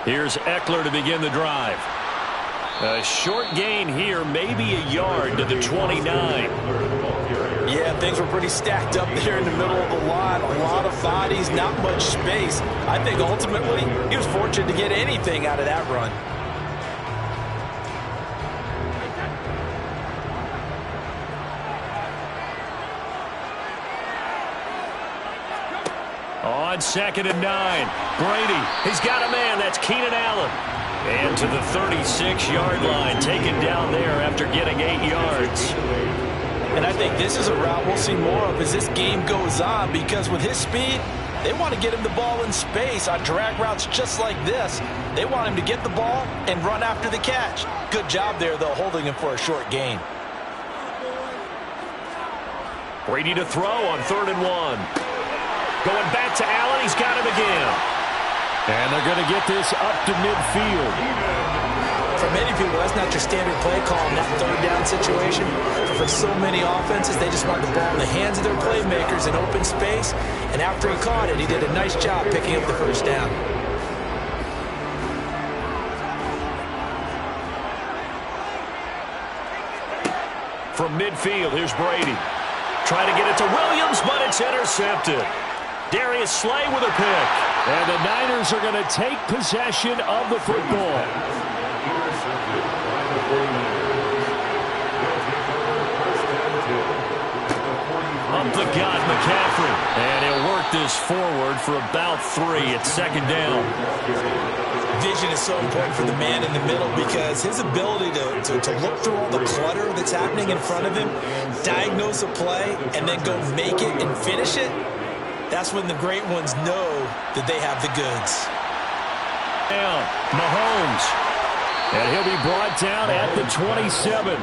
Here's Eckler to begin the drive. A short gain here, maybe a yard to the 29. Yeah, things were pretty stacked up there in the middle of the line. A lot of bodies, not much space. I think ultimately he was fortunate to get anything out of that run. On 2nd and 9, Brady, he's got a man, that's Keenan Allen. And to the 36-yard line, taken down there after getting 8 yards. And I think this is a route we'll see more of as this game goes on, because with his speed, they want to get him the ball in space on drag routes just like this. They want him to get the ball and run after the catch. Good job there, though, holding him for a short gain. Brady to throw on 3rd and 1. Going back to Allen, he's got him again. And they're going to get this up to midfield. For many people, that's not your standard play call in that 3rd down situation. But for so many offenses, they just want the ball in the hands of their playmakers in open space. And after he caught it, he did a nice job picking up the 1st down. From midfield, here's Brady. Trying to get it to Williams, but it's intercepted. Darius Slay with a pick. And the Niners are going to take possession of the football. Up the gut, McCaffrey. And he'll work this forward for about 3 at 2nd down. Vision is so important for the man in the middle, because his ability to look through all the clutter that's happening in front of him, diagnose a play, and then go make it and finish it, that's when the great ones know that they have the goods. Down, Mahomes. And he'll be brought down at the 27.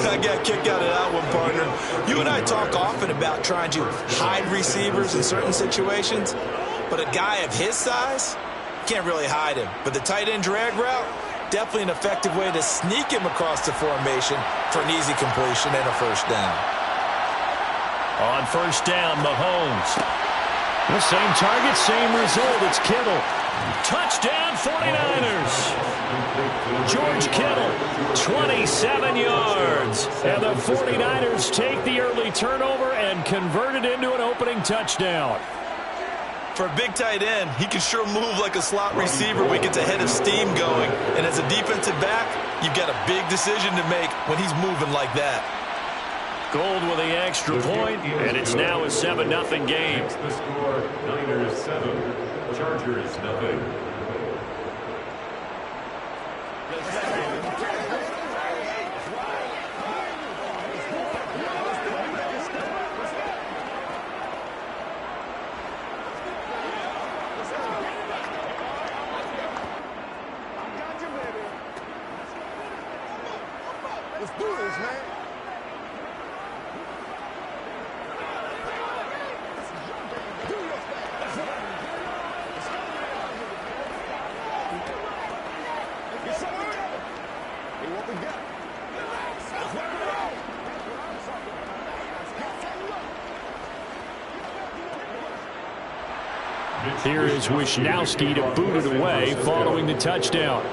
I got a kick out of that one, partner. You and I talk often about trying to hide receivers in certain situations, but a guy of his size, can't really hide him. But the tight end drag route, definitely an effective way to sneak him across the formation for an easy completion and a 1st down. On 1st down, Mahomes. The same target, same result. It's Kittle. Touchdown, 49ers. George Kittle, 27 yards. And the 49ers take the early turnover and convert it into an opening touchdown. For a big tight end, he can sure move like a slot receiver when he gets a head of steam going. And as a defensive back, you've got a big decision to make when he's moving like that. Gold with the extra point, and it's now a 7-0 game. The score, Niners 7, Chargers 0. Let's do this, man. Here is Wisnowski to boot it away following the touchdown.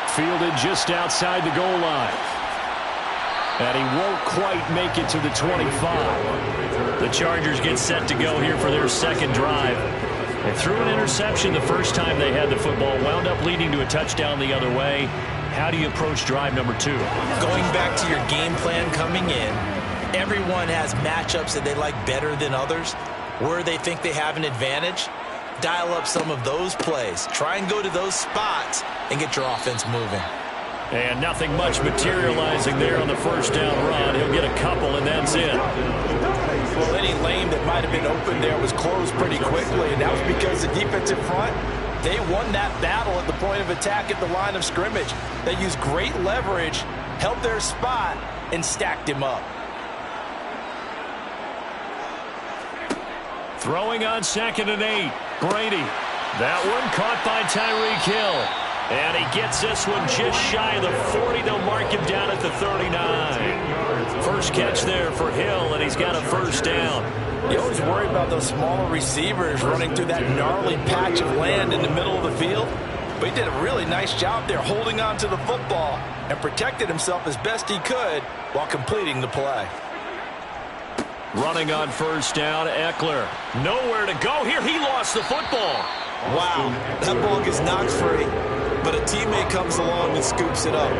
Fielded just outside the goal line. And he won't quite make it to the 25. The Chargers get set to go here for their 2nd drive. They threw an interception the first time they had the football, wound up leading to a touchdown the other way. How do you approach drive number 2? Going back to your game plan coming in, everyone has matchups that they like better than others, where they think they have an advantage. dial up some of those plays. Try and go to those spots and get your offense moving. And nothing much materializing there on the first down run. He'll get a couple, and that's it. Well, any lane that might have been open there was closed pretty quickly, and that was because the defensive front, they won that battle at the point of attack at the line of scrimmage. They used great leverage, held their spot, and stacked him up. Throwing on 2nd and 8. Brady. That one caught by Tyreek Hill. And he gets this one just shy of the 40. They'll mark him down at the 39. First catch there for Hill, and he's got a first down. You always worry about those smaller receivers running through that gnarly patch of land in the middle of the field. But he did a really nice job there holding on to the football and protected himself as best he could while completing the play. Running on first down, Eckler. Nowhere to go here. He lost the football. Wow, that ball gets knocked free, but a teammate comes along and scoops it up.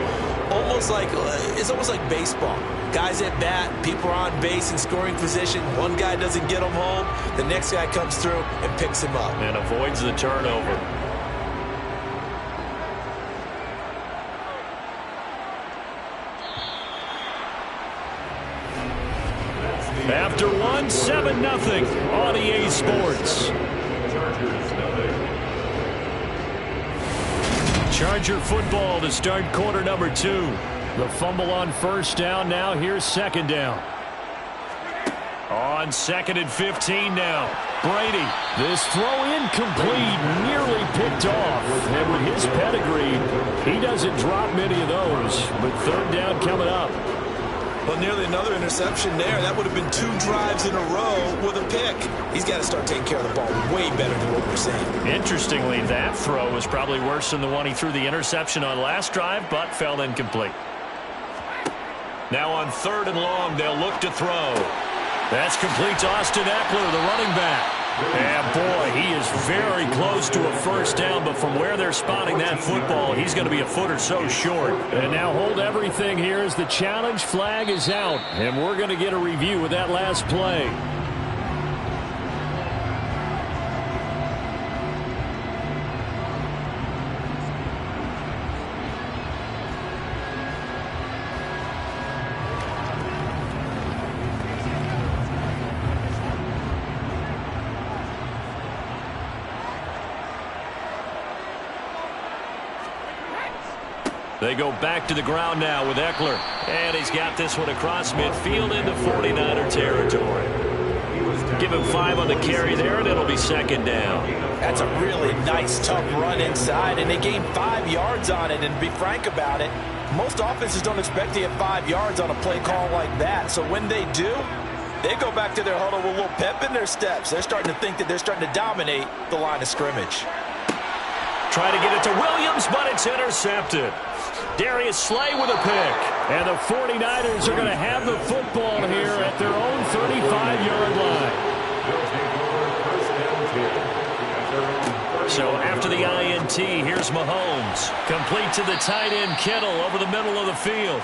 It's almost like baseball. Guys at bat, people are on base in scoring position. One guy doesn't get him home. The next guy comes through and picks him up. And avoids the turnover. After one, 7-0 on EA Sports. Charger football to start quarter number 2. The fumble on first down. Now here's second down. On 2nd and 15 now. Brady. This throw incomplete, nearly picked off. And with his pedigree, he doesn't drop many of those. But third down coming up. Well, nearly another interception there. That would have been 2 drives in a row with a pick. He's got to start taking care of the ball way better than what we're seeing. Interestingly, that throw was probably worse than the one he threw the interception on last drive, but fell incomplete. Now on 3rd and long, they'll look to throw. That's complete to Austin Eckler, the running back. And boy, he is very close to a first down, but from where they're spotting that football, he's going to be a foot or so short. And now hold everything here as the challenge flag is out, and we're going to get a review of that last play. They go back to the ground now with Eckler. And he's got this one across midfield into 49er territory. Give him 5 on the carry there, and it'll be second down. That's a really nice, tough run inside, and they gained 5 yards on it. And to be frank about it, most offenses don't expect to get 5 yards on a play call like that. So when they do, they go back to their huddle with a little pep in their steps. They're starting to think that they're starting to dominate the line of scrimmage. Try to get it to Williams, but it's intercepted. Darius Slay with a pick. And the 49ers are going to have the football here at their own 35-yard line. So after the INT, here's Mahomes. Complete to the tight end Kittle over the middle of the field.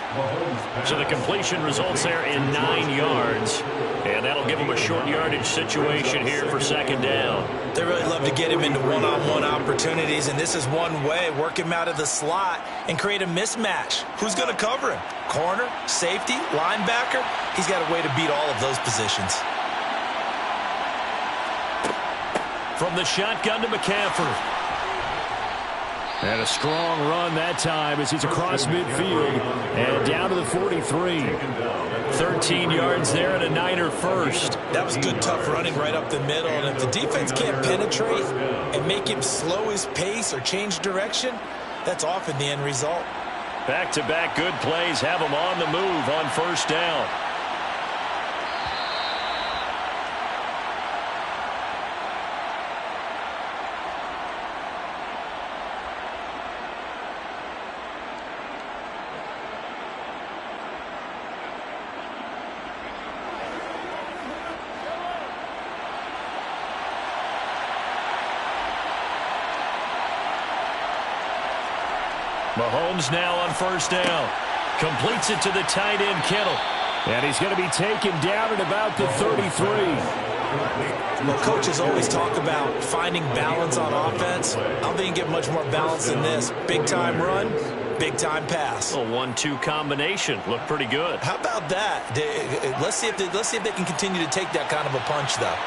So the completion results there in 9 yards. And that'll give him a short yardage situation here for second down. They really love to get him into one-on-one opportunities, and this is one way. Work him out of the slot and create a mismatch. Who's going to cover him? Corner, safety, linebacker? He's got a way to beat all of those positions. From the shotgun to McCaffrey. And a strong run that time as he's across midfield and down to the 43. 13 yards there and a Niner first. That was good, tough running right up the middle. And if the defense can't penetrate and make him slow his pace or change direction, that's often the end result. Back-to-back good plays have him on the move on first down. Mahomes now on first down. Completes it to the tight end, Kittle. And he's going to be taken down at about the 33. Well, coaches always talk about finding balance on offense. I don't think you get much more balance than this. Big-time run, big-time pass. A 1-2 combination. Looked pretty good. How about that? Let's see if they can continue to take that kind of a punch, though.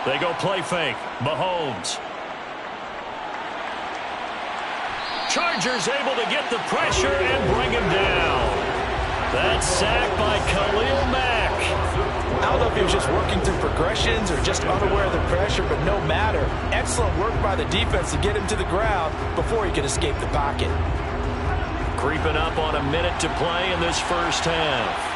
They go play fake. Mahomes. Chargers able to get the pressure and bring him down. That's sacked by Khalil Mack. I don't know if he was just working through progressions or just unaware of the pressure, but no matter. Excellent work by the defense to get him to the ground before he could escape the pocket. Creeping up on a minute to play in this first half.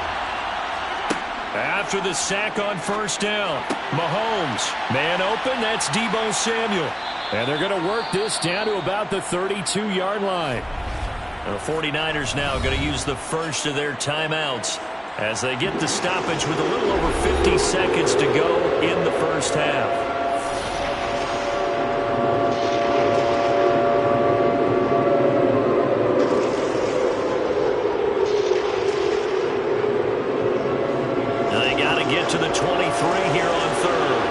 After the sack on first down, Mahomes. Man open, that's Deebo Samuel. And they're going to work this down to about the 32-yard line. The 49ers now going to use the first of their timeouts as they get the stoppage with a little over 50 seconds to go in the first half. They got to get to the 23 here on third.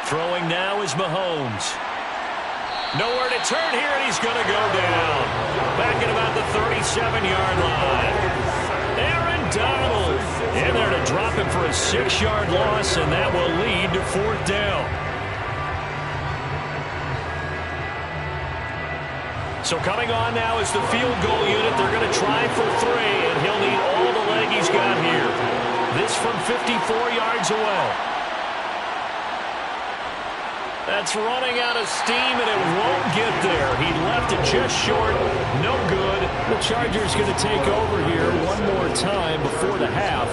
Throwing now is Mahomes. Nowhere to turn here, and he's going to go down. Back at about the 37-yard line. Aaron Donald in there to drop him for a 6-yard loss, and that will lead to fourth down. So coming on now is the field goal unit. They're going to try for 3, and he'll need all the leg he's got here. This from 54 yards away. That's running out of steam, and it won't get there. He left it just short. No good. The Chargers going to take over here one more time before the half.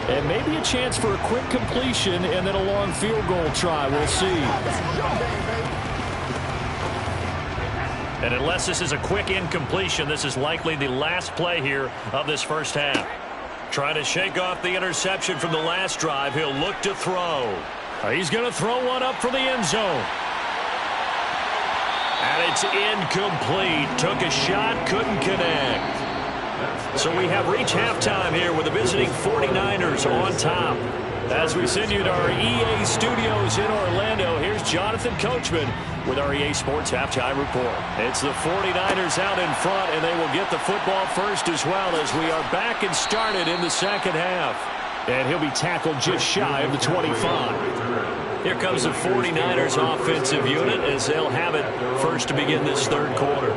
And maybe a chance for a quick completion and then a long field goal try. We'll see. And unless this is a quick incompletion, this is likely the last play here of this first half. Trying to shake off the interception from the last drive. He'll look to throw. He's going to throw one up for the end zone. And it's incomplete. Took a shot, couldn't connect. So we have reached halftime here with the visiting 49ers on top. As we send you to our EA studios in Orlando, here's Jonathan Coachman with our EA Sports Halftime Report. It's the 49ers out in front, and they will get the football first as well as we are back and started in the second half. And he'll be tackled just shy of the 25. Here comes the 49ers offensive unit as they'll have it first to begin this third quarter.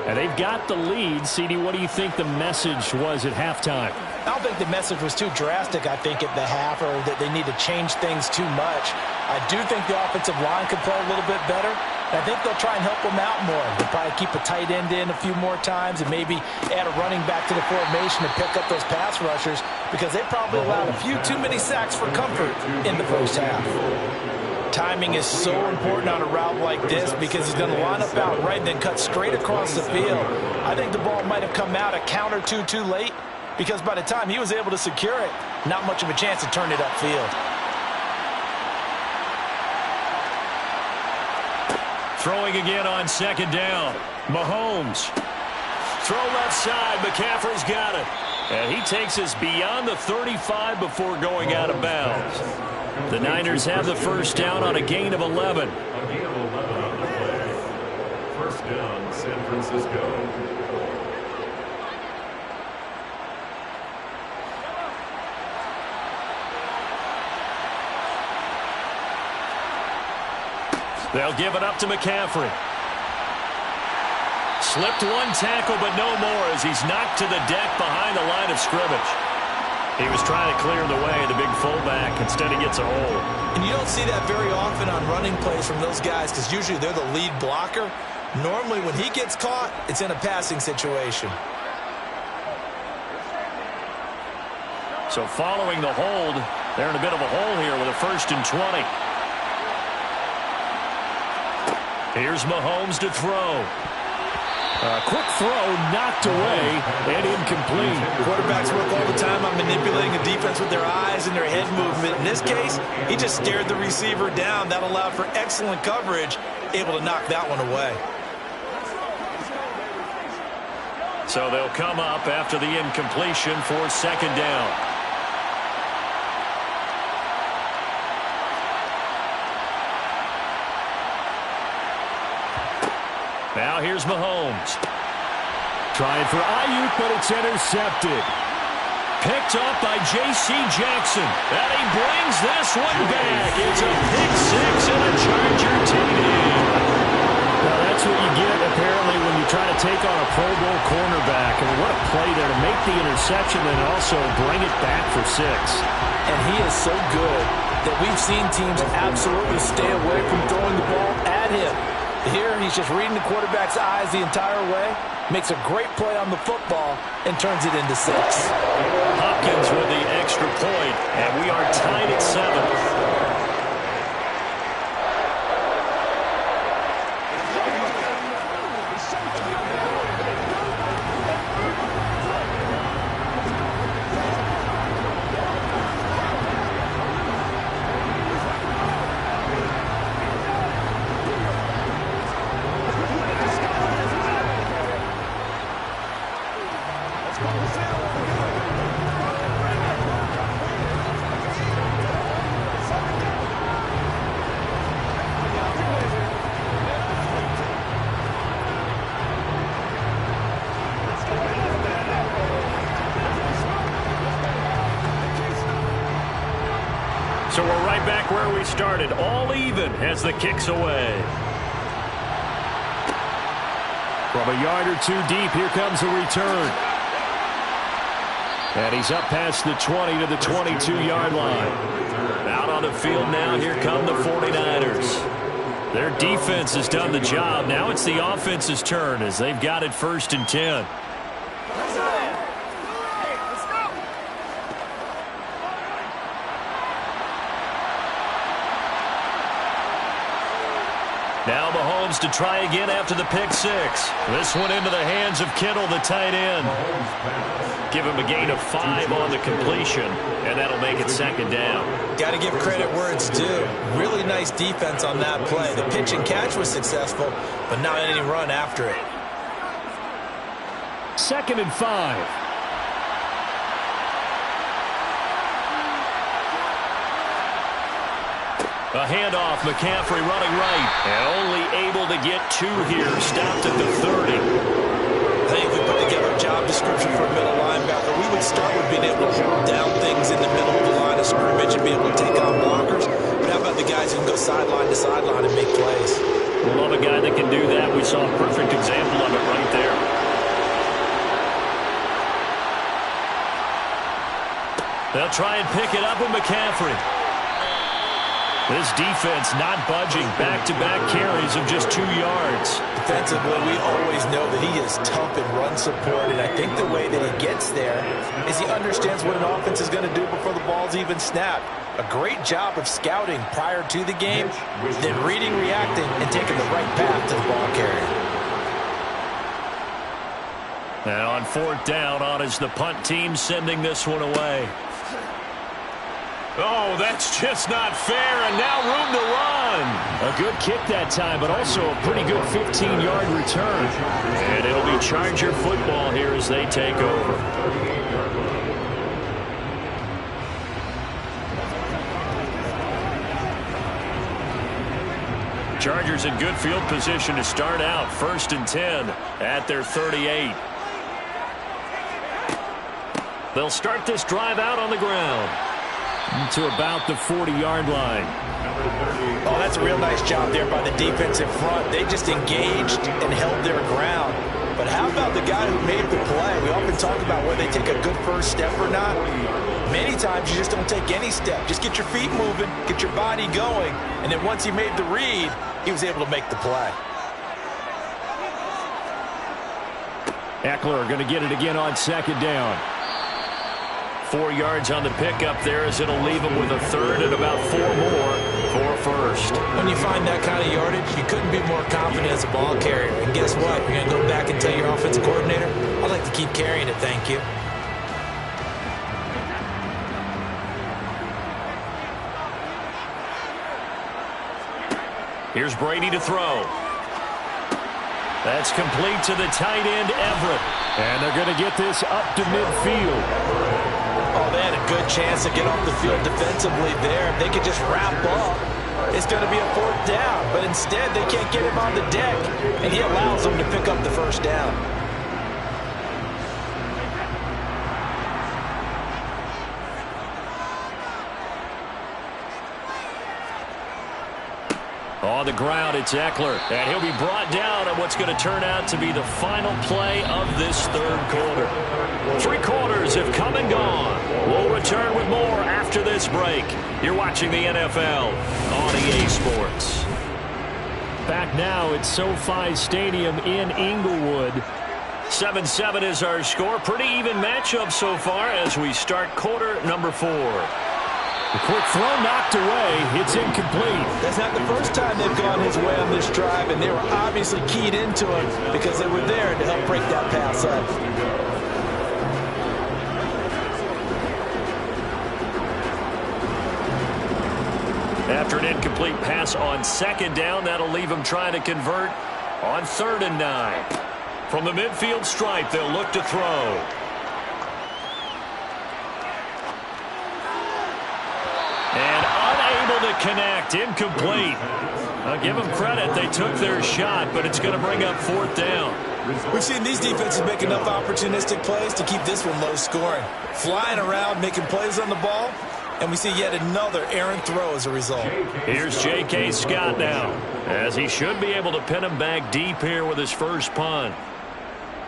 And they've got the lead. CD, what do you think the message was at halftime? I don't think the message was too drastic, I think, at the half, or that they need to change things too much. I do think the offensive line could play a little bit better. I think they'll try and help them out more. They'll probably keep a tight end in a few more times and maybe add a running back to the formation to pick up those pass rushers because they probably allowed a few too many sacks for comfort in the first half. Timing is so important on a route like this because he's going to line up out right and then cut straight across the field. I think the ball might have come out a count or two too late because by the time he was able to secure it, not much of a chance to turn it upfield. Throwing again on second down. Mahomes. Throw left side. McCaffrey's got it. And he takes us beyond the 35 before going out of bounds. The Niners have the first down on a gain of 11. A gain of 11 on the play. First down, San Francisco. They'll give it up to McCaffrey. Slipped one tackle, but no more as he's knocked to the deck behind the line of scrimmage. He was trying to clear the way, the big fullback. Instead, he gets a hole. And you don't see that very often on running plays from those guys because usually they're the lead blocker. Normally, when he gets caught, it's in a passing situation. So following the hold, they're in a bit of a hole here with a 1st and 20. Here's Mahomes to throw. A quick throw knocked away and incomplete. Quarterbacks work all the time on manipulating the defense with their eyes and their head movement. In this case, he just stared the receiver down. That allowed for excellent coverage, able to knock that one away. So they'll come up after the incompletion for second down. Now here's Mahomes. Trying for Ayuk, but it's intercepted. Picked up by J.C. Jackson. And he brings this one back. It's a pick six and a Charger TD. Well, that's what you get, apparently, when you try to take on a Pro Bowl cornerback. I mean, what a play there to make the interception and also bring it back for 6. And he is so good that we've seen teams absolutely stay away from throwing the ball at him. Here, he's just reading the quarterback's eyes the entire way, makes a great play on the football, and turns it into 6. Hopkins with the extra point, and we are tied at 7. So we're right back where we started, all even as the kick's away. From a yard or 2 deep, here comes a return. And he's up past the 20 to the 22-yard line. Out on the field now, here come the 49ers. Their defense has done the job. Now it's the offense's turn as they've got it 1st and 10. Now Mahomes to try again after the pick 6. This one into the hands of Kittle, the tight end. Give him a gain of 5 on the completion, and that'll make it 2nd down. Got to give credit where it's due. Really nice defense on that play. The pitch and catch was successful, but not any run after it. 2nd and 5. A handoff, McCaffrey running right, and only able to get 2 here, stopped at the 30. I think if we put together a job description for a middle linebacker, we would start with being able to hold down things in the middle of the line of scrimmage and be able to take on blockers. But how about the guys who can go sideline to sideline and make plays? We love a guy that can do that. We saw a perfect example of it right there. They'll try and pick it up with McCaffrey. This defense not budging. Back-to-back carries of just 2 yards. Defensively, we always know that he is tough in run support, and I think the way that he gets there is he understands what an offense is going to do before the ball's even snapped. A great job of scouting prior to the game, then reading, reacting, and taking the right path to the ball carrier. And on 4th down, on is the punt team sending this one away. Oh, that's just not fair, and now room to run. A good kick that time, but also a pretty good 15-yard return. And it'll be Charger football here as they take over. Chargers in good field position to start out. 1st and 10 at their 38. They'll start this drive out on the ground. To about the 40-yard line. Oh, that's a real nice job there by the defense in front. They just engaged and held their ground. But how about the guy who made the play? We often talk about whether they take a good first step or not. Many times you just don't take any step. Just get your feet moving, get your body going, and then once he made the read, he was able to make the play. Eckler going to get it again on 2nd down. 4 yards on the pickup there as it'll leave him with a 3rd and about 4 more for 1st. When you find that kind of yardage, you couldn't be more confident as a ball carrier. And guess what? You're going to go back and tell your offensive coordinator, I'd like to keep carrying it, thank you. Here's Brady to throw. That's complete to the tight end, Everett. And they're going to get this up to midfield. Oh, they had a good chance to get off the field defensively there. If they could just wrap up, it's going to be a 4th down. But instead, they can't get him on the deck, and he allows them to pick up the 1st down. On the ground, it's Eckler, and he'll be brought down at what's going to turn out to be the final play of this 3rd quarter. 3 quarters have come and gone. We'll return with more after this break. You're watching the NFL on EA Sports. Back now at SoFi Stadium in Inglewood. 7-7 is our score. Pretty even matchup so far as we start quarter number 4. The quick throw knocked away. It's incomplete. That's not the first time they've gone his way on this drive, and they were obviously keyed into it because they were there to help break that pass up. After an incomplete pass on 2nd down, that'll leave them trying to convert on 3rd and 9. From the midfield stripe, they'll look to throw. And unable to connect. Incomplete. I'll give them credit. They took their shot, but it's going to bring up 4th down. We've seen these defenses make enough opportunistic plays to keep this one low scoring. Flying around, making plays on the ball, and we see yet another errant throw as a result. Here's J.K. Scott now, as he should be able to pin him back deep here with his first punt.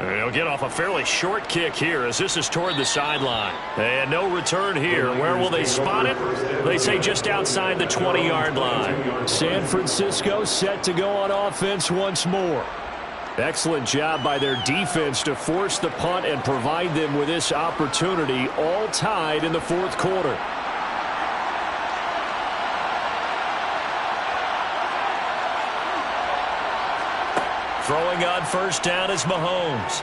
And he'll get off a fairly short kick here as this is toward the sideline. And no return here. Where will they spot it? They say just outside the 20-yard line. San Francisco set to go on offense once more. Excellent job by their defense to force the punt and provide them with this opportunity, all tied in the 4th quarter. Throwing on 1st down is Mahomes.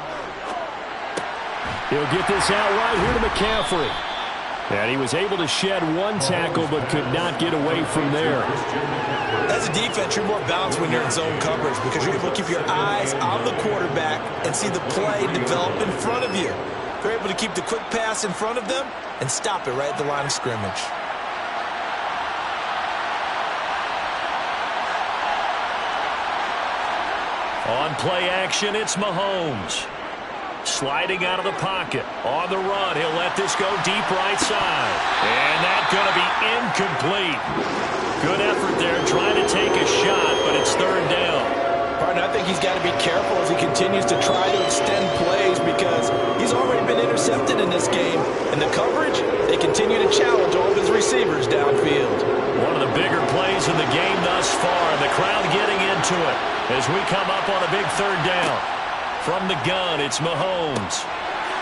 He'll get this out right here to McCaffrey. And he was able to shed 1 tackle but could not get away from there. As a defense, you're more balanced when you're in zone coverage because you're able to keep your eyes on the quarterback and see the play develop in front of you. You're able to keep the quick pass in front of them and stop it right at the line of scrimmage. On play action, it's Mahomes. Sliding out of the pocket. On the run, he'll let this go deep right side. And that's going to be incomplete. Good effort there trying to take a shot, but it's 3rd down. Partner, I think he's got to be careful as he continues to try to extend plays because he's already been intercepted in this game. And the coverage, they continue to challenge all of his receivers downfield. One of the bigger plays in the game thus far, and the crowd getting into it as we come up on a big 3rd down. From the gun, it's Mahomes.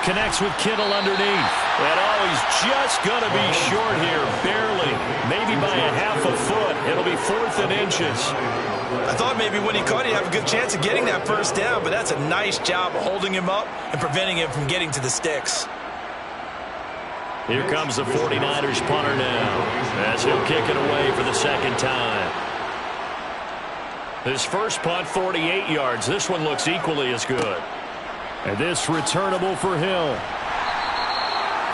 Connects with Kittle underneath. And he's just going to be short here, barely. Maybe by a half a foot. It'll be 4th and inches. I thought maybe when he caught it, he'd have a good chance of getting that 1st down, but that's a nice job of holding him up and preventing him from getting to the sticks. Here comes the 49ers punter now, as he'll kick it away for the 2nd time. His first punt, 48 yards. This one looks equally as good. And this returnable for Hill.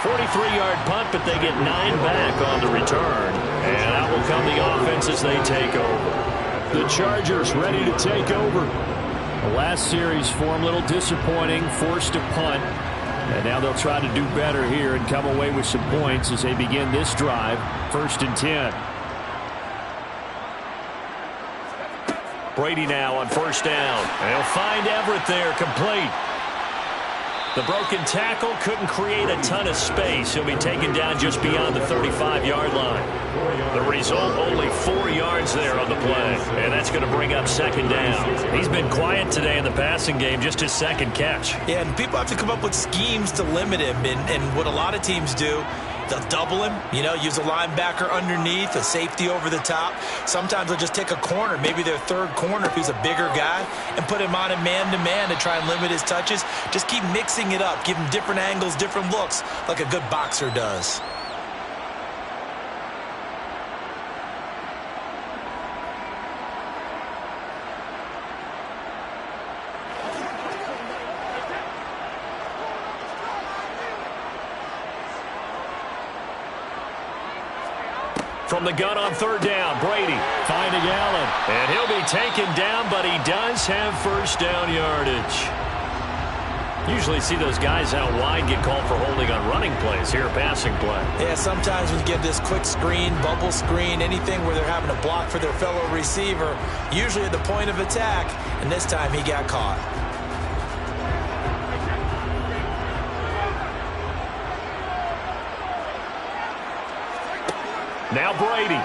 43-yard punt, but they get 9 back on the return. And out will come the offense as they take over. The Chargers ready to take over. The last series for them, a little disappointing, forced to punt. And now they'll try to do better here and come away with some points as they begin this drive. 1st and 10. Brady now on 1st down. And he'll find Everett there, complete. The broken tackle couldn't create a ton of space. He'll be taken down just beyond the 35-yard line. The result, only 4 yards there on the play. And that's going to bring up 2nd down. He's been quiet today in the passing game, just his 2nd catch. Yeah, and people have to come up with schemes to limit him. And what a lot of teams do, they'll double him, use a linebacker underneath, a safety over the top. Sometimes they'll just take a corner, maybe their 3rd corner if he's a bigger guy, and put him on a man-to-man to try and limit his touches. Just keep mixing it up, give him different angles, different looks, like a good boxer does. from the gun on third down. Brady finding Allen. And he'll be taken down, but he does have first down yardage. Usually see those guys out wide get called for holding on running plays. Here, a passing play. Yeah, sometimes when you get this quick screen, bubble screen, anything where they're having to block for their fellow receiver, usually at the point of attack, and this time he got caught. Now Brady.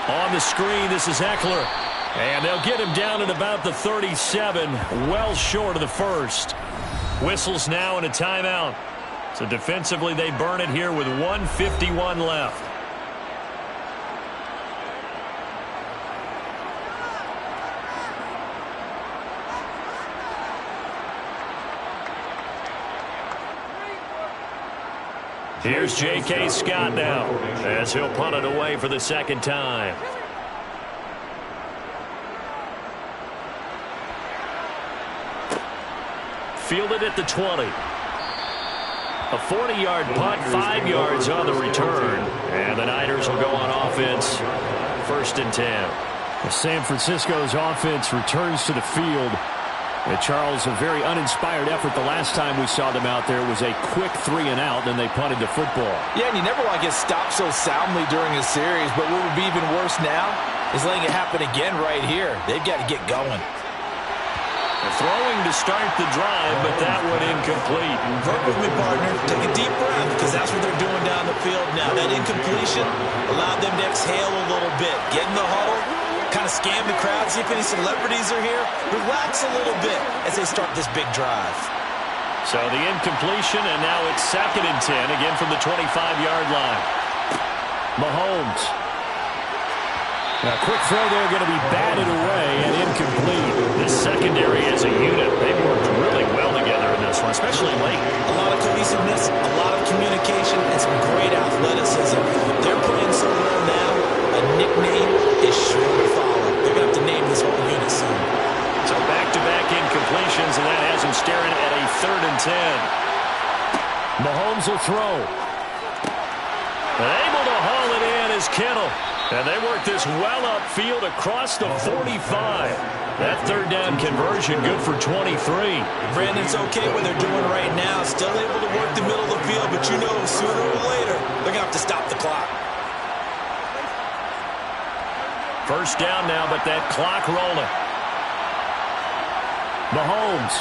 On the screen, this is Eckler. And they'll get him down at about the 37, well short of the first. Whistles now and a timeout. So defensively, they burn it here with 1:51 left. Here's J.K. Scott now as he'll punt it away for the second time. Fielded at the 20. A 40-yard punt, 5 yards on the return. And the Niners will go on offense, 1st and 10. San Francisco's offense returns to the field. Charles, a very uninspired effort the last time we saw them out there. It was a quick 3 and out, then they punted the football. Yeah, and you never want to get stopped so soundly during a series, but what would be even worse now is letting it happen again right here. They've got to get going. Throwing to start the drive, but that one incomplete. Work with me, partner. Take a deep breath, because that's what they're doing down the field now. That incompletion allowed them to exhale a little bit. Get in the huddle, kind of scan the crowd, see if any celebrities are here. Relax a little bit as they start this big drive. So the incompletion, and now it's 2nd and 10, again from the 25-yard line. Mahomes. A quick throw there, going to be batted away and incomplete. This secondary as a unit, they worked really well together in this one, especially late. A lot of cohesiveness, a lot of communication, and some great athleticism. They're playing so well now, a nickname is sure to follow. They're going to have to name this whole unit soon. So back-to-back incompletions, and that has him staring at a 3rd and 10. Mahomes will throw. Able to haul it in is Kittle. And they work this well upfield across the 45. That 3rd down conversion good for 23. Brandon's okay what they're doing right now. Still able to work the middle of the field, but you know sooner or later they're going to have to stop the clock. First down now, but that clock rolling. Mahomes.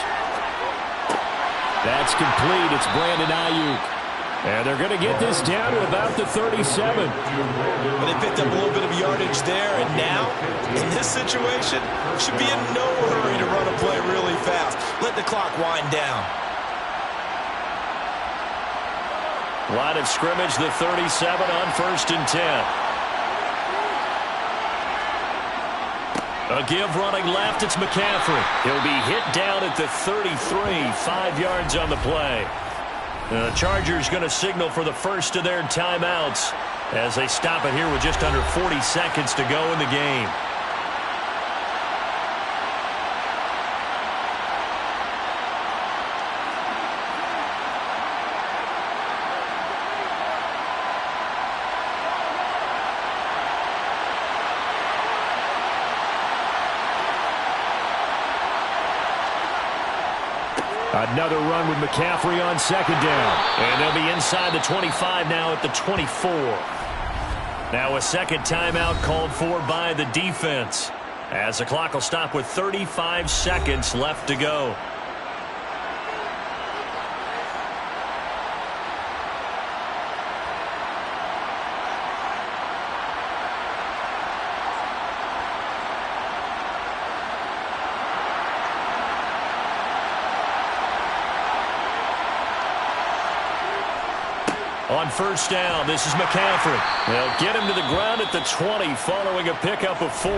That's complete. It's Brandon Ayuk. And they're going to get this down to about the 37. But they picked up a little bit of yardage there, and now, in this situation, should be in no hurry to run a play really fast. Let the clock wind down. Line of scrimmage, the 37 on 1st and 10. A give running left, it's McCaffrey. He'll be hit down at the 33, 5 yards on the play. The Chargers going to signal for the first of their timeouts as they stop it here with just under 40 seconds to go in the game. Another run with McCaffrey on 2nd down. And they'll be inside the 25 now at the 24. Now a 2nd timeout called for by the defense, as the clock will stop with 35 seconds left to go. On 1st down, this is McCaffrey. They'll get him to the ground at the 20 following a pickup of 4.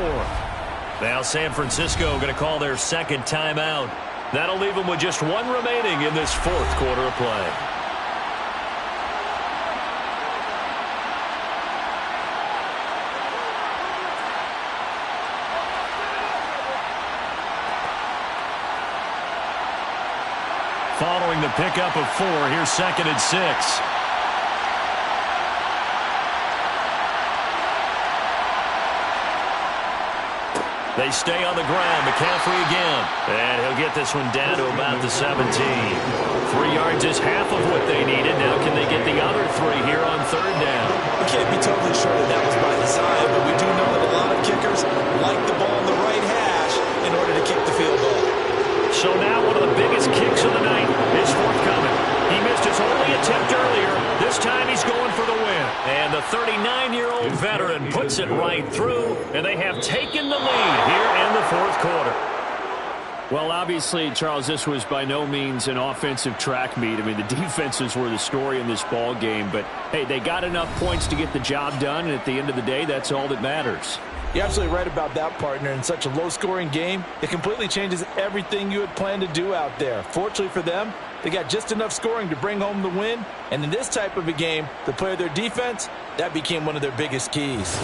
Now San Francisco going to call their 2nd timeout. That'll leave them with just 1 remaining in this 4th quarter of play. Following the pickup of 4, here's 2nd and 6. They stay on the ground. McCaffrey again. And he'll get this one down to about the 17. 3 yards is half of what they needed. Now can they get the other 3 here on third down? We can't be totally sure that was by design, but we do know that a lot of kickers like the ball on the right hash in order to kick the field goal. So now one of the biggest kicks of the night is forthcoming. He missed his only attempt earlier. This time he's going for the win. And the 39-year-old veteran puts it right through, and they have taken the lead here in the fourth quarter. Well, obviously, Charles, this was by no means an offensive track meet. I mean, the defenses were the story in this ball game. But, hey, they got enough points to get the job done, and at the end of the day, that's all that matters. You're absolutely right about that, partner. In such a low-scoring game, it completely changes everything you had planned to do out there. Fortunately for them, they got just enough scoring to bring home the win. And in this type of a game, to play their defense, that became one of their biggest keys.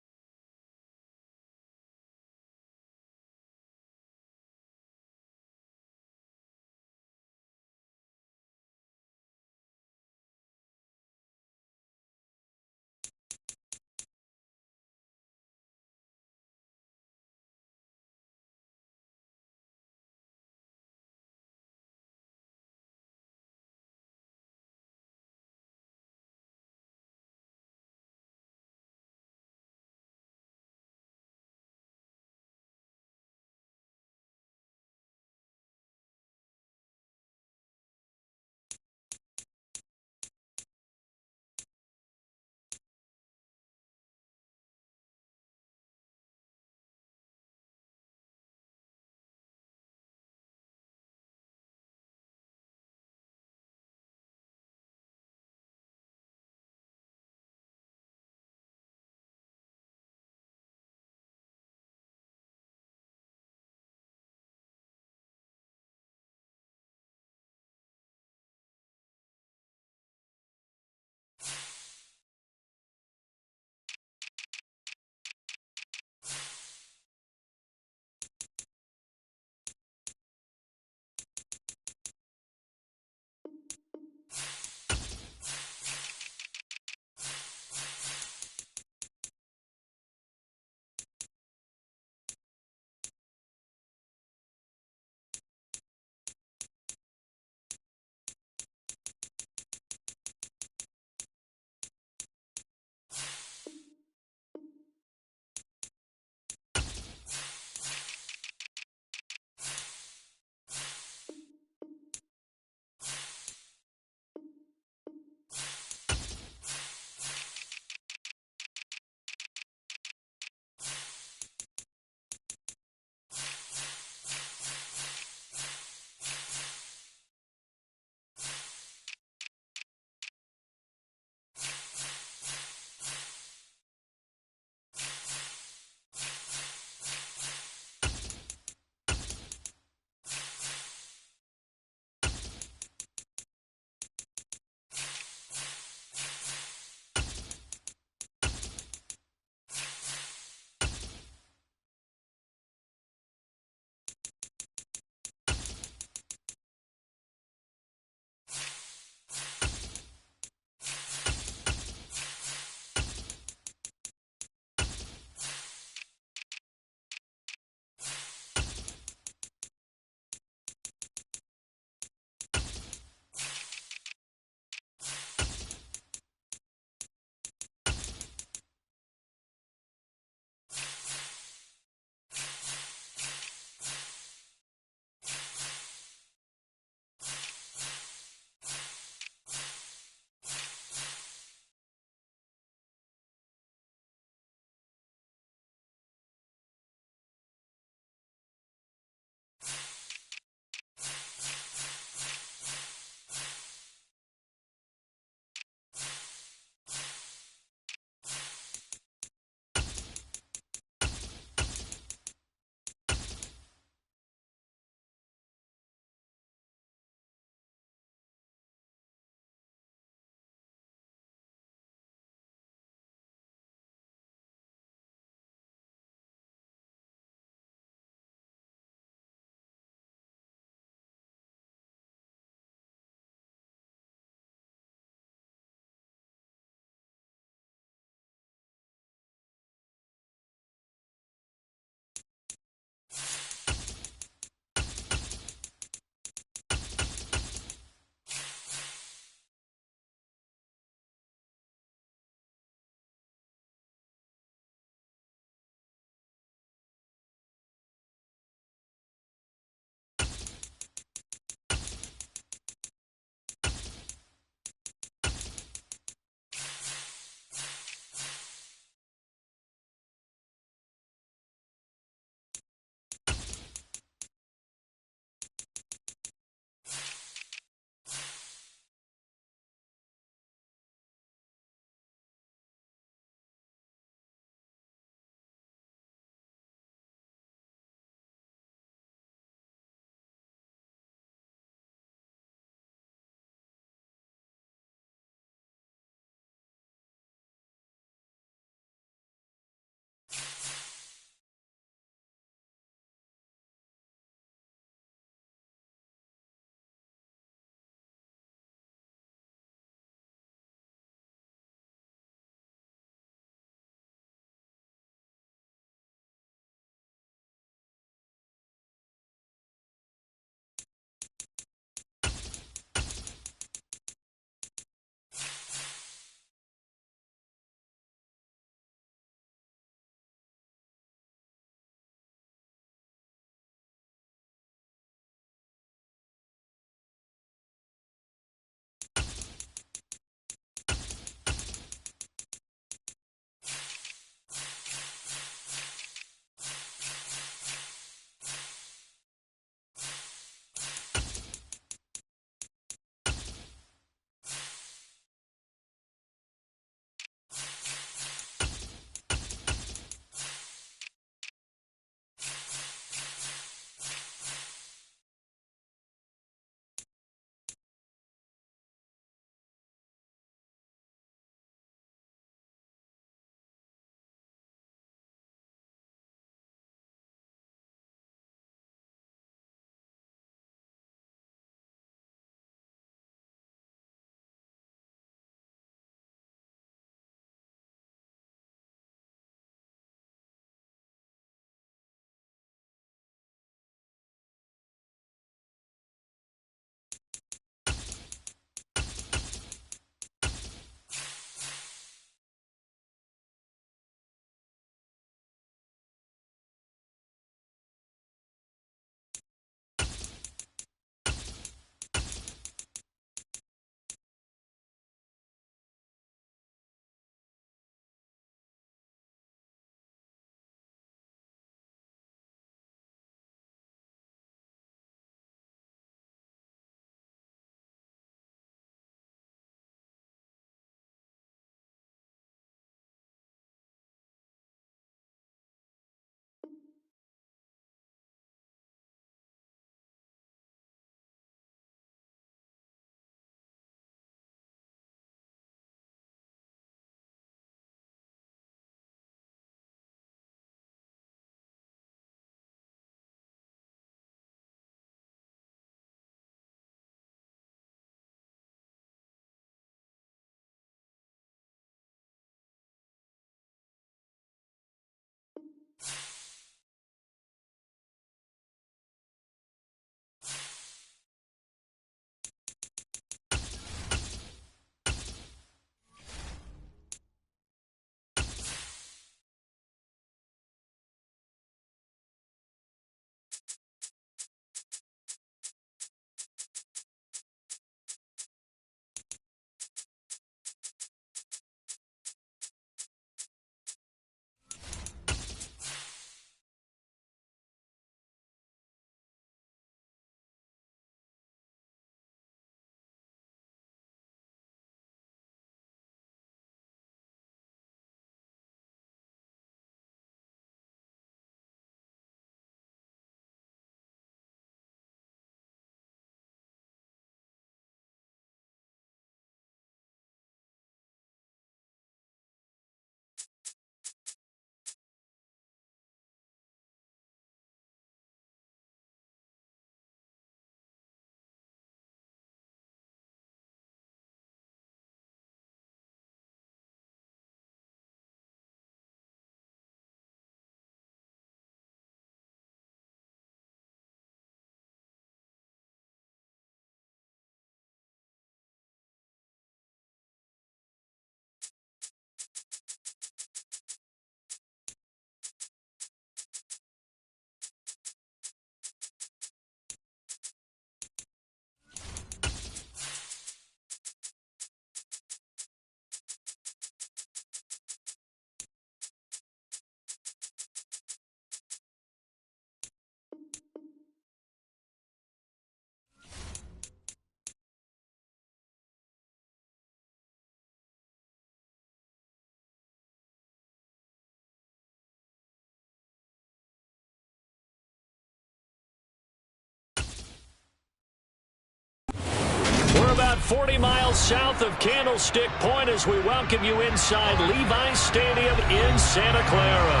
about 40 miles south of Candlestick Point as we welcome you inside Levi's Stadium in Santa Clara.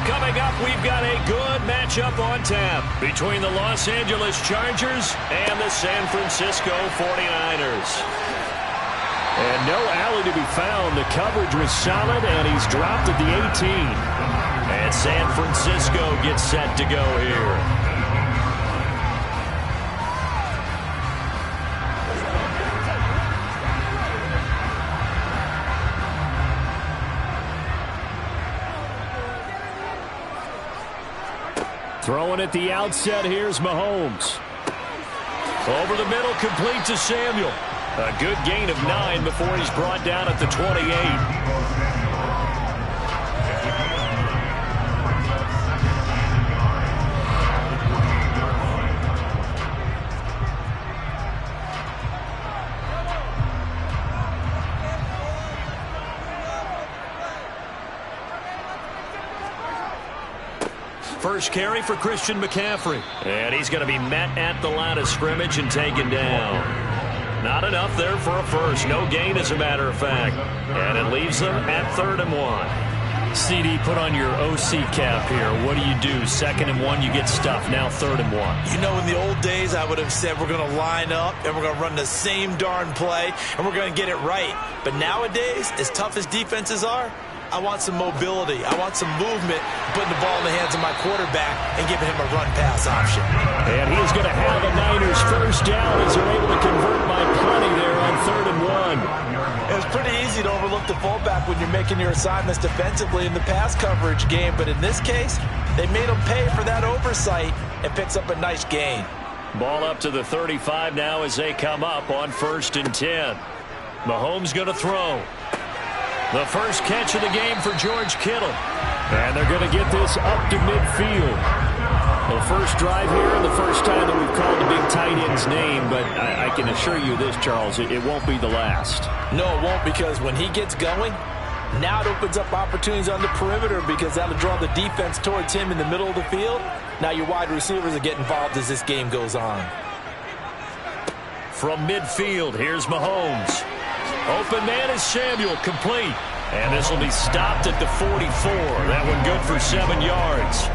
Coming up, we've got a good matchup on tap between the Los Angeles Chargers and the San Francisco 49ers. And no alley to be found. The coverage was solid, and he's dropped at the 18. And San Francisco gets set to go here. Throwing at the outset, here's Mahomes. Over the middle, complete to Samuel. A good gain of 9 before he's brought down at the 28. First carry for Christian McCaffrey. And he's going to be met at the line of scrimmage and taken down. Not enough there for a first. No gain, as a matter of fact. And it leaves them at 3rd and 1. CD, put on your OC cap here. What do you do? 2nd and 1, you get stuffed. Now 3rd and 1. You know, in the old days, I would have said we're going to line up and we're going to run the same darn play and we're going to get it right. But nowadays, as tough as defenses are, I want some mobility. I want some movement, putting the ball in the hands of my quarterback and giving him a run-pass option. And he's going to have a Niners first down as they're able to convert by plenty there on 3rd and 1. It was pretty easy to overlook the fullback when you're making your assignments defensively in the pass coverage game, but in this case, they made him pay for that oversight and picks up a nice gain. Ball up to the 35 now as they come up on 1st and 10. Mahomes going to throw. The first catch of the game for George Kittle. And they're going to get this up to midfield. The first drive here and the first time that we've called the big tight end's name, but I can assure you this, Charles, it won't be the last. No, it won't, because when he gets going, now it opens up opportunities on the perimeter because that'll draw the defense towards him in the middle of the field. Now your wide receivers will get involved as this game goes on. From midfield, here's Mahomes. Open man is Samuel, complete. And this will be stopped at the 44. That one good for 7 yards.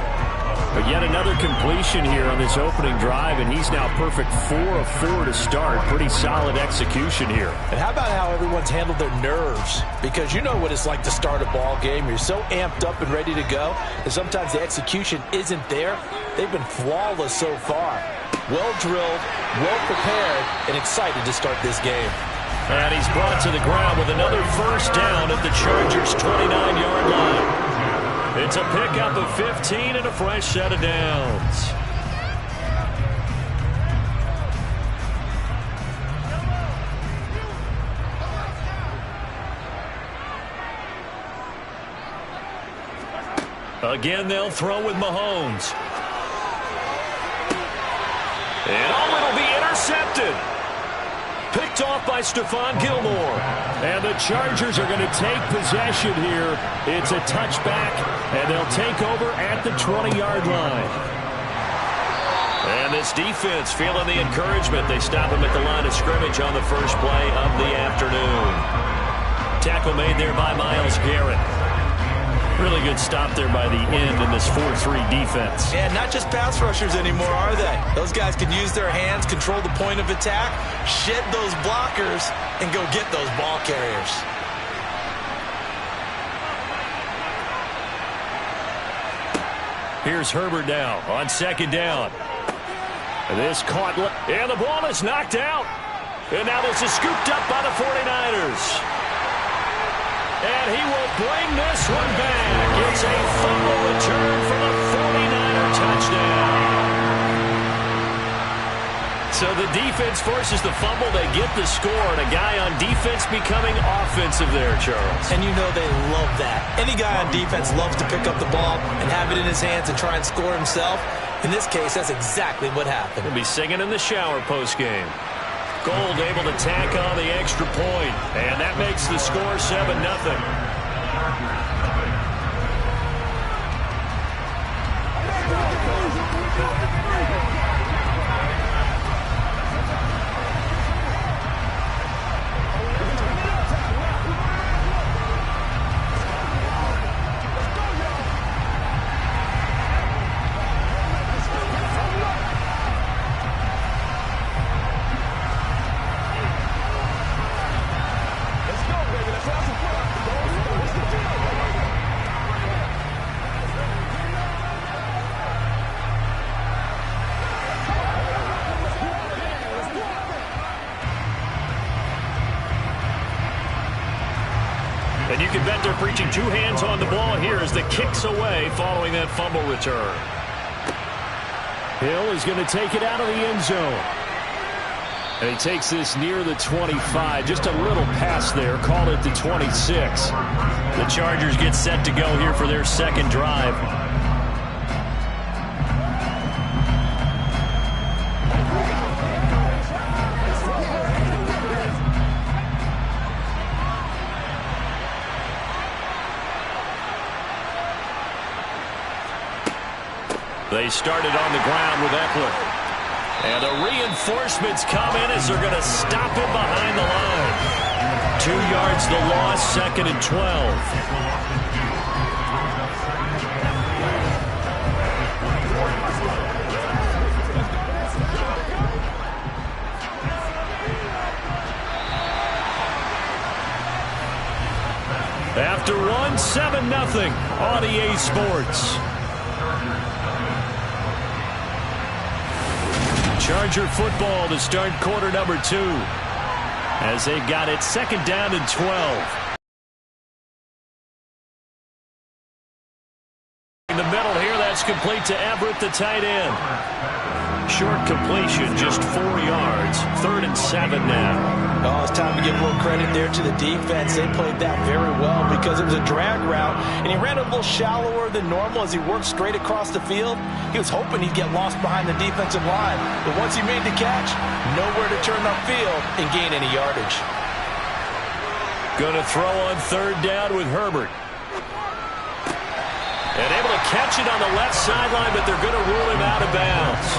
But yet another completion here on this opening drive, and he's now perfect 4 of 4 to start. Pretty solid execution here. And how about how everyone's handled their nerves? Because you know what it's like to start a ball game. You're so amped up and ready to go, and sometimes the execution isn't there. They've been flawless so far. Well drilled, well prepared, and excited to start this game. And he's brought to the ground with another first down at the Chargers' 29-yard line. It's a pickup of 15 and a fresh set of downs. Again, they'll throw with Mahomes. And it'll be intercepted. Picked off by Stephon Gilmore. And the Chargers are going to take possession here. It's a touchback, and they'll take over at the 20-yard line. And this defense feeling the encouragement. They stop him at the line of scrimmage on the first play of the afternoon. Tackle made there by Myles Garrett. Really good stop there by the end in this 4-3 defense. And not just pass rushers anymore, are they? Those guys can use their hands, control the point of attack, shed those blockers, and go get those ball carriers. Here's Herbert now on 2nd down. This caught, and the ball is knocked out. And now this is scooped up by the 49ers. And he will bring this one back. It's a fumble return for the 49er touchdown. So the defense forces the fumble. They get the score. And a guy on defense becoming offensive there, Charles. And you know they love that. Any guy on defense loves to pick up the ball and have it in his hands and try and score himself. In this case, that's exactly what happened. He'll be singing in the shower postgame. Gold able to tack on the extra point, and that makes the score 7-0. can bet they're preaching two hands on the ball here as the kick's away following that fumble return. Hill is going to take it out of the end zone. And he takes this near the 25. Just a little pass there. Call it the 26. The Chargers get set to go here for their second drive. They started on the ground with Eckler. And the reinforcements come in as they're going to stop him behind the line. 2 yards the loss, 2nd and 12. After one, 7-0 on EA Sports. Charger football to start quarter number 2 as they got it 2nd down and 12. In the middle here, that's complete to Everett, the tight end. Short completion, just 4 yards. 3rd and 7 now. Oh, it's time to give a little credit there to the defense. They played that very well because it was a drag route, and he ran a little shallower than normal as he worked straight across the field. He was hoping he'd get lost behind the defensive line, but once he made the catch, nowhere to turn upfield and gain any yardage. Going to throw on 3rd down with Herbert. And able to catch it on the left sideline, but they're going to rule him out of bounds.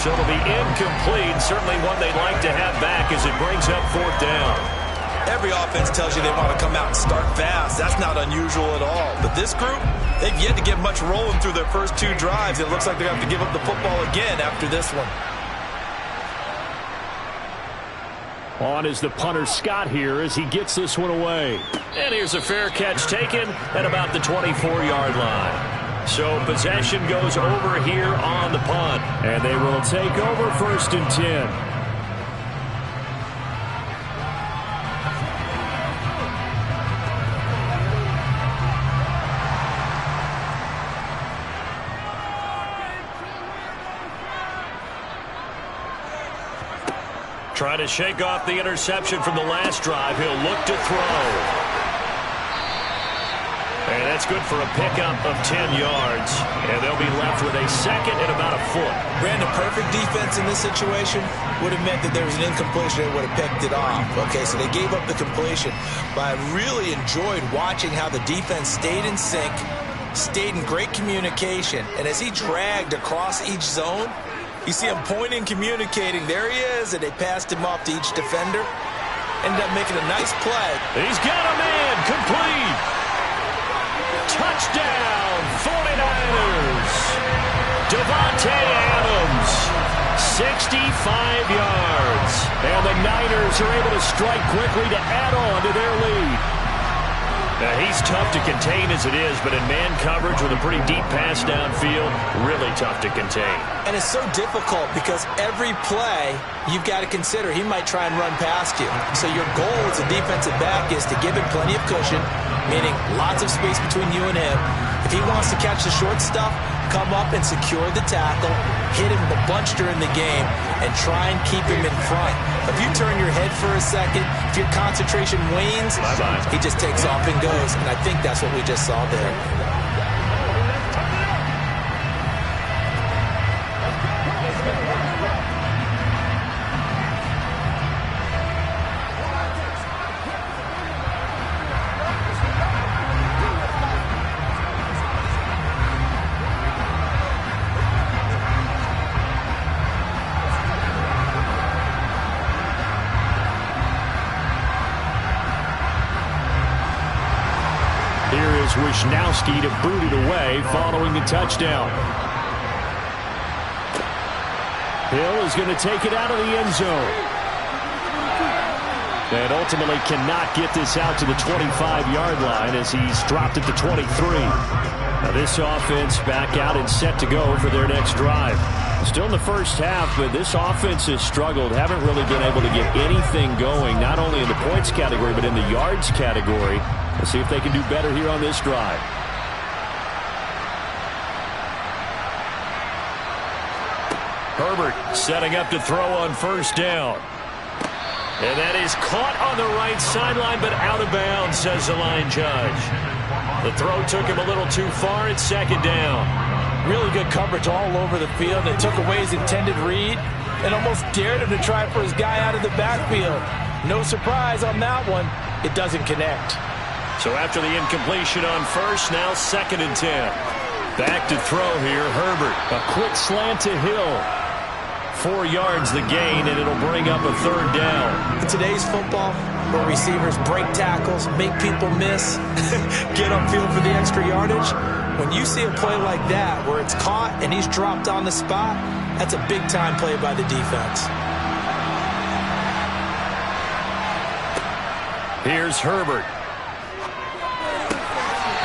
So it'll be incomplete. Certainly one they'd like to have back as it brings up 4th down. Every offense tells you they want to come out and start fast. That's not unusual at all. But this group, they've yet to get much rolling through their first 2 drives. It looks like they're going to have to give up the football again after this one. On is the punter Scott here as he gets this one away. And here's a fair catch taken at about the 24-yard line. So possession goes over here on the punt. And they will take over 1st and 10. Trying to shake off the interception from the last drive. He'll look to throw. And that's good for a pickup of 10 yards. And they'll be left with a 2nd and about a foot. Brandon, perfect defense in this situation would have meant that there was an incompletion and would have picked it off. Okay, so they gave up the completion. But I really enjoyed watching how the defense stayed in sync, stayed in great communication. And as he dragged across each zone, you see him pointing, communicating. There he is, and they passed him off to each defender. Ended up making a nice play. He's got a man complete. Touchdown, 49ers. Devontae Adams, 65 yards. And the Niners are able to strike quickly to add on to their lead. Now, he's tough to contain as it is, but in man coverage with a pretty deep pass downfield, really tough to contain. And it's so difficult because every play you've got to consider he might try and run past you. So your goal as a defensive back is to give him plenty of cushion, meaning lots of space between you and him. If he wants to catch the short stuff, come up and secure the tackle, hit him a bunch during the game, and try and keep him in front. If you turn your head for a second, if your concentration wanes, he just takes off and goes. And I think that's what we just saw there. Wishnowski to boot it away following the touchdown. Hill is going to take it out of the end zone. And ultimately cannot get this out to the 25-yard line as he's dropped at the 23. Now this offense back out and set to go for their next drive. Still in the first half, but this offense has struggled. Haven't really been able to get anything going, not only in the points category, but in the yards category. Let's see if they can do better here on this drive. Herbert setting up to throw on first down. And that is caught on the right sideline, but out of bounds, says the line judge. The throw took him a little too far. It's second down. Really good coverage all over the field. They took away his intended read and almost dared him to try for his guy out of the backfield. No surprise on that one. It doesn't connect. So after the incompletion on first, now 2nd and 10. Back to throw here, Herbert. A quick slant to Hill. 4 yards the gain, and it'll bring up a 3rd down. In today's football, where receivers break tackles, make people miss, get upfield for the extra yardage, when you see a play like that where it's caught and he's dropped on the spot, that's a big-time play by the defense. Here's Herbert.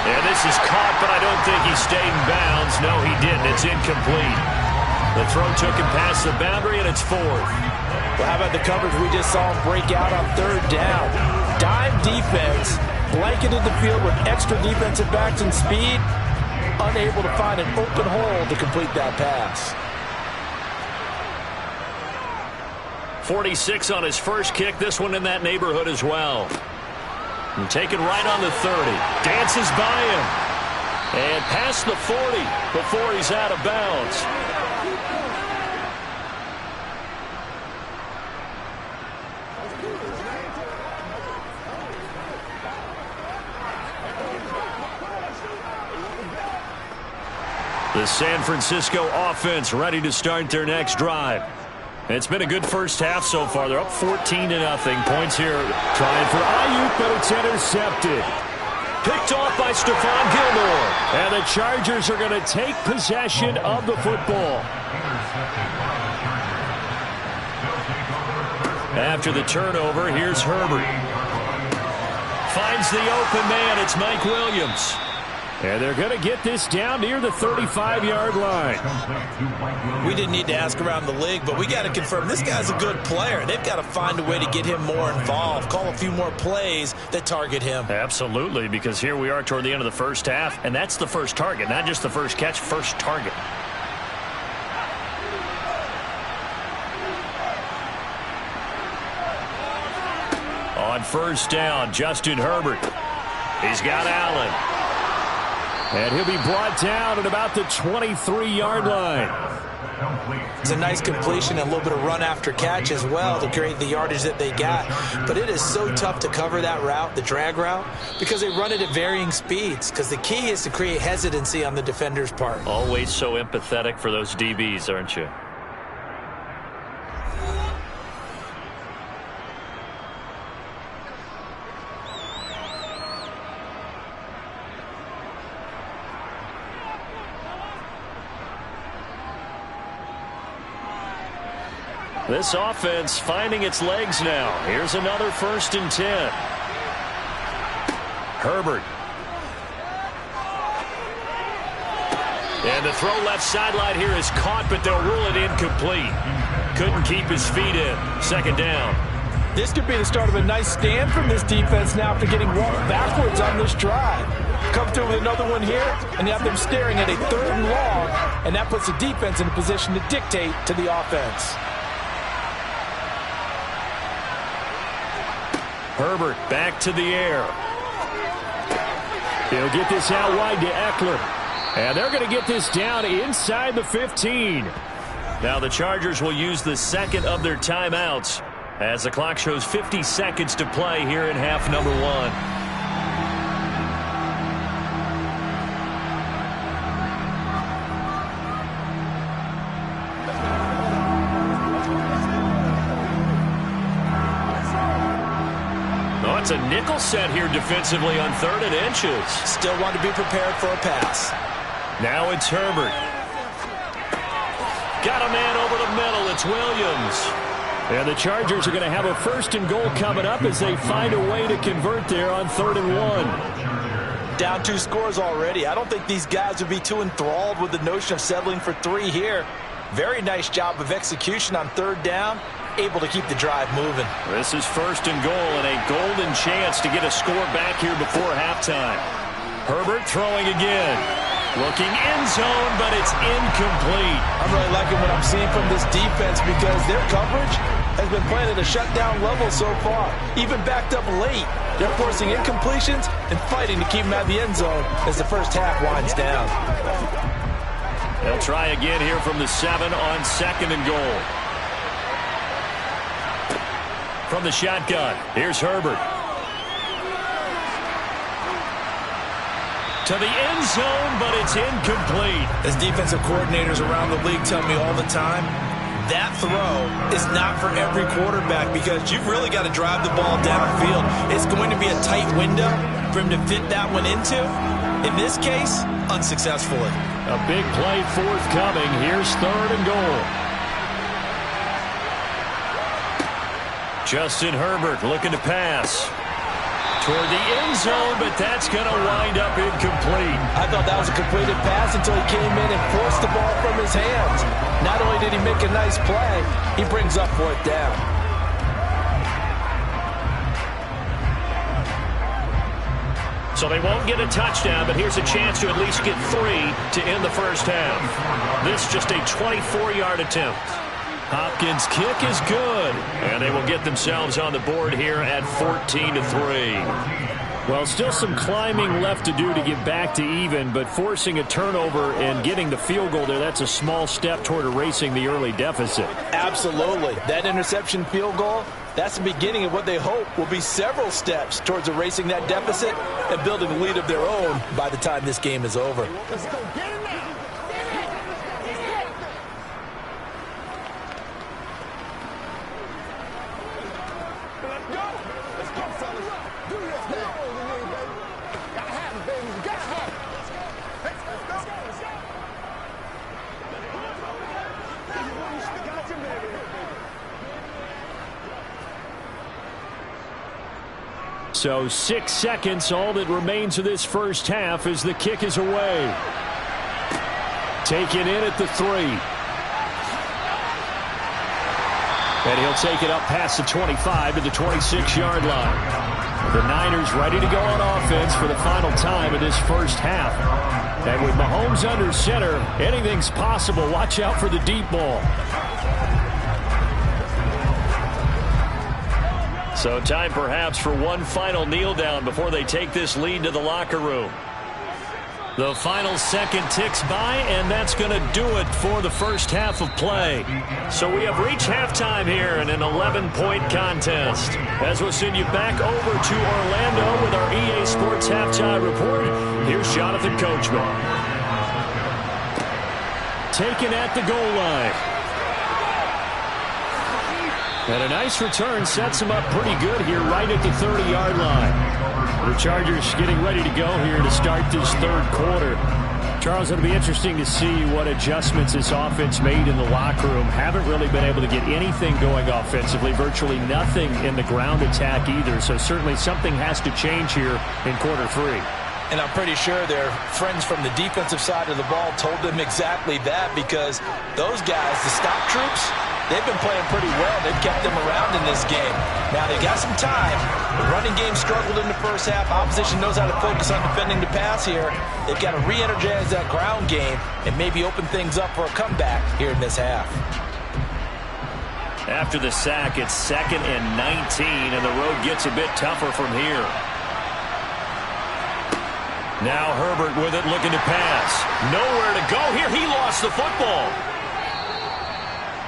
And this is caught, but I don't think he stayed in bounds. No, he didn't. It's incomplete. The throw took him past the boundary, and it's 4th. Well, how about the coverage we just saw him break out on 3rd down? Dime defense, blanketed the field with extra defensive backs and speed, unable to find an open hole to complete that pass. 46 on his first kick. This one in that neighborhood as well. And taken right on the 30. Dances by him. And past the 40 before he's out of bounds. The San Francisco offense ready to start their next drive. It's been a good first half so far. They're up 14-0. Points here. Trying for Ayuk, but it's intercepted. Picked off by Stephon Gilmore. And the Chargers are going to take possession of the football. After the turnover, here's Herbert. Finds the open man. It's Mike Williams. And they're going to get this down near the 35-yard line. We didn't need to ask around the league, but we got to confirm this guy's a good player. They've got to find a way to get him more involved, call a few more plays that target him. Absolutely, because here we are toward the end of the first half, and that's the first target, not just the first catch, first target. On first down, Justin Herbert. He's got Allen. And he'll be brought down at about the 23-yard line. It's a nice completion and a little bit of run after catch as well to create the yardage that they got. But it is so tough to cover that route, the drag route, because they run it at varying speeds. Because the key is to create hesitancy on the defender's part. Always so empathetic for those DBs, aren't you? This offense finding its legs now. Here's another 1st and 10. Herbert. And the throw left sideline here is caught, but they'll rule it incomplete. Couldn't keep his feet in. 2nd down. This could be the start of a nice stand from this defense now after getting walked backwards on this drive. Come through with another one here, and you have them staring at a 3rd and long, and that puts the defense in a position to dictate to the offense. Herbert back to the air. He'll get this out wide to Eckler. And they're going to get this down inside the 15. Now the Chargers will use the 2nd of their timeouts as the clock shows 50 seconds to play here in half number 1. It's a nickel set here defensively on 3rd and inches. Still want to be prepared for a pass. Now it's Herbert. Got a man over the middle. It's Williams. And the Chargers are going to have a 1st and goal coming up as they find a way to convert there on 3rd and 1. Down 2 scores already. I don't think these guys would be too enthralled with the notion of settling for 3 here. Very nice job of execution on 3rd down. able to keep the drive moving. This is 1st and goal and a golden chance to get a score back here before halftime. Herbert throwing again. Looking end zone, but it's incomplete. I'm really liking what I'm seeing from this defense because their coverage has been playing at a shutdown level so far. Even backed up late, they're forcing incompletions and fighting to keep them at the end zone as the first half winds down. They'll try again here from the 7 on 2nd and goal. From the shotgun, here's Herbert. To the end zone, but it's incomplete. As defensive coordinators around the league tell me all the time, that throw is not for every quarterback because you've really got to drive the ball downfield. It's going to be a tight window for him to fit that one into. In this case, unsuccessfully. A big play forthcoming. Here's 3rd and goal. Justin Herbert looking to pass toward the end zone, but that's going to wind up incomplete. I thought that was a completed pass until he came in and forced the ball from his hands. Not only did he make a nice play, he brings up 4th down. So they won't get a touchdown, but here's a chance to at least get 3 to end the first half. This just a 24-yard attempt. Hopkins' kick is good, and they will get themselves on the board here at 14-3. Well, still some climbing left to do to get back to even, but forcing a turnover and getting the field goal there, that's a small step toward erasing the early deficit. Absolutely. That interception field goal, that's the beginning of what they hope will be several steps towards erasing that deficit and building a lead of their own by the time this game is over. Let's go get it now. Let's go. Let's go, fellas. Do this now. Gotta have it, baby. Gotta have it. Let's go. Let's go. Let's go. Let's go. Got you, baby. So 6 seconds, all that remains of this first half as the kick is away. Taken in at the 3. And he'll take it up past the 25 to the 26-yard line. The Niners ready to go on offense for the final time of this first half. And with Mahomes under center, anything's possible. Watch out for the deep ball. So time perhaps for one final kneel down before they take this lead to the locker room. The final second ticks by, and that's going to do it for the first half of play. So we have reached halftime here in an 11-point contest. As we'll send you back over to Orlando with our EA Sports Halftime Report, here's Jonathan Coachman. Taken at the goal line. And a nice return sets him up pretty good here right at the 30-yard line. The Chargers getting ready to go here to start this third quarter. Charles, it'll be interesting to see what adjustments this offense made in the locker room. Haven't really been able to get anything going offensively, virtually nothing in the ground attack either. So certainly something has to change here in quarter 3. And I'm pretty sure their friends from the defensive side of the ball told them exactly that, because those guys, the stop troops, they've been playing pretty well. They've kept them around in this game. Now, they got some time. The running game struggled in the first half. Opposition knows how to focus on defending the pass here. They've got to re-energize that ground game and maybe open things up for a comeback here in this half. After the sack, it's 2nd and 19, and the road gets a bit tougher from here. Now Herbert with it, looking to pass. Nowhere to go here. He lost the football.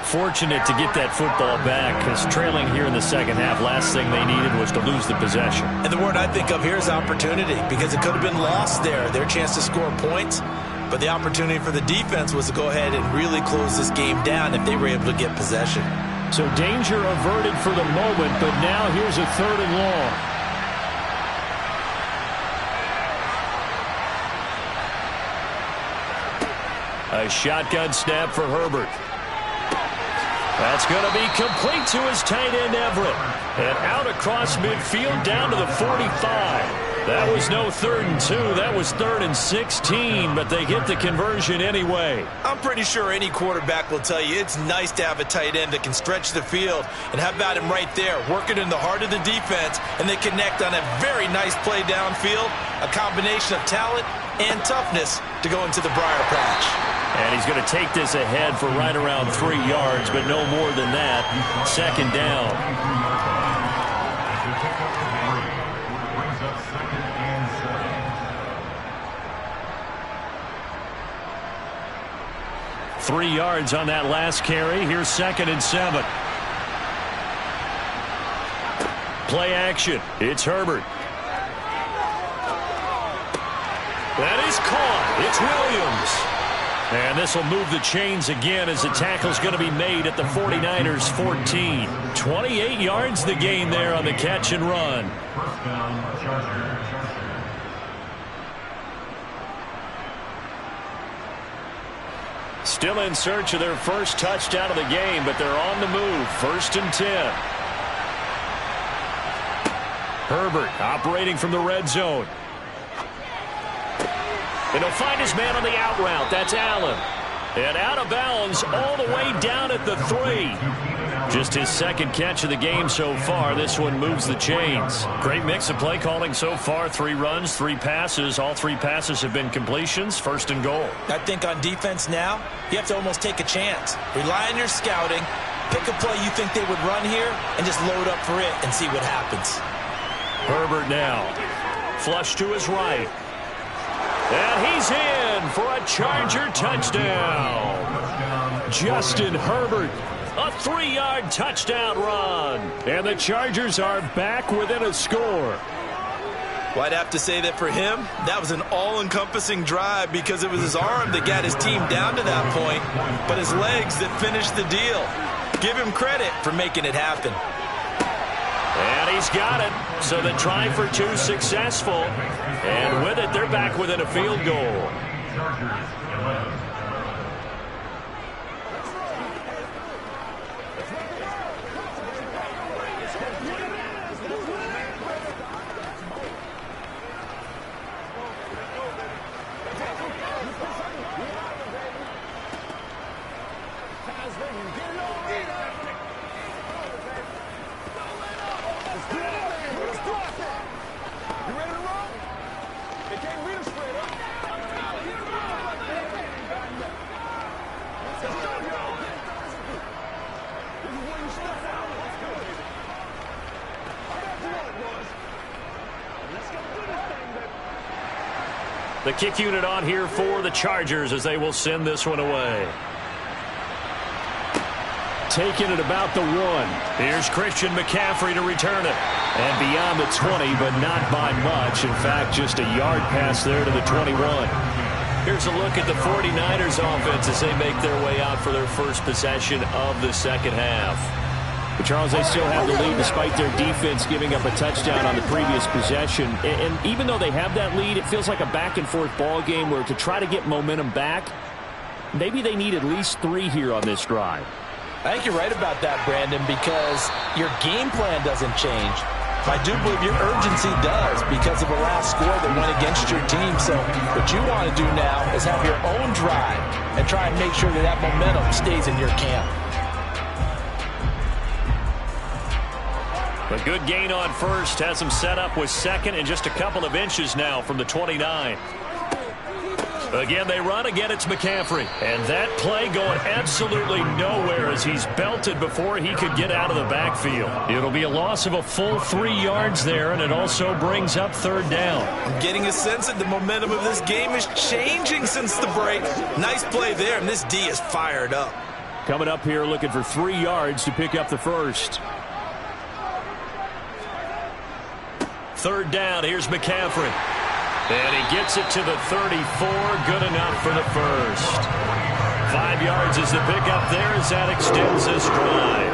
Fortunate to get that football back, because trailing here in the second half, last thing they needed was to lose the possession. And the word I think of here is opportunity, because it could have been lost there, their chance to score points. But the opportunity for the defense was to go ahead and really close this game down if they were able to get possession. So danger averted for the moment, but now here's a 3rd and long. A shotgun snap for Herbert. That's going to be complete to his tight end, Everett. And out across midfield down to the 45. That was no 3rd and 2. That was 3rd and 16, but they get the conversion anyway. I'm pretty sure any quarterback will tell you it's nice to have a tight end that can stretch the field. And how about him right there, working in the heart of the defense, and they connect on a very nice play downfield, a combination of talent and toughness to go into the briar patch. And he's going to take this ahead for right around 3 yards, but no more than that. 2nd down. Brings up 2nd and 7. 3 yards on that last carry. Here's 2nd and 7. Play action. It's Herbert. That is caught. It's Williams. And this will move the chains again as the tackle's going to be made at the 49ers 14. 28 yards the gain there on the catch and run. 1st down, Chargers. Still in search of their first touchdown of the game, but they're on the move. 1st and 10. Herbert operating from the red zone. And he'll find his man on the out route. That's Allen. And out of bounds all the way down at the 3. Just his 2nd catch of the game so far. This one moves the chains. Great mix of play calling so far. 3 runs, 3 passes. All 3 passes have been completions. 1st and goal. I think on defense now, you have to almost take a chance. Rely on your scouting. Pick a play you think they would run here and just load up for it and see what happens. Herbert now. Flush to his right. And he's in for a Charger touchdown. Justin Herbert, a 3-yard touchdown run. And the Chargers are back within a score. Well, I'd have to say that for him, that was an all-encompassing drive because it was his arm that got his team down to that point, but his legs that finished the deal. Give him credit for making it happen. And he's got it. So the try for 2 successful. And with it, they're back within a field goal. Chargers 11. The kick unit on here for the Chargers as they will send this one away. Taking it about the 1. Here's Christian McCaffrey to return it. And beyond the 20, but not by much. In fact, just a yard pass there to the 21. Here's a look at the 49ers offense as they make their way out for their first possession of the 2nd half. But Charles, they still have the lead despite their defense giving up a touchdown on the previous possession. And even though they have that lead, it feels like a back-and-forth ball game where to try to get momentum back, maybe they need at least 3 here on this drive. I think you're right about that, Brandon, because your game plan doesn't change. I do believe your urgency does because of the last score that went against your team. So what you want to do now is have your own drive and try and make sure that that momentum stays in your camp. A good gain on 1st. Has him set up with 2nd and just a couple of inches now from the 29. Again, they run. Again, it's McCaffrey. And that play going absolutely nowhere as he's belted before he could get out of the backfield. It'll be a loss of a full 3 yards there, and it also brings up 3rd down. I'm getting a sense that the momentum of this game is changing since the break. Nice play there, and this D is fired up. Coming up here looking for 3 yards to pick up the 1st. 3rd down, here's McCaffrey. And he gets it to the 34, good enough for the 1st. 5 yards is the pickup there as that extends this drive.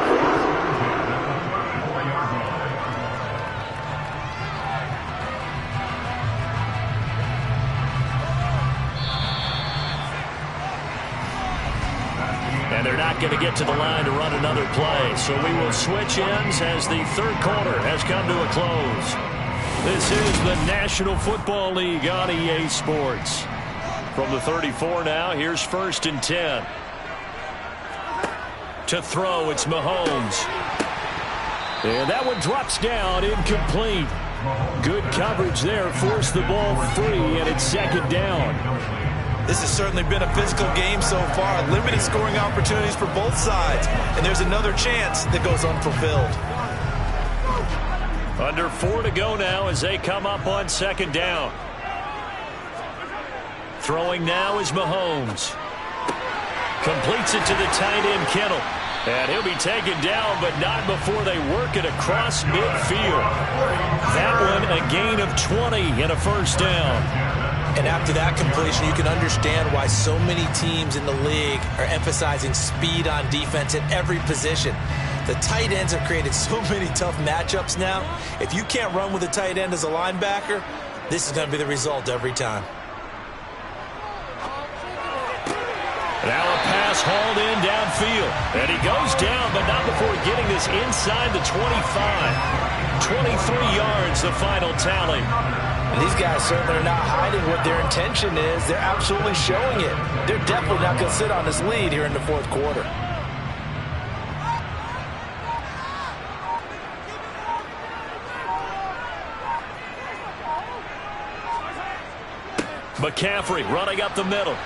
And they're not going to get to the line to run another play. So we will switch ends as the 3rd quarter has come to a close. This is the National Football League on EA Sports. From the 34 now, here's 1st and 10. To throw, it's Mahomes. And that one drops down, incomplete. Good coverage there, forced the ball free, and it's 2nd down. This has certainly been a physical game so far. Limited scoring opportunities for both sides. And there's another chance that goes unfulfilled. Under 4 to go now as they come up on 2nd down. Throwing now is Mahomes. Completes it to the tight end, Kittle. And he'll be taken down, but not before they work it across midfield. That one a gain of 20 and a 1st down. And after that completion, you can understand why so many teams in the league are emphasizing speed on defense at every position. The tight ends have created so many tough matchups now. If you can't run with a tight end as a linebacker, this is going to be the result every time. Now a pass hauled in downfield. And he goes down, but not before getting this inside the 25. 23 yards, the final tally. And these guys certainly are not hiding what their intention is. They're absolutely showing it. They're definitely not going to sit on this lead here in the 4th quarter. McCaffrey running up the middle.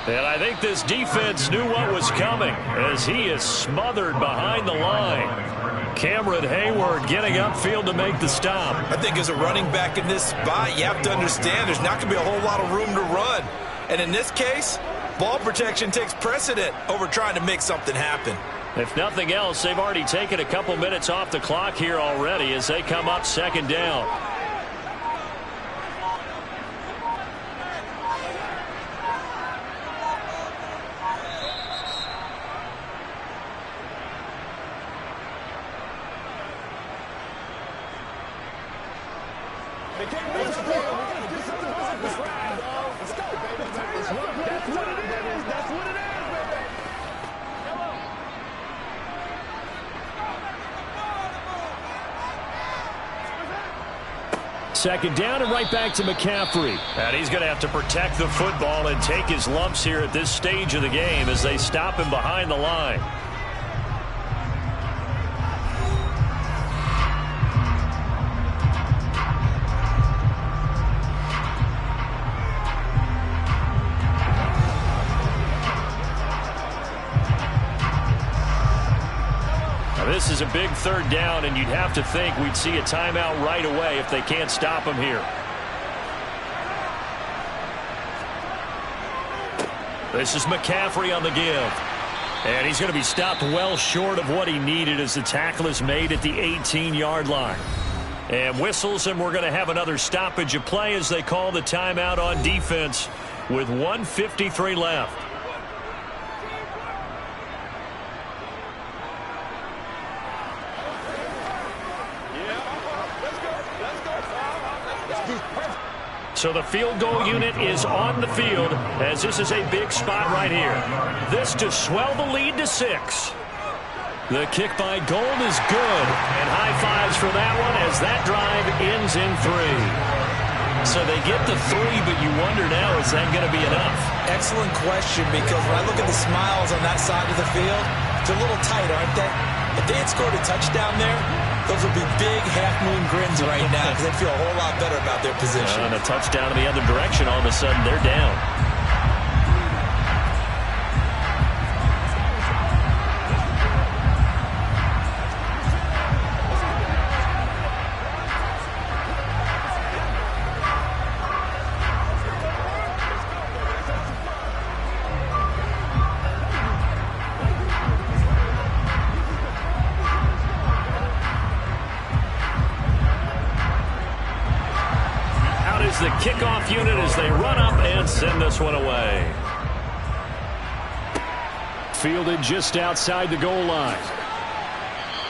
And I think this defense knew what was coming as he is smothered behind the line. Cameron Hayward getting upfield to make the stop. I think as a running back in this spot, you have to understand there's not going to be a whole lot of room to run. And in this case, ball protection takes precedent over trying to make something happen. If nothing else, they've already taken a couple minutes off the clock here already as they come up 2nd down. Second down and right back to McCaffrey. And he's going to have to protect the football and take his lumps here at this stage of the game as they stop him behind the line. This is a big 3rd down, and you'd have to think we'd see a timeout right away if they can't stop him here. This is McCaffrey on the give. And he's going to be stopped well short of what he needed as the tackle is made at the 18-yard line. And whistles, and we're going to have another stoppage of play as they call the timeout on defense with 1:53 left. So the field goal unit is on the field as this is a big spot right here. This to swell the lead to 6. The kick by Gold is good. And high fives for that one as that drive ends in 3. So they get the 3, but you wonder now, is that going to be enough? Excellent question, because when I look at the smiles on that side of the field, they're a little tight, aren't they? If they had scored a touchdown there, those would be big half-moon grins right now because they feel a whole lot better about their position. And a touchdown in the other direction, all of a sudden they're down. The kickoff unit as they run up and send this one away. Fielded just outside the goal line.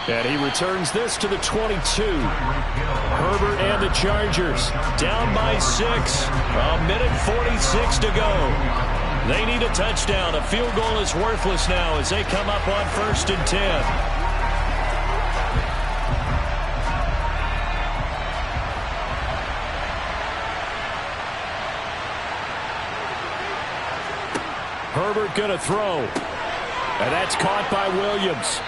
And he returns this to the 22. Herbert and the Chargers down by 6. A minute 46 to go. They need a touchdown. A field goal is worthless now as they come up on 1st and 10. Herbert going to throw. And that's caught by Williams.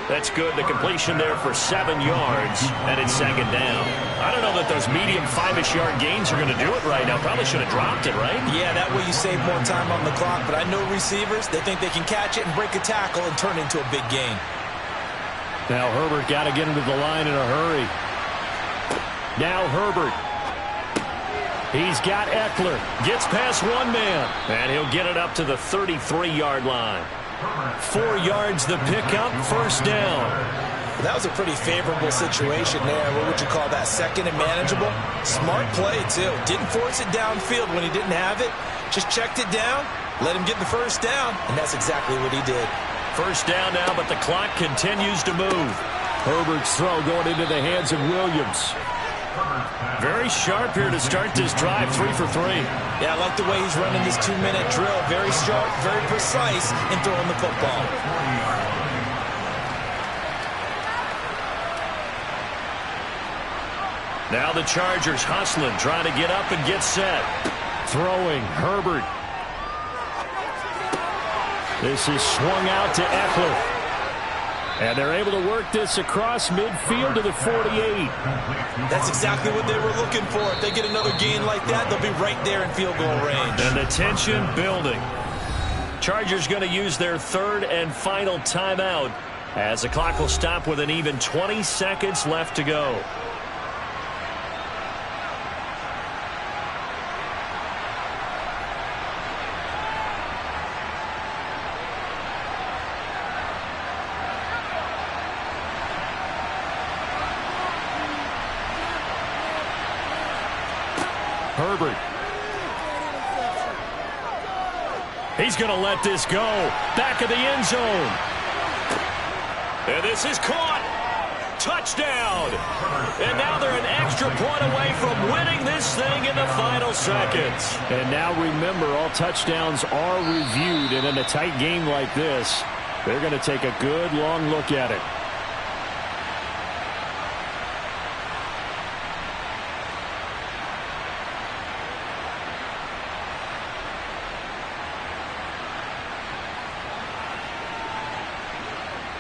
That's good. The completion there for 7 yards, and it's second down. I don't know that those medium 5-ish yard gains are going to do it right now. Probably should have dropped it, right? Yeah, that way you save more time on the clock. But I know receivers, they think they can catch it and break a tackle and turn into a big gain. Now Herbert got to get into the line in a hurry. Now Herbert. He's got Eckler. Gets past one man. And he'll get it up to the 33-yard line. 4 yards the pickup, first down. That was a pretty favorable situation there. What would you call that? Second and manageable? Smart play, too. Didn't force it downfield when he didn't have it. Just checked it down, let him get the first down, and that's exactly what he did. First down now, but the clock continues to move. Herbert's throw going into the hands of Williams. Very sharp here to start this drive, 3 for 3. Yeah, I like the way he's running this 2-minute drill. Very sharp, very precise in throwing the football. Now the Chargers hustling, trying to get up and get set. Throwing, Herbert. This is swung out to Eckler. And they're able to work this across midfield to the 48. That's exactly what they were looking for. If they get another gain like that, they'll be right there in field goal range. And the tension building. Chargers going to use their third and final timeout as the clock will stop with an even 20 seconds left to go. Herbert. He's going to let this go. Back of the end zone. And this is caught. Touchdown. And now they're an extra point away from winning this thing in the final seconds. And now remember, all touchdowns are reviewed. And in a tight game like this, they're going to take a good long look at it.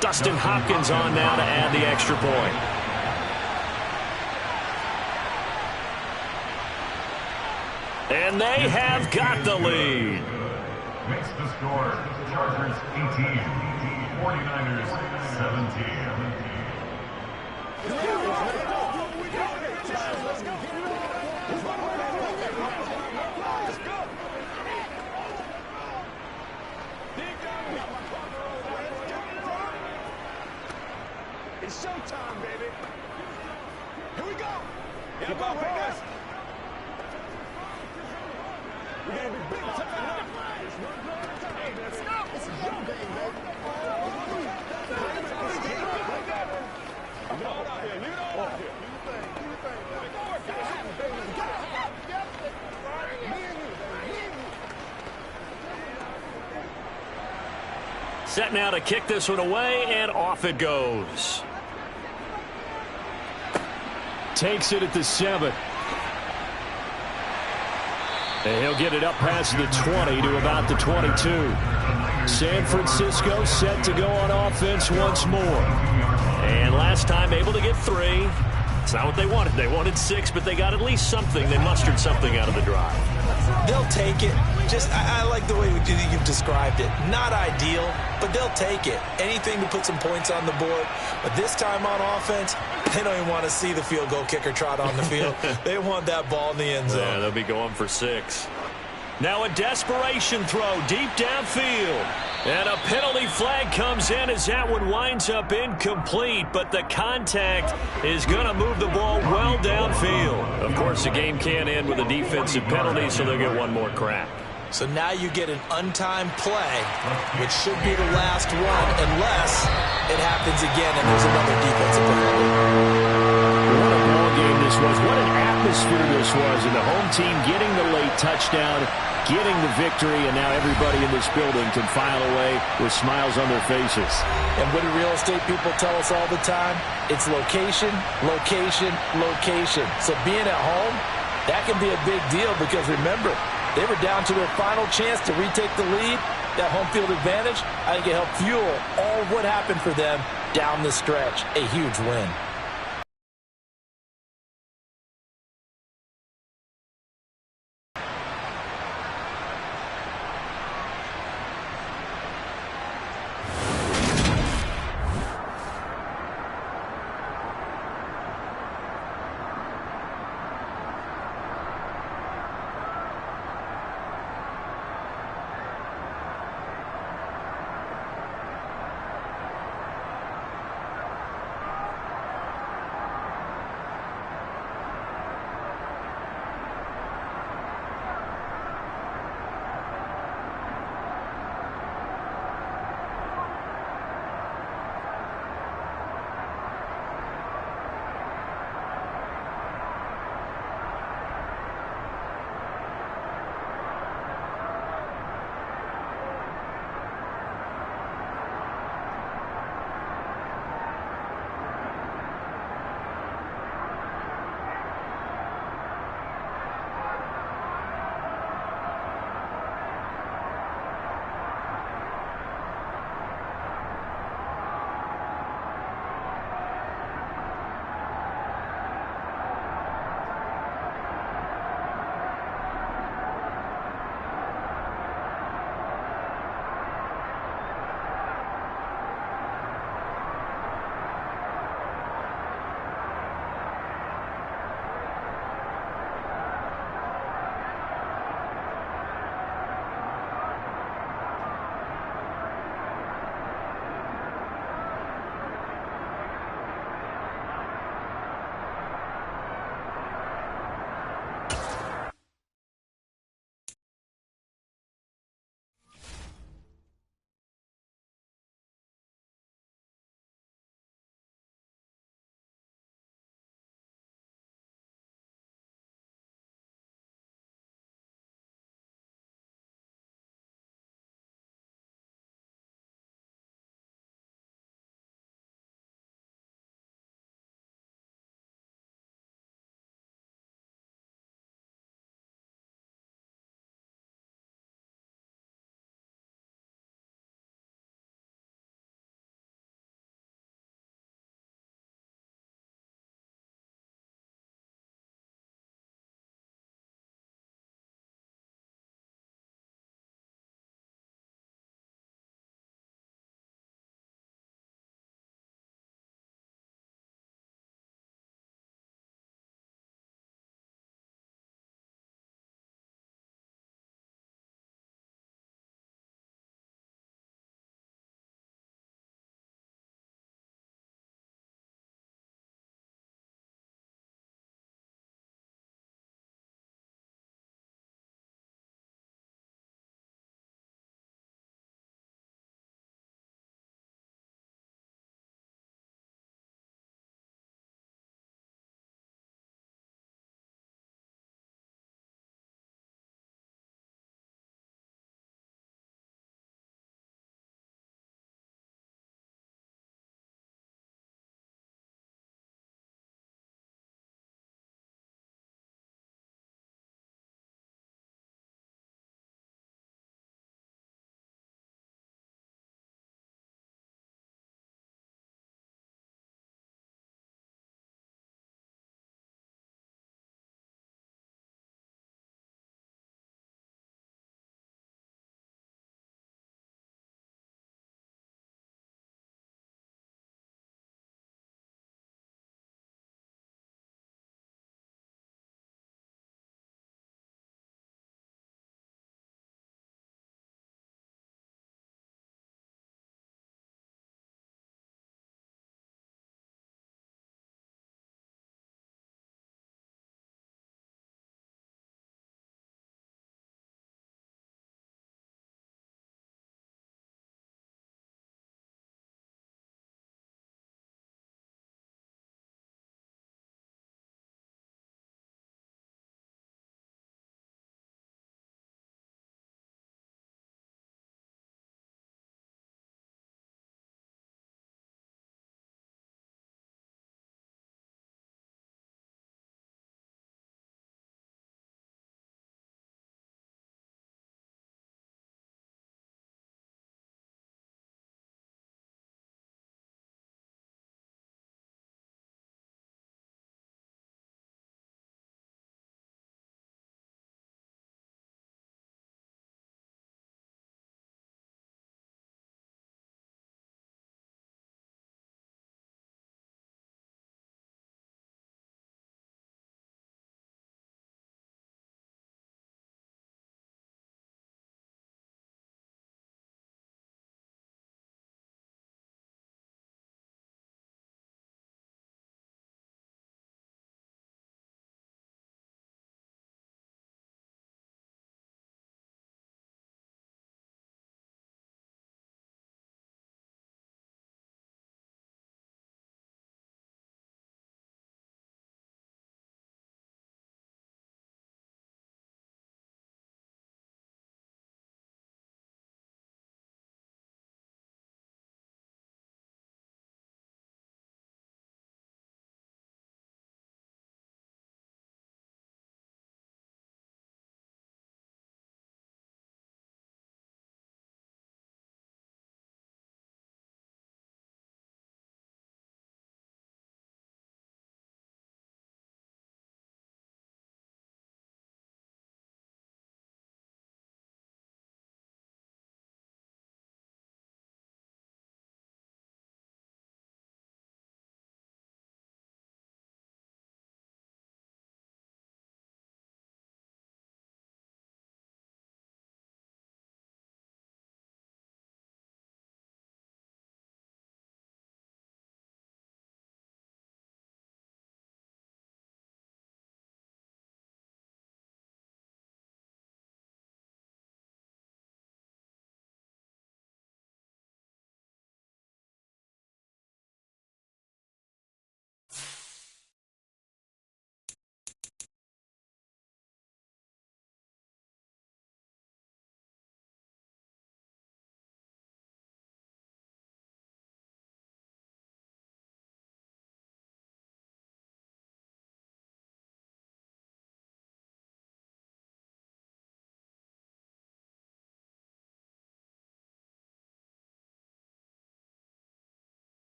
Dustin Hopkins on now to add the extra point. And they have got the lead. Makes the score. Chargers 18, 49ers 17. It's showtime, baby. Here we go. Here we go, boys. We're going to be big time. Hey, let's go. It's a young game, baby. Leave it all out here. Leave it all out here. Do your thing. Do your thing, baby. Me and you. Set now to kick this one away, and off it goes. Takes it at the 7. And he'll get it up past the 20 to about the 22. San Francisco set to go on offense once more. And last time able to get 3. It's not what they wanted. They wanted 6, but they got at least something. They mustered something out of the drive. They'll take it. I like the way you've described it. Not ideal, but they'll take it. Anything to put some points on the board. But this time on offense, they don't even want to see the field goal kicker trot on the field. They want that ball in the end zone. Yeah, they'll be going for 6. Now a desperation throw deep downfield. And a penalty flag comes in as that one winds up incomplete, but the contact is going to move the ball well downfield. Of course, the game can't end with a defensive penalty, so they'll get one more crack. So now you get an untimed play, which should be the last one, unless it happens again and there's another defensive penalty. What a ball game this was. What an atmosphere this was. And the home team getting the late touchdown, getting the victory, and now everybody in this building can file away with smiles on their faces. And what do real estate people tell us all the time? It's location, location, location. So being at home, that can be a big deal because remember, They were down to their final chance to retake the lead. That home field advantage, I think it helped fuel all of what happened for them down the stretch. A huge win.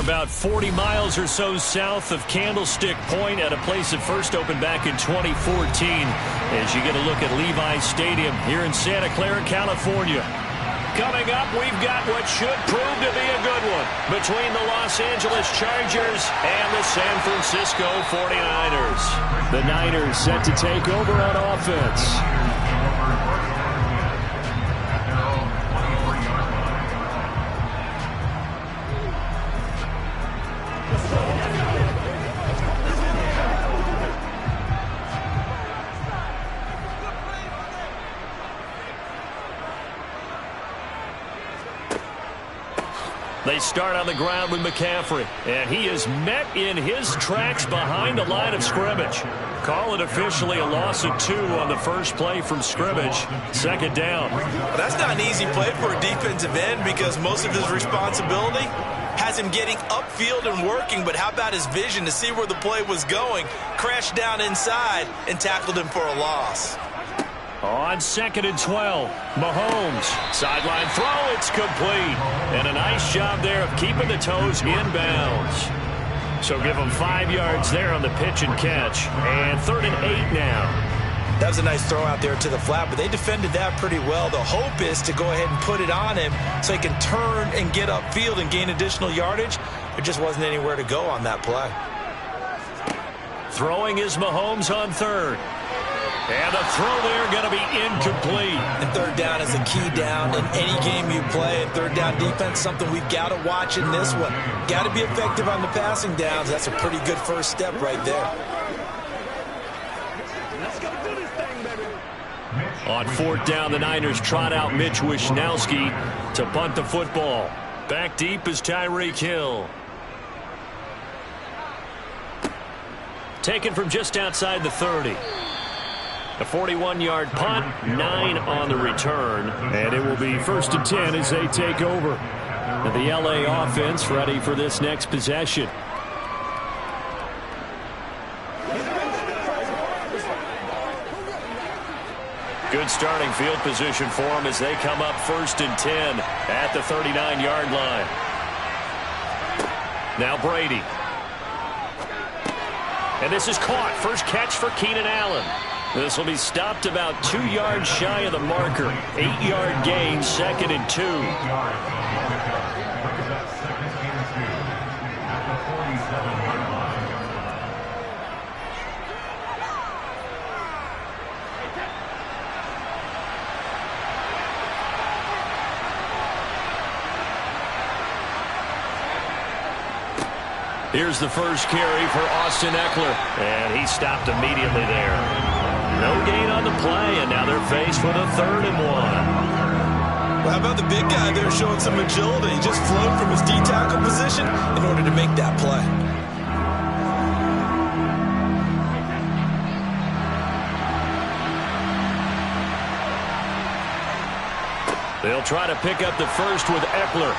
about 40 miles or so south of Candlestick Point at a place that first opened back in 2014 as you get a look at Levi's Stadium here in Santa Clara, California. Coming up, we've got what should prove to be a good one between the Los Angeles Chargers and the San Francisco 49ers. The Niners set to take over on offense. They start on the ground with McCaffrey, and he is met in his tracks behind the line of scrimmage. Call it officially a loss of 2 on the first play from scrimmage. Second down. Well, that's not an easy play for a defensive end because most of his responsibility has him getting upfield and working, but how about his vision to see where the play was going, crashed down inside, and tackled him for a loss. On 2nd and 12, Mahomes, sideline throw, it's complete. And a nice job there of keeping the toes inbounds. So give him 5 yards there on the pitch and catch. And 3rd and 8 now. That was a nice throw out there to the flat, but they defended that pretty well. The hope is to go ahead and put it on him so he can turn and get upfield and gain additional yardage. There just wasn't anywhere to go on that play. Throwing is Mahomes on 3rd. And the throw there going to be incomplete. And 3rd down is a key down in any game you play. And 3rd down defense, something we've got to watch in this one. Got to be effective on the passing downs. That's a pretty good first step right there. Let's go do this thing, baby. On 4th down, the Niners trot out Mitch Wishnowski to punt the football. Back deep is Tyreek Hill. Taken from just outside the 30. A 41-yard punt, 9 on the return, and it will be 1st and 10 as they take over. And the LA offense ready for this next possession. Good starting field position for them as they come up 1st and 10 at the 39-yard line. Now Brady. And this is caught. First catch for Keenan Allen. This will be stopped about 2 yards shy of the marker. 8-yard gain, 2nd and 2. Here's the first carry for Austin Eckler, and he stopped immediately there. No gain on the play, and now they're faced with a 3rd and 1. Well, how about the big guy there showing some agility? He just flowed from his D-tackle position in order to make that play. They'll try to pick up the first with Eckler.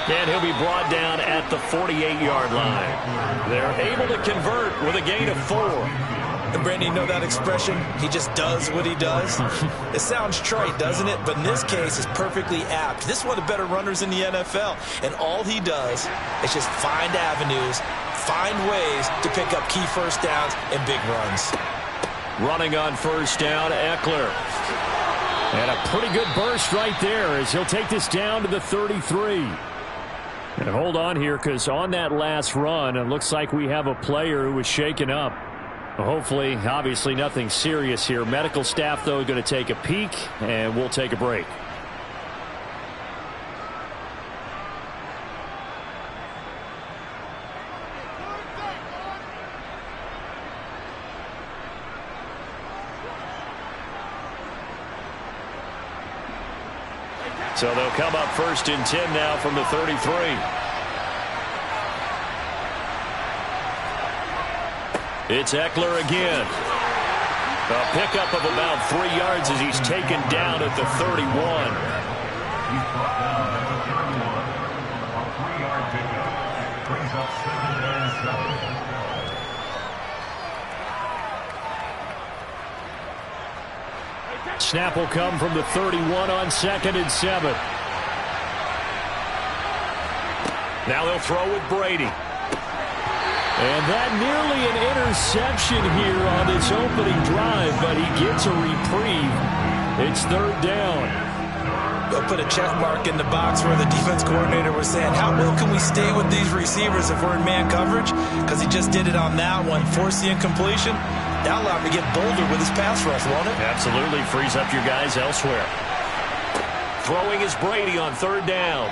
And he'll be brought down at the 48-yard line. They're able to convert with a gain of 4. And Brandon, you know that expression? He just does what he does. It sounds trite, doesn't it? But in this case, it's perfectly apt. This is one of the better runners in the NFL. And all he does is just find avenues, find ways to pick up key first downs and big runs. Running on 1st down, Eckler. And a pretty good burst right there as he'll take this down to the 33. And hold on here, because on that last run, it looks like we have a player who was shaken up. Hopefully, obviously nothing serious here. Medical staff, though, going to take a peek, and we'll take a break. So they'll come up 1st and 10 now from the 33. It's Eckler again. A pickup of about 3 yards as he's taken down at the 31. He's brought down at the 31. A 3-yard pickup brings up 2nd and 7. Snap will come from the 31 on 2nd and 7. Now they'll throw with Brady. And that nearly an interception here on this opening drive, but he gets a reprieve. It's third down. They'll put a check mark in the box where the defense coordinator was saying, how well can we stay with these receivers if we're in man coverage? Because he just did it on that one, forced the incompletion. That'll allow him to get bolder with his pass rush, won't it? Absolutely frees up your guys elsewhere. Throwing is Brady on third down.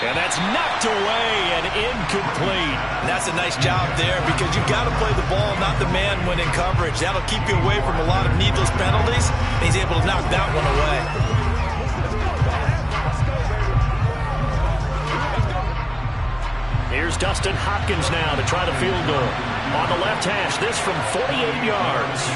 And that's knocked away and incomplete. And that's a nice job there because you've got to play the ball, not the man when in coverage. That'll keep you away from a lot of needless penalties. And he's able to knock that one away. Here's Dustin Hopkins now to try the field goal. On the left hash, this from 48 yards.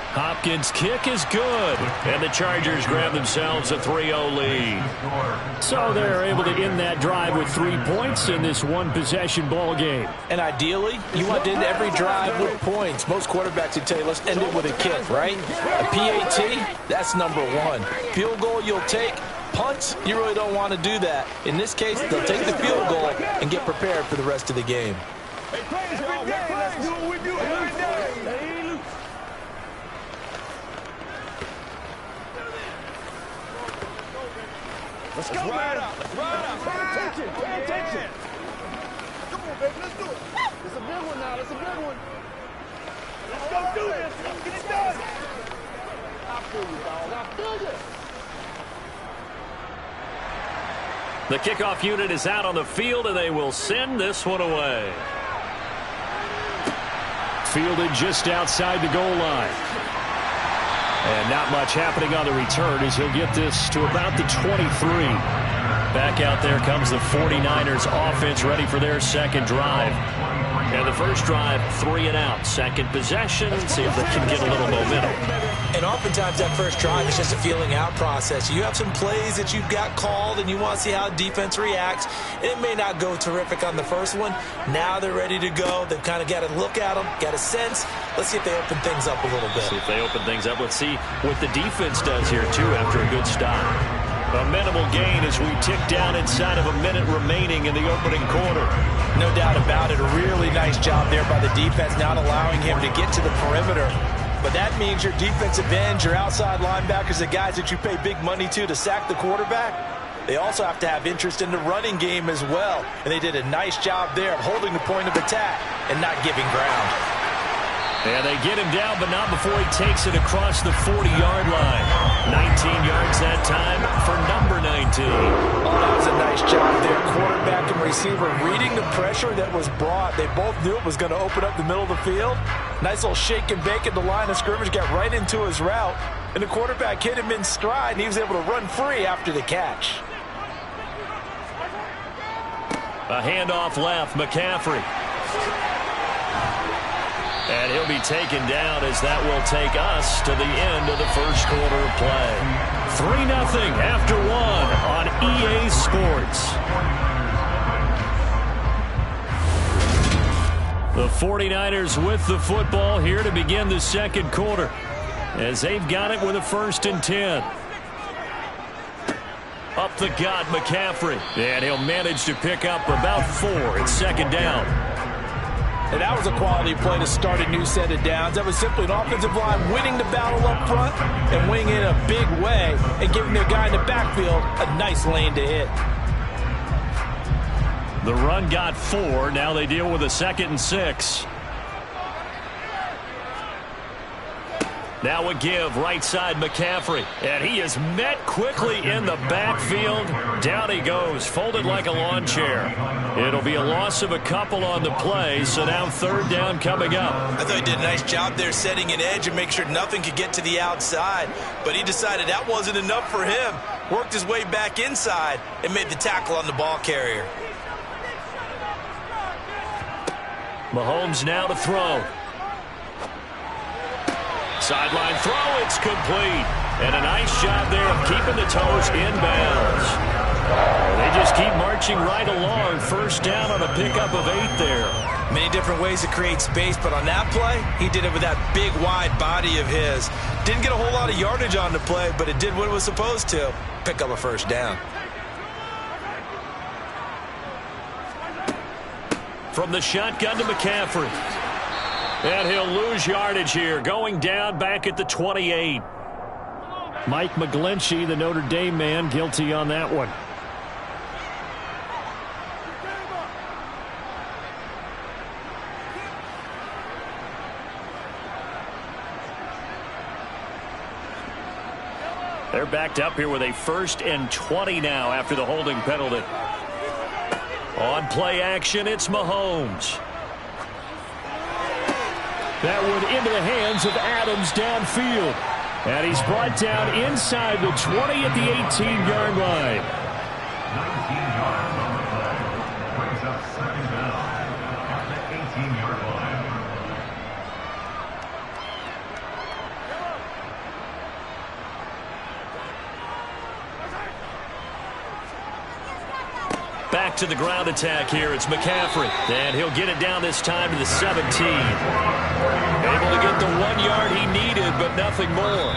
Hopkins' kick is good. And the Chargers grab themselves a 3-0 lead. So they're able to end that drive with 3 points in this one-possession ball game. And ideally, you want to end every drive with points. Most quarterbacks would tell you, let's end it with a kick, right? A PAT, that's number one. Field goal you'll take. Punts, you really don't want to do that. In this case, they'll take the field goal and get prepared for the rest of the game. Hey, praise, y'all. Let's do what we do every day. Let's go, man. Let's ride out. Pay attention. Pay attention. Come on, baby. Let's do it. It's a big one now. It's a big one. Let's go do this. Let's get it done. I feel you, dog. I feel you. The kickoff unit is out on the field, and they will send this one away. Fielded just outside the goal line. And not much happening on the return as he'll get this to about the 23. Back out there comes the 49ers offense ready for their second drive. And the first drive, 3 and out. Second possession, see if they can get a little momentum. And oftentimes that first drive is just a feeling out process. You have some plays that you've got called and you want to see how defense reacts. And it may not go terrific on the first one. Now they're ready to go. They've kind of got to look at them, got a sense. Let's see if they open things up a little bit. See if they open things up. Let's see what the defense does here, too, after a good stop. A minimal gain as we tick down inside of a minute remaining in the opening quarter. No doubt about it. A really nice job there by the defense, not allowing him to get to the perimeter. But that means your defensive ends, your outside linebackers, the guys that you pay big money to sack the quarterback, they also have to have interest in the running game as well. And they did a nice job there of holding the point of attack and not giving ground. And they get him down, but not before he takes it across the 40-yard line. 19 yards that time for number 19. Oh, that was a nice job there. Quarterback and receiver reading the pressure that was brought. They both knew it was going to open up the middle of the field. Nice little shake and bake at the line of scrimmage, got right into his route. And the quarterback hit him in stride, and he was able to run free after the catch. A handoff left, McCaffrey. And he'll be taken down as that will take us to the end of the first quarter of play. 3-0 after 1 on EA Sports. The 49ers with the football here to begin the second quarter as they've got it with a 1st and 10. Up the gut, McCaffrey. And he'll manage to pick up about 4 at second down. And that was a quality play to start a new set of downs. That was simply an offensive line winning the battle up front and winning in a big way and giving their guy in the backfield a nice lane to hit. The run got 4. Now they deal with a 2nd and 6. Now a give, right side McCaffrey. And he is met quickly in the backfield. Down he goes, folded like a lawn chair. It'll be a loss of a couple on the play, so now 3rd down coming up. I thought he did a nice job there setting an edge and make sure nothing could get to the outside. But he decided that wasn't enough for him. Worked his way back inside and made the tackle on the ball carrier. Mahomes now to throw. Sideline throw, it's complete. And a nice job there of keeping the toes inbounds. They just keep marching right along. 1st down on a pickup of 8 there. Many different ways to create space, but on that play, he did it with that big, wide body of his. Didn't get a whole lot of yardage on the play, but it did what it was supposed to. Pick up a 1st down. from the shotgun to McCaffrey. And he'll lose yardage here, going down back at the 28. Mike McGlinchey, the Notre Dame man, guilty on that one. They're backed up here with a 1st and 20 now after the holding penalty. On play action, it's Mahomes. That one into the hands of Adams downfield. And he's brought down inside the 20 at the 18-yard line. 19 yards on the play. Brings up 2nd down at the 18-yard line. Back to the ground attack here. It's McCaffrey. And he'll get it down this time to the 17. Able to get the 1 yard he needed, but nothing more.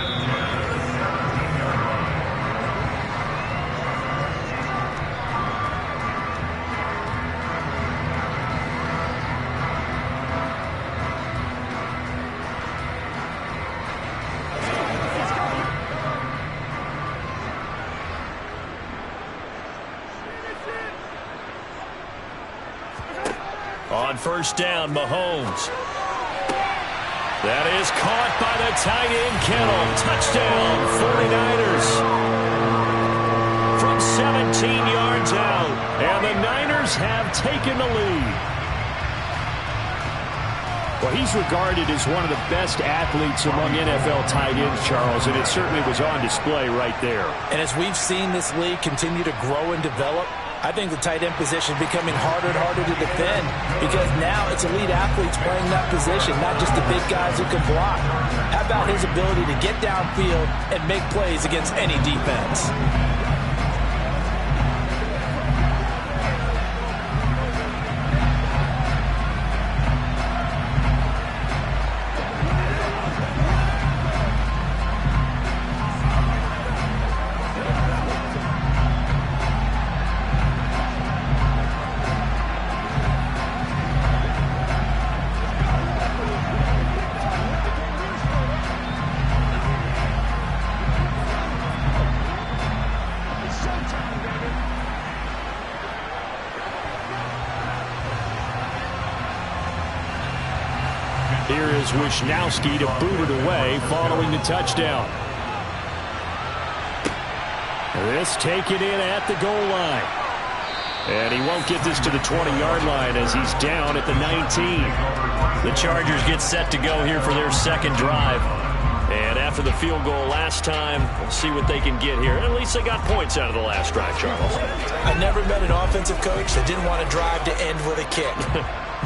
On 1st down, Mahomes. That is caught by the tight end, Kittle. Touchdown, 49ers. From 17 yards out. And the Niners have taken the lead. Well, he's regarded as one of the best athletes among NFL tight ends, Charles, and it certainly was on display right there. And as we've seen this league continue to grow and develop, I think the tight end position is becoming harder and harder to defend because now it's elite athletes playing that position, not just the big guys who can block. How about his ability to get downfield and make plays against any defense? Here is Wisnowski to boot it away following the touchdown. This taken in at the goal line. And he won't get this to the 20-yard line as he's down at the 19. The Chargers get set to go here for their 2nd drive. And after the field goal last time, we'll see what they can get here. At least they got points out of the last drive, Charles. I never met an offensive coach that didn't want to drive to end with a kick.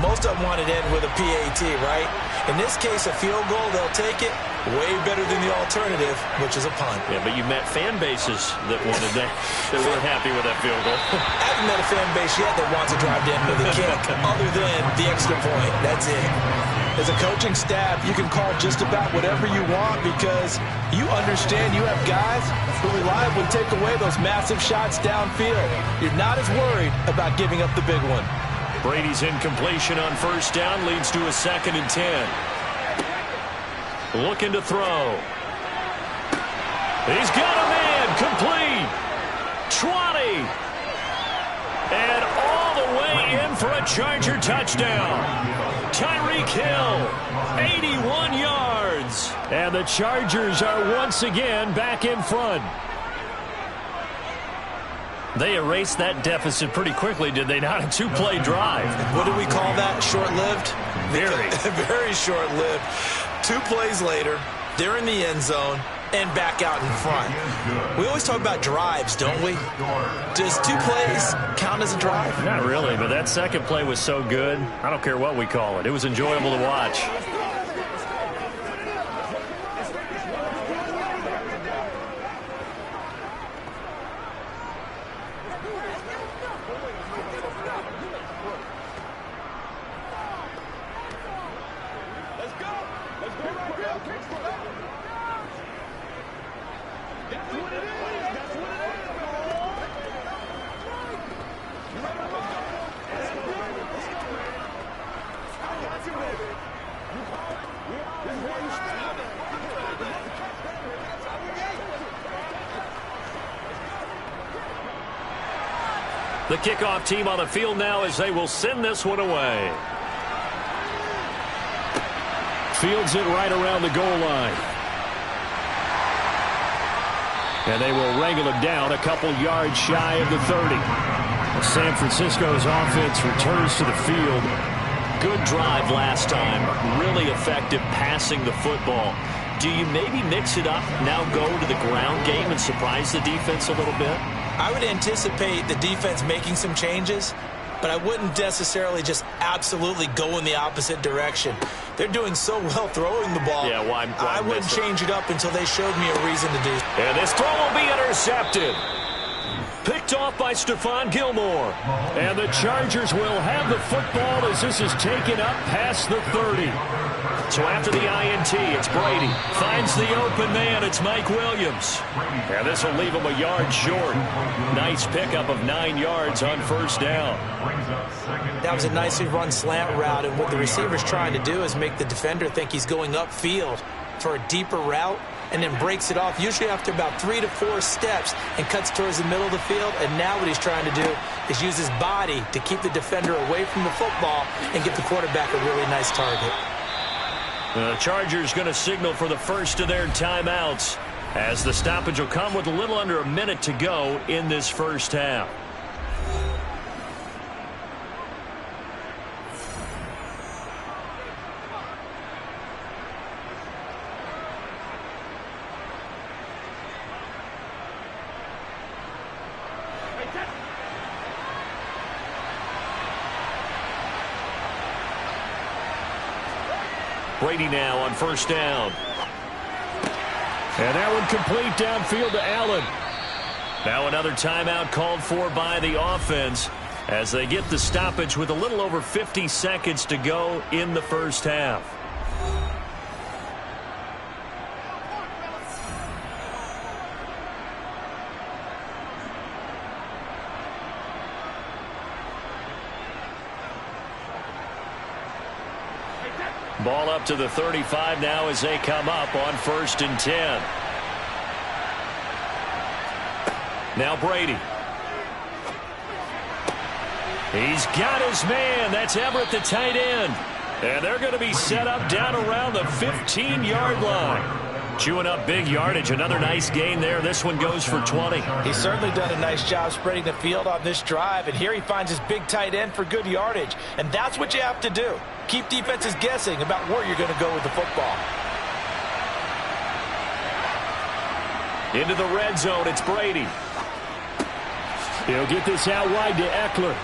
Most of them wanted to end with a PAT, right? In this case, a field goal, they'll take it. Way better than the alternative, which is a punt. Yeah, but you met fan bases that wanted that. They weren't happy with that field goal. I haven't met a fan base yet that wants to drive to end with a kick, other than the extra point. That's it. As a coaching staff, you can call just about whatever you want because you understand you have guys who reliably take away those massive shots downfield. You're not as worried about giving up the big one. Brady's incompletion on 1st down leads to a 2nd and 10. Looking to throw. He's got a man complete. 20. And all the way in for a Charger touchdown. Tyreek Hill, 81 yards. And the Chargers are once again back in front. They erased that deficit pretty quickly, did they not? A 2-play drive. What do we call that? Short-lived? Very. Very short-lived. 2 plays later, they're in the end zone and back out in front. We always talk about drives, don't we? Does 2 plays count as a drive? Not really, but that 2nd play was so good. I don't care what we call it. It was enjoyable to watch. The kickoff team on the field now as they will send this one away. Fields it right around the goal line. And they will wrangle it down a couple yards shy of the 30. San Francisco's offense returns to the field. Good drive last time. Really effective passing the football. Do you maybe mix it up, now go to the ground game and surprise the defense a little bit? I would anticipate the defense making some changes, but I wouldn't necessarily just absolutely go in the opposite direction. They're doing so well throwing the ball. Yeah, why I wouldn't change it up until they showed me a reason to do so. And this throw will be intercepted. Picked off by Stephon Gilmore. And the Chargers will have the football as this is taken up past the 30. So after the INT, it's Brady. Finds the open man. It's Mike Williams. And this will leave him a yard short. Nice pickup of 9 yards on first down. That was a nicely run slant route, and what the receiver's trying to do is make the defender think he's going upfield for a deeper route, and then breaks it off, usually after about 3 to 4 steps, and cuts towards the middle of the field. And now what he's trying to do is use his body to keep the defender away from the football and give the quarterback a really nice target. The Chargers going to signal for the first of their timeouts, as the stoppage will come with a little under a minute to go in this first half. Brady now on first down. And that one complete downfield to Allen. Now another timeout called for by the offense as they get the stoppage with a little over 50 seconds to go in the first half. Ball up to the 35 now as they come up on 1st and 10. Now Brady. He's got his man. That's Everett, the tight end. And they're going to be set up down around the 15-yard line. Chewing up big yardage. Another nice gain there. This one goes for 20. He's certainly done a nice job spreading the field on this drive. And here he finds his big tight end for good yardage. And that's what you have to do. Keep defenses guessing about where you're going to go with the football. Into the red zone, it's Brady. He'll get this out wide to Eckler.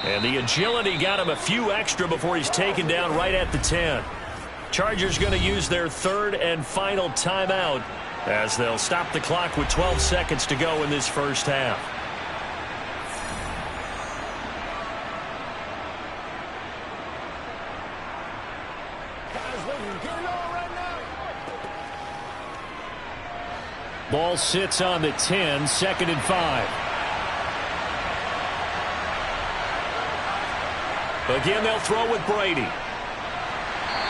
And the agility got him a few extra before he's taken down right at the 10. Chargers going to use their third and final timeout as they'll stop the clock with 12 seconds to go in this first half. Ball sits on the 10, 2nd and 5. Again, they'll throw with Brady.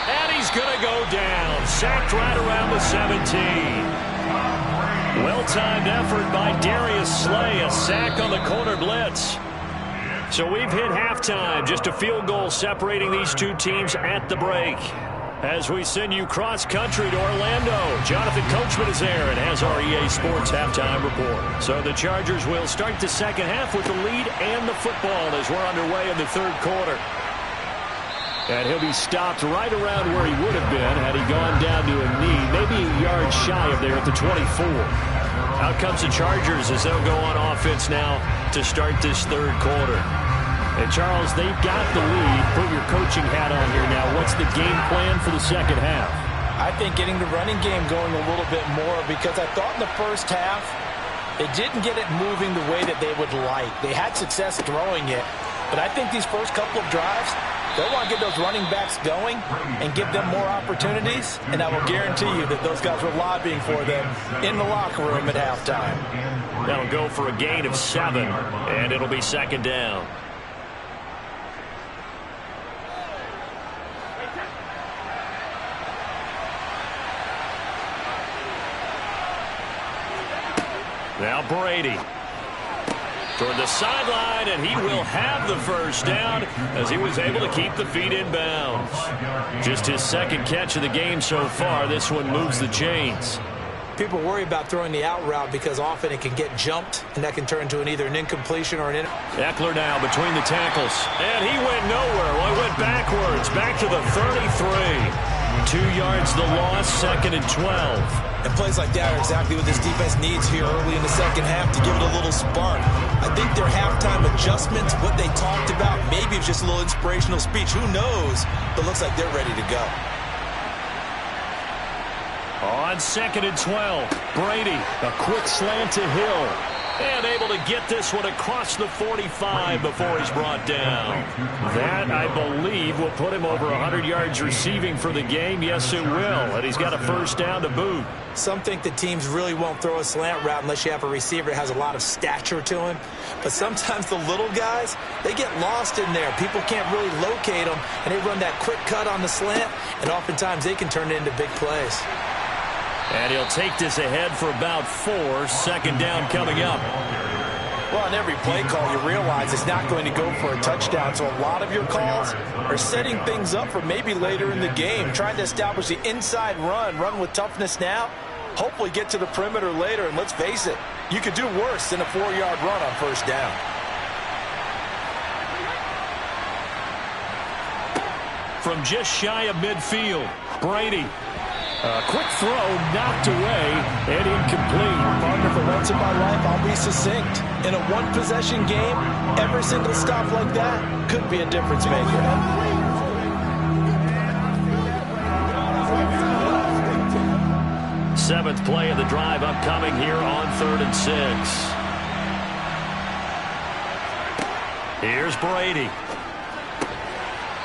And he's going to go down. Sacked right around the 17. Well-timed effort by Darius Slay. A sack on the corner blitz. So we've hit halftime. Just a field goal separating these two teams at the break. As we send you cross-country to Orlando, Jonathan Coachman is there and has our EA Sports halftime report. So the Chargers will start the second half with the lead and the football as we're underway in the third quarter. And he'll be stopped right around where he would have been had he gone down to a knee, maybe a yard shy of there at the 24. Out comes the Chargers as they'll go on offense now to start this third quarter. And, Charles, they've got the lead. Put your coaching hat on here now. What's the game plan for the second half? I think getting the running game going a little bit more, because I thought in the first half they didn't get it moving the way that they would like. They had success throwing it, but I think these first couple of drives, they'll want to get those running backs going and give them more opportunities, and I will guarantee you that those guys were lobbying for them in the locker room at halftime. That'll go for a gain of 7, and it'll be second down. Now Brady. toward the sideline, and he will have the first down as he was able to keep the feet in bounds. Just his second catch of the game so far. This one moves the chains. People worry about throwing the out route because often it can get jumped, and that can turn into either an incompletion or an Eckler now between the tackles, and he went nowhere. Well, he went backwards, back to the 33. 2 yards the loss, 2nd and 12. And plays like that are exactly what this defense needs here early in the second half to give it a little spark. I think their halftime adjustments, what they talked about, maybe it's just a little inspirational speech. Who knows? But looks like they're ready to go. On 2nd and 12, Brady, a quick slant to Hill. And able to get this one across the 45 before he's brought down. That, I believe, will put him over 100 yards receiving for the game. Yes, it will. And he's got a first down to boot. Some think the teams really won't throw a slant route unless you have a receiver that has a lot of stature to him. But sometimes the little guys, they get lost in there. People can't really locate them, and they run that quick cut on the slant, and oftentimes they can turn it into big plays. And he'll take this ahead for about 4. 2nd down coming up. Well, on every play call, you realize it's not going to go for a touchdown. So a lot of your calls are setting things up for maybe later in the game, trying to establish the inside run with toughness now, hopefully get to the perimeter later. And let's face it, you could do worse than a 4-yard run on first down. From just shy of midfield, Brady. A quick throw knocked away and incomplete. Partner, for once in my life, I'll be succinct. In a one-possession game, every single stop like that could be a difference maker. Seventh play of the drive upcoming here on 3rd and 6. Here's Brady.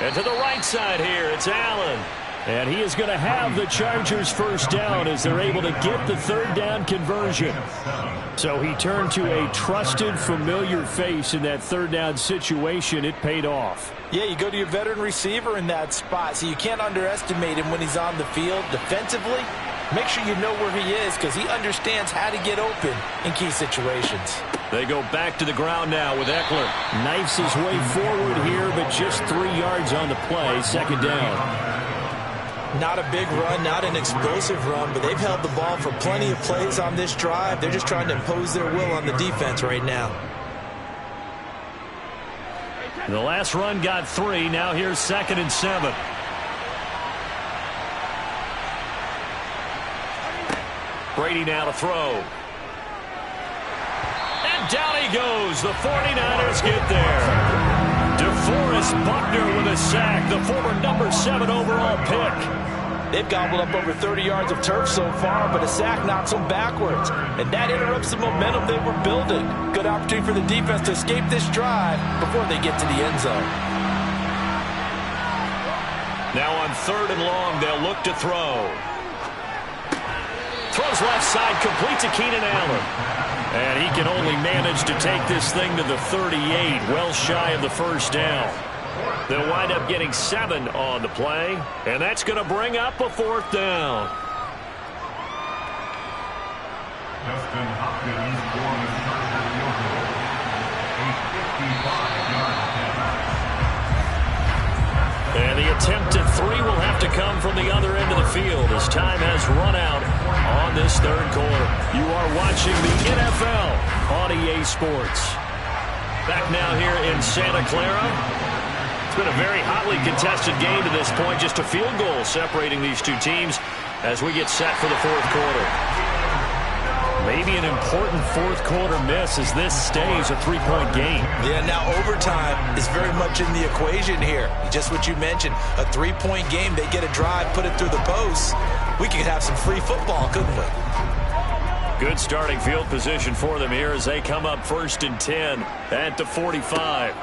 And to the right side here, it's Allen. And he is going to have the Chargers first down as they're able to get the 3rd down conversion. So he turned to a trusted, familiar face in that 3rd down situation. It paid off. Yeah, you go to your veteran receiver in that spot, so you can't underestimate him when he's on the field. Defensively, make sure you know where he is because he understands how to get open in key situations. They go back to the ground now with Eckler. Knifes his way forward here, but just 3 yards on the play. 2nd down. Not a big run, not an explosive run, but they've held the ball for plenty of plays on this drive. They're just trying to impose their will on the defense right now. The last run got 3. Now here's 2nd and 7. Brady now to throw. And down he goes. The 49ers get there. DeForest Buckner with a sack, the former number 7 overall pick. They've gobbled up over 30 yards of turf so far, but a sack knocks them backwards. And that interrupts the momentum they were building. Good opportunity for the defense to escape this drive before they get to the end zone. Now on 3rd and long, they'll look to throw. Throws left side, complete to Keenan Allen. And he can only manage to take this thing to the 38, well shy of the first down. They'll wind up getting 7 on the play, and that's going to bring up a 4th down. Justin Hopkins for the Chargers field goal. A 55-yard attempt. And the attempt at 3 will have to come from the other end of the field as time has run out on this 3rd quarter. You are watching the NFL on EA Sports. Back now here in Santa Clara. It's been a very hotly contested game to this point. Just a field goal separating these two teams as we get set for the 4th quarter. Maybe an important 4th quarter miss as this stays a 3-point game. Yeah, now overtime is very much in the equation here. Just what you mentioned, a 3-point game. They get a drive, put it through the posts. We could have some free football, couldn't we? Good starting field position for them here as they come up 1st and 10 at the 45.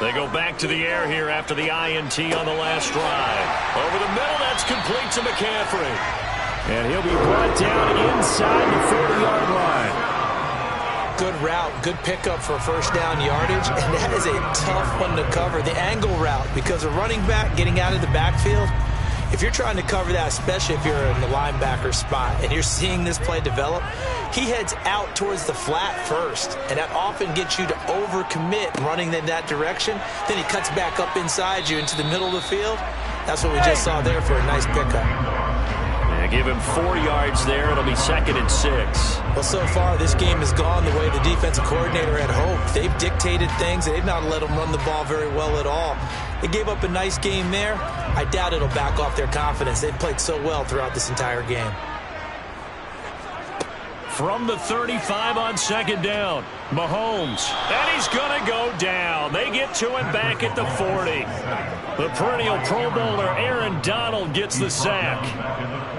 They go back to the air here after the INT on the last drive. Over the middle, that's complete to McCaffrey. And he'll be brought down inside the 40-yard line. Good route, good pickup for first down yardage, and that is a tough one to cover. The angle route, because a running back getting out of the backfield, If you're trying to cover that, especially if you're in the linebacker spot and you're seeing this play develop, he heads out towards the flat first, and that often gets you to overcommit running in that direction. Then he cuts back up inside you into the middle of the field. That's what we just saw there for a nice pickup. Yeah, give him 4 yards there. It'll be 2nd and 6. Well, so far, this game has gone the way the defensive coordinator had hoped. They've dictated things. They've not let them run the ball very well at all. They gave up a nice game there. I doubt it'll back off their confidence. They've played so well throughout this entire game. From the 35 on 2nd down, Mahomes. And he's going to go down. They get to him back at the 40. The perennial Pro Bowler Aaron Donald gets the sack.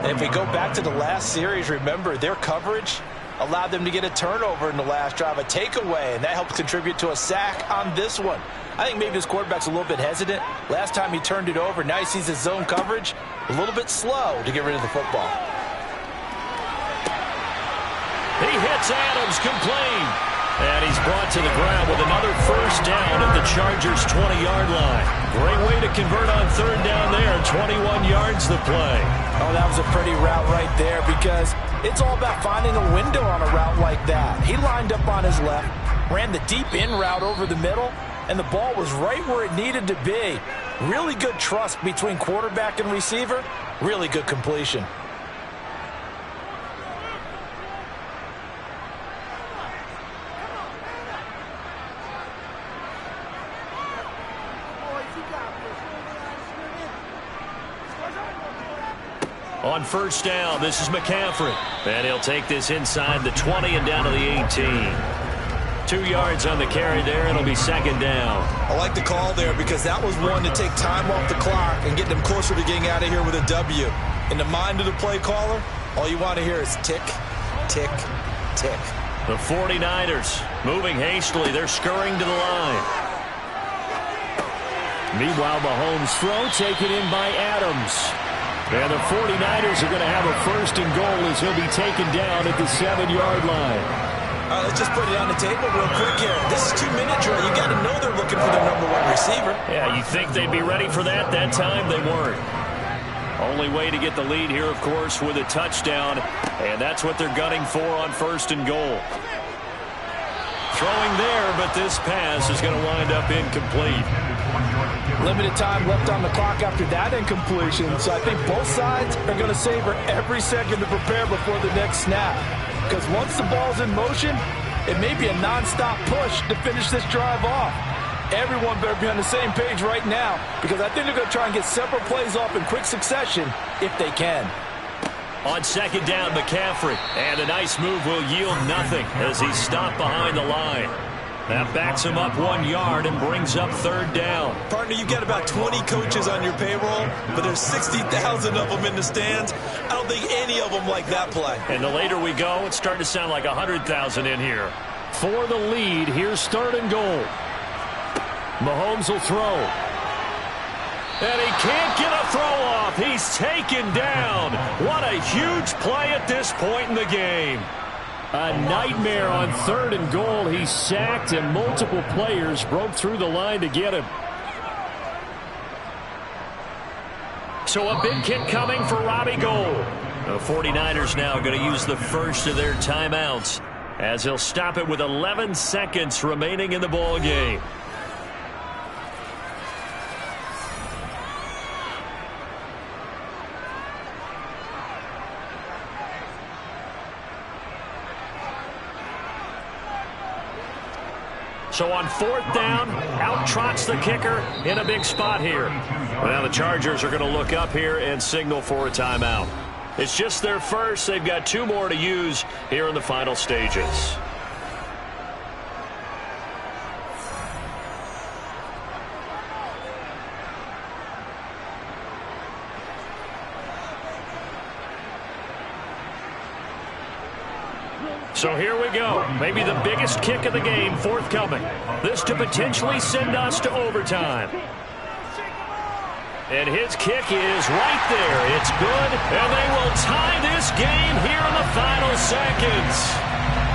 And if we go back to the last series, remember, their coverage allowed them to get a turnover in the last drive, a takeaway, and that helped contribute to a sack on this one. I think maybe this quarterback's a little bit hesitant. Last time he turned it over, now he sees his zone coverage a little bit slow to get rid of the football. He hits Adams, complete. And he's brought to the ground with another first down at the Chargers' 20-yard line. Great way to convert on 3rd down there. 21 yards the play. Oh, that was a pretty route right there because it's all about finding a window on a route like that. He lined up on his left, ran the deep in route over the middle, and the ball was right where it needed to be. Really good trust between quarterback and receiver. Really good completion. On 1st down, this is McCaffrey. And he'll take this inside the 20 and down to the 18. 2 yards on the carry there. It'll be 2nd down. I like the call there because that was one to take time off the clock and get them closer to getting out of here with a W. In the mind of the play caller, all you want to hear is tick, tick, tick. The 49ers moving hastily. They're scurrying to the line. Meanwhile, Mahomes' throw taken in by Adams. And the 49ers are going to have a 1st and goal as he'll be taken down at the 7-yard line. All right, let's just put it on the table real quick here. This is 2-minute drill. You got to know they're looking for their #1 receiver. Yeah, you think they'd be ready for that? That time they weren't. Only way to get the lead here, of course, with a touchdown. And that's what they're gunning for on 1st and goal. Throwing there, but this pass is going to wind up incomplete. Limited time left on the clock after that incompletion, so I think both sides are going to savor every second to prepare before the next snap. Because once the ball's in motion, it may be a nonstop push to finish this drive off. Everyone better be on the same page right now because I think they're going to try and get several plays off in quick succession if they can. On 2nd down, McCaffrey. And a nice move will yield nothing as he's stopped behind the line. That backs him up 1 yard and brings up 3rd down. Partner, you got about 20 coaches on your payroll, but there's 60,000 of them in the stands. I don't think any of them like that play. And the later we go, it's starting to sound like 100,000 in here. For the lead, here's 3rd and goal. Mahomes will throw. And he can't get a throw off. He's taken down. What a huge play at this point in the game. A nightmare on 3rd and goal. He sacked and multiple players broke through the line to get him. So a big kick coming for Robbie Gould. The 49ers now going to use the first of their timeouts as he'll stop it with 11 seconds remaining in the ball game. So on 4th down, out trots the kicker in a big spot here. Well, the Chargers are going to look up here and signal for a timeout. It's just their first. They've got 2 more to use here in the final stages. So here we go. Maybe the biggest kick of the game forthcoming. This to potentially send us to overtime. And his kick is right there. It's good, and they will tie this game here in the final seconds.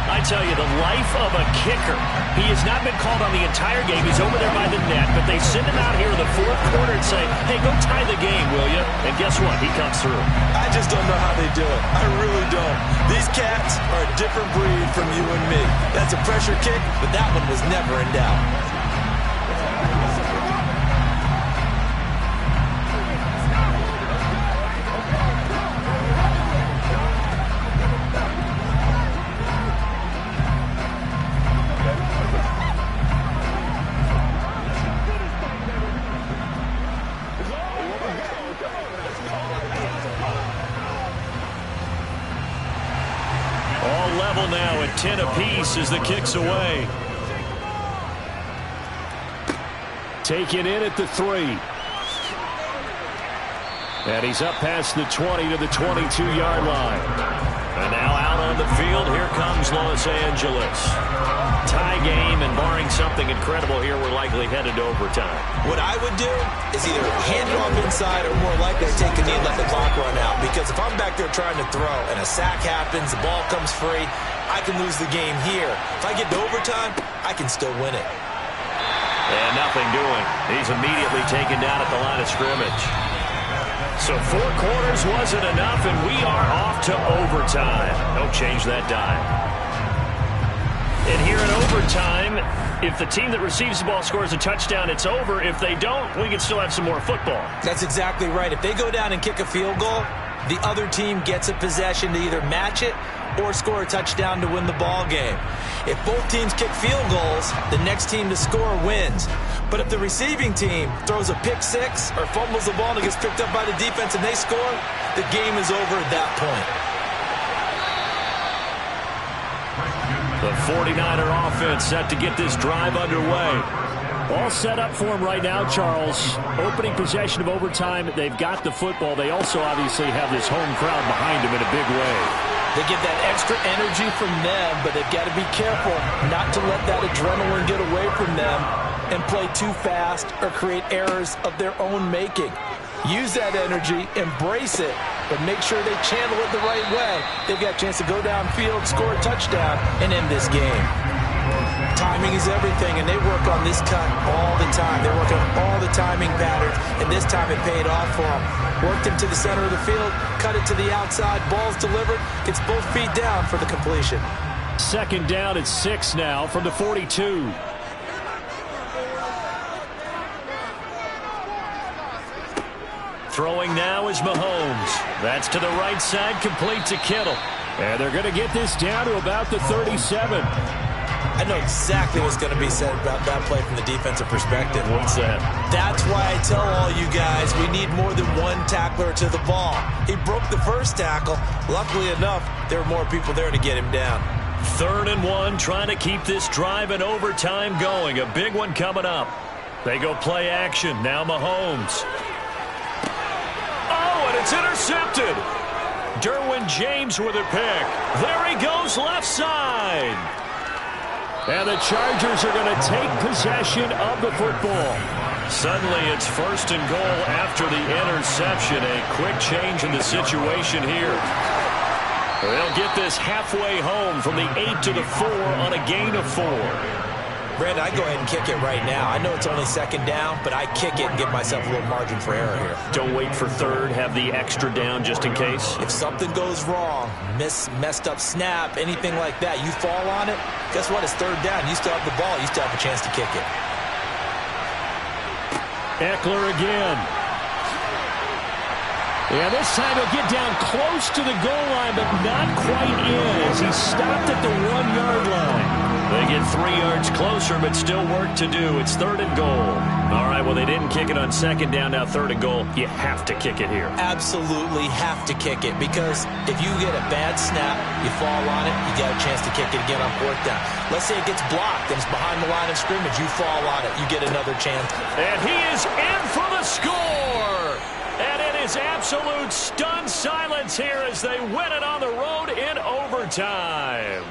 I tell you, the life of a kicker. He has not been called on the entire game. He's over there by the net, but they send him out here in the fourth quarter and say, hey, go tie the game, will you? And guess what? He comes through. I just don't know how they do it. I really don't. These cats are a different breed from you and me. That's a pressure kick, but that one was never in doubt. Level now at 10 apiece as the kick's away. Taken in at the 3. And he's up past the 20 to the 22-yard line. And now out on the field, here comes Los Angeles. Tie game, and barring something incredible here, we're likely headed to overtime. What I would do is either hand it off inside or more likely take a knee and let the clock run out. Because if I'm back there trying to throw and a sack happens, the ball comes free, I can lose the game here. If I get to overtime, I can still win it. And nothing doing. He's immediately taken down at the line of scrimmage. So 4 quarters wasn't enough, and we are off to overtime. Don't change that dime. And here in overtime, if the team that receives the ball scores a touchdown, it's over. If they don't, we can still have some more football. That's exactly right. If they go down and kick a field goal, the other team gets a possession to either match it or score a touchdown to win the ball game. If both teams kick field goals, the next team to score wins. But if the receiving team throws a pick six or fumbles the ball and it gets picked up by the defense and they score, the game is over at that point. The 49er offense set to get this drive underway. All set up for him right now, Charles. Opening possession of overtime. They've got the football. They also obviously have this home crowd behind them in a big way. They get that extra energy from them, but they've got to be careful not to let that adrenaline get away from them and play too fast or create errors of their own making. Use that energy, embrace it, but make sure they channel it the right way. They've got a chance to go downfield, score a touchdown, and end this game. Timing is everything, and they work on this cut all the time. They work on all the timing patterns, and this time it paid off for them. Worked him to the center of the field, cut it to the outside, ball's delivered, gets both feet down for the completion. Second down at 6 now from the 42. Throwing now is Mahomes. That's to the right side, complete to Kittle. And they're going to get this down to about the 37. I know exactly what's going to be said about that play from the defensive perspective. What's that? That's why I tell all you guys we need more than one tackler to the ball. He broke the first tackle. Luckily enough, there were more people there to get him down. 3rd and 1, trying to keep this drive in overtime going. A big one coming up. They go play action. Now Mahomes. Oh, and it's intercepted. Derwin James with a pick. There he goes left side. And the Chargers are going to take possession of the football. Suddenly it's 1st and goal after the interception. A quick change in the situation here. They'll get this halfway home from the 8 to the 4 on a gain of 4. Brandon, I go ahead and kick it right now. I know it's only 2nd down, but I kick it and give myself a little margin for error here. Don't wait for 3rd. Have the extra down just in case. If something goes wrong, messed up snap, anything like that, you fall on it, guess what? It's 3rd down. You still have the ball. You still have a chance to kick it. Eckler again. Yeah, this time he'll get down close to the goal line, but not quite in as he stopped at the 1-yard line. They get 3 yards closer, but still work to do. It's 3rd and goal. All right, well, they didn't kick it on 2nd down, now 3rd and goal. You have to kick it here. Absolutely have to kick it, because if you get a bad snap, you fall on it, you got a chance to kick it again on 4th down. Let's say it gets blocked and it's behind the line of scrimmage. You fall on it, you get another chance. And he is in for the score. And it is absolute stunned silence here as they win it on the road in overtime.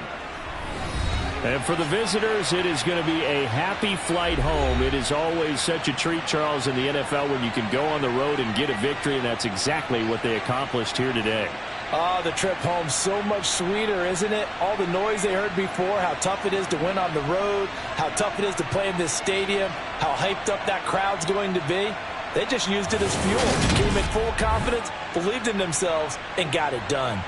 And for the visitors, it is going to be a happy flight home. It is always such a treat, Charles, in the NFL when you can go on the road and get a victory, and that's exactly what they accomplished here today. Oh, the trip home so much sweeter, isn't it? All the noise they heard before, how tough it is to win on the road, how tough it is to play in this stadium, how hyped up that crowd's going to be. They just used it as fuel, came in full confidence, believed in themselves, and got it done.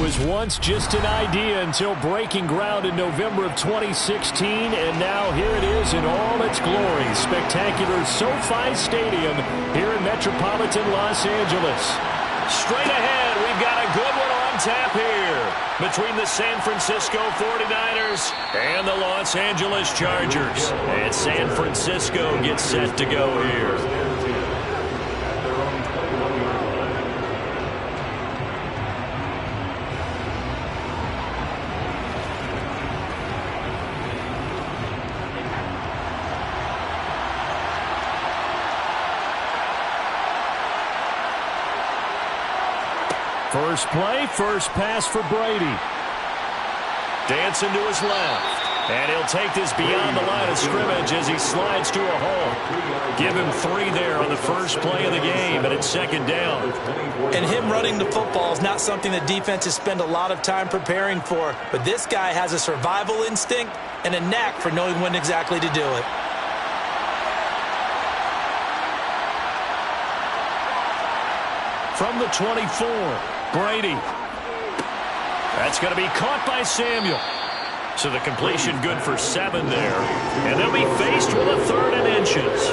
was once just an idea until breaking ground in November of 2016, and now here it is in all its glory. Spectacular SoFi Stadium here in metropolitan Los Angeles. Straight ahead, we've got a good one on tap here between the San Francisco 49ers and the Los Angeles Chargers. And San Francisco gets set to go here. First play, first pass for Brady. Dancing to his left. And he'll take this beyond the line of scrimmage as he slides to a hole. Give him 3 there on the first play of the game, and it's second down. And him running the football is not something that defenses spend a lot of time preparing for. But this guy has a survival instinct and a knack for knowing when exactly to do it. From the 24, Brady. That's going to be caught by Samuel. So the completion good for 7 there. And they'll be faced with a 3rd and inches.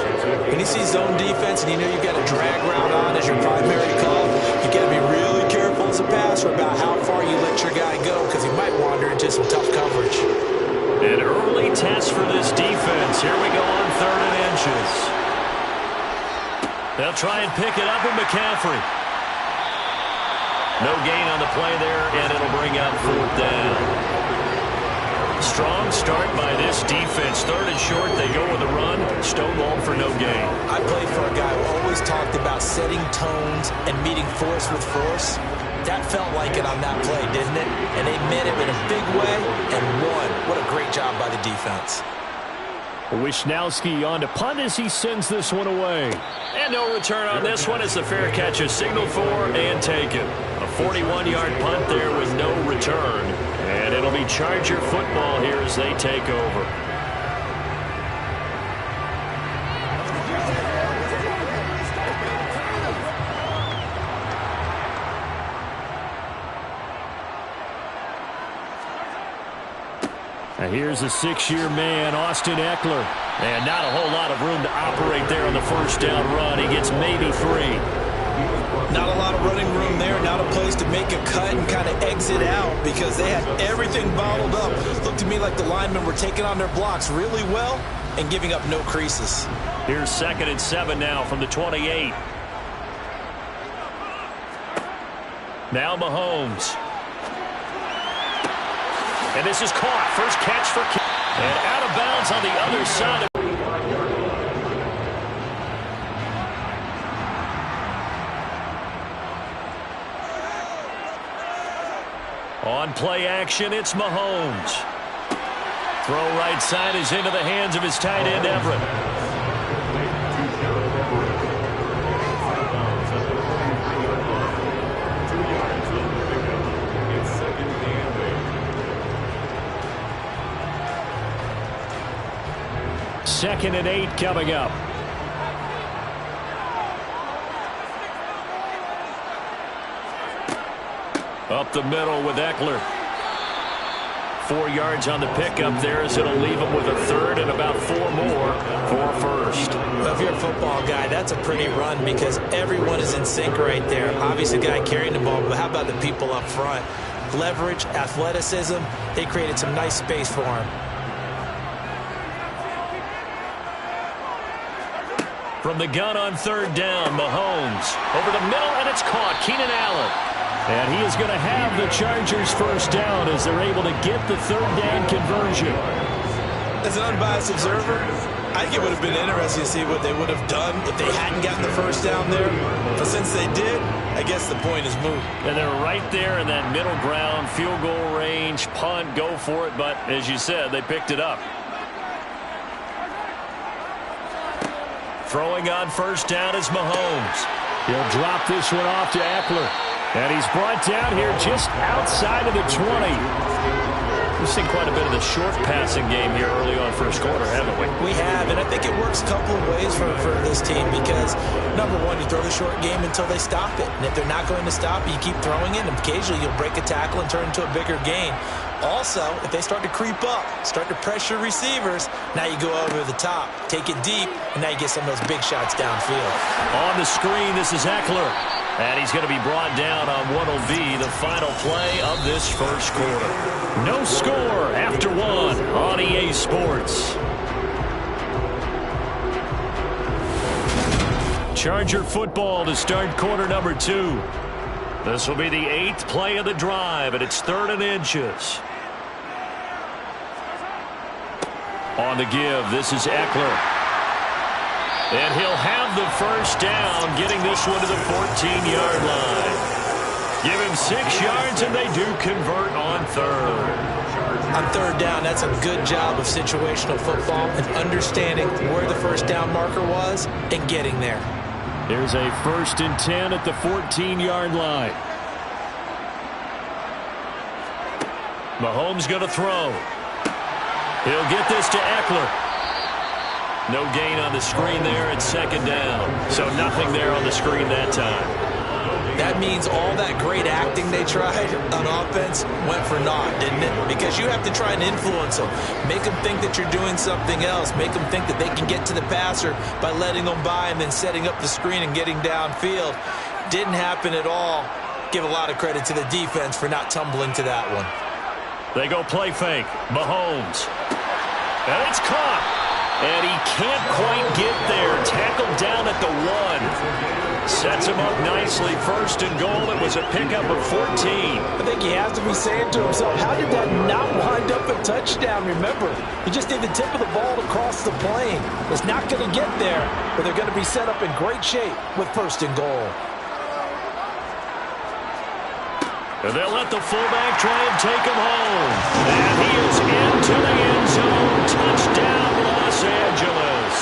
When you see zone defense and you know you've got a drag route on as your primary call, you got to be really careful as a passer about how far you let your guy go because he might wander into some tough coverage. An early test for this defense. Here we go on 3rd and inches. They'll try and pick it up with McCaffrey. No gain on the play there, and it'll bring up 4th down. Strong start by this defense. 3rd and short, they go with a run. Stonewalled for no gain. I played for a guy who always talked about setting tones and meeting force with force. That felt like it on that play, didn't it? And they met him in a big way and won. What a great job by the defense. Wisnowski on to punt as he sends this one away. And no return on this one as the fair catch is signaled for and taken. A 41-yard punt there with no return. And it'll be Charger football here as they take over. Now here's a 6-year man, Austin Eckler. And not a whole lot of room to operate there on the first down run. He gets maybe 3. Not a lot of running room there, not a place to make a cut and kind of exit out because they had everything bottled up. Looked to me like the linemen were taking on their blocks really well and giving up no creases. Here's 2nd and 7 now from the 28. Now Mahomes. And this is caught. First catch for King. And out of bounds on the other side of on play action, it's Mahomes. Throw right side is into the hands of his tight end, Everett. Second and 8 coming up. Up the middle with Eckler. 4 yards on the pickup there as it'll leave him with a 3rd and about 4 more for first. Well, if you're a football guy, that's a pretty run because everyone is in sync right there. Obviously, the guy carrying the ball, but how about the people up front? Leverage, athleticism, they created some nice space for him. From the gun on 3rd down, Mahomes. Over the middle, and it's caught. Keenan Allen. And he is going to have the Chargers first down as they're able to get the 3rd down conversion. As an unbiased observer, I think it would have been interesting to see what they would have done if they hadn't gotten the first down there. But since they did, I guess the point is moot. And they're right there in that middle ground, field goal range, punt, go for it. But as you said, they picked it up. Throwing on first down is Mahomes. He'll drop this one off to Eckler. And he's brought down here just outside of the 20. We've seen quite a bit of the short passing game here early on first quarter, haven't we? We have, and I think it works a couple of ways for this team because, number one, you throw the short game until they stop it. And if they're not going to stop it, you keep throwing it, and occasionally you'll break a tackle and turn it into a bigger gain. Also, if they start to creep up, start to pressure receivers, now you go over the top, take it deep, and now you get some of those big shots downfield. On the screen, this is Eckler. And he's going to be brought down on what will be the final play of this first quarter. No score after one on EA Sports. Charger football to start quarter number 2. This will be the 8th play of the drive, and it's 3rd and inches. On the give, this is Eckler. And he'll have the first down, getting this one to the 14-yard line. Give him 6 yards, and they do convert on 3rd. On 3rd down, that's a good job of situational football and understanding where the first down marker was and getting there. There's a 1st and 10 at the 14-yard line. Mahomes going to throw. He'll get this to Eckler. No gain on the screen there at 2nd down. So nothing there on the screen that time. That means all that great acting they tried on offense went for naught, didn't it? Because you have to try and influence them. Make them think that you're doing something else. Make them think that they can get to the passer by letting them by and then setting up the screen and getting downfield. Didn't happen at all. Give a lot of credit to the defense for not tumbling to that one. They go play fake. Mahomes. And it's caught. And he can't quite get there. Tackled down at the 1. Sets him up nicely. 1st and goal. It was a pickup of 14. I think he has to be saying to himself, how did that not wind up a touchdown? Remember, he just did the tip of the ball to cross the plane. It's not going to get there, but they're going to be set up in great shape with 1st and goal. And they'll let the fullback try and take him home. And he is into the end zone. Touchdown, Los Angeles.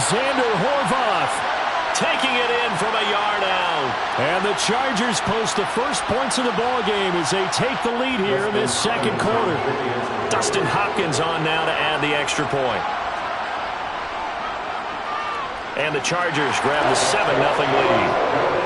Xander Horvath taking it in from a yard out. And the Chargers post the first points of the ball game as they take the lead here in this 2nd quarter. Dustin Hopkins on now to add the extra point. And the Chargers grab the 7-0 lead.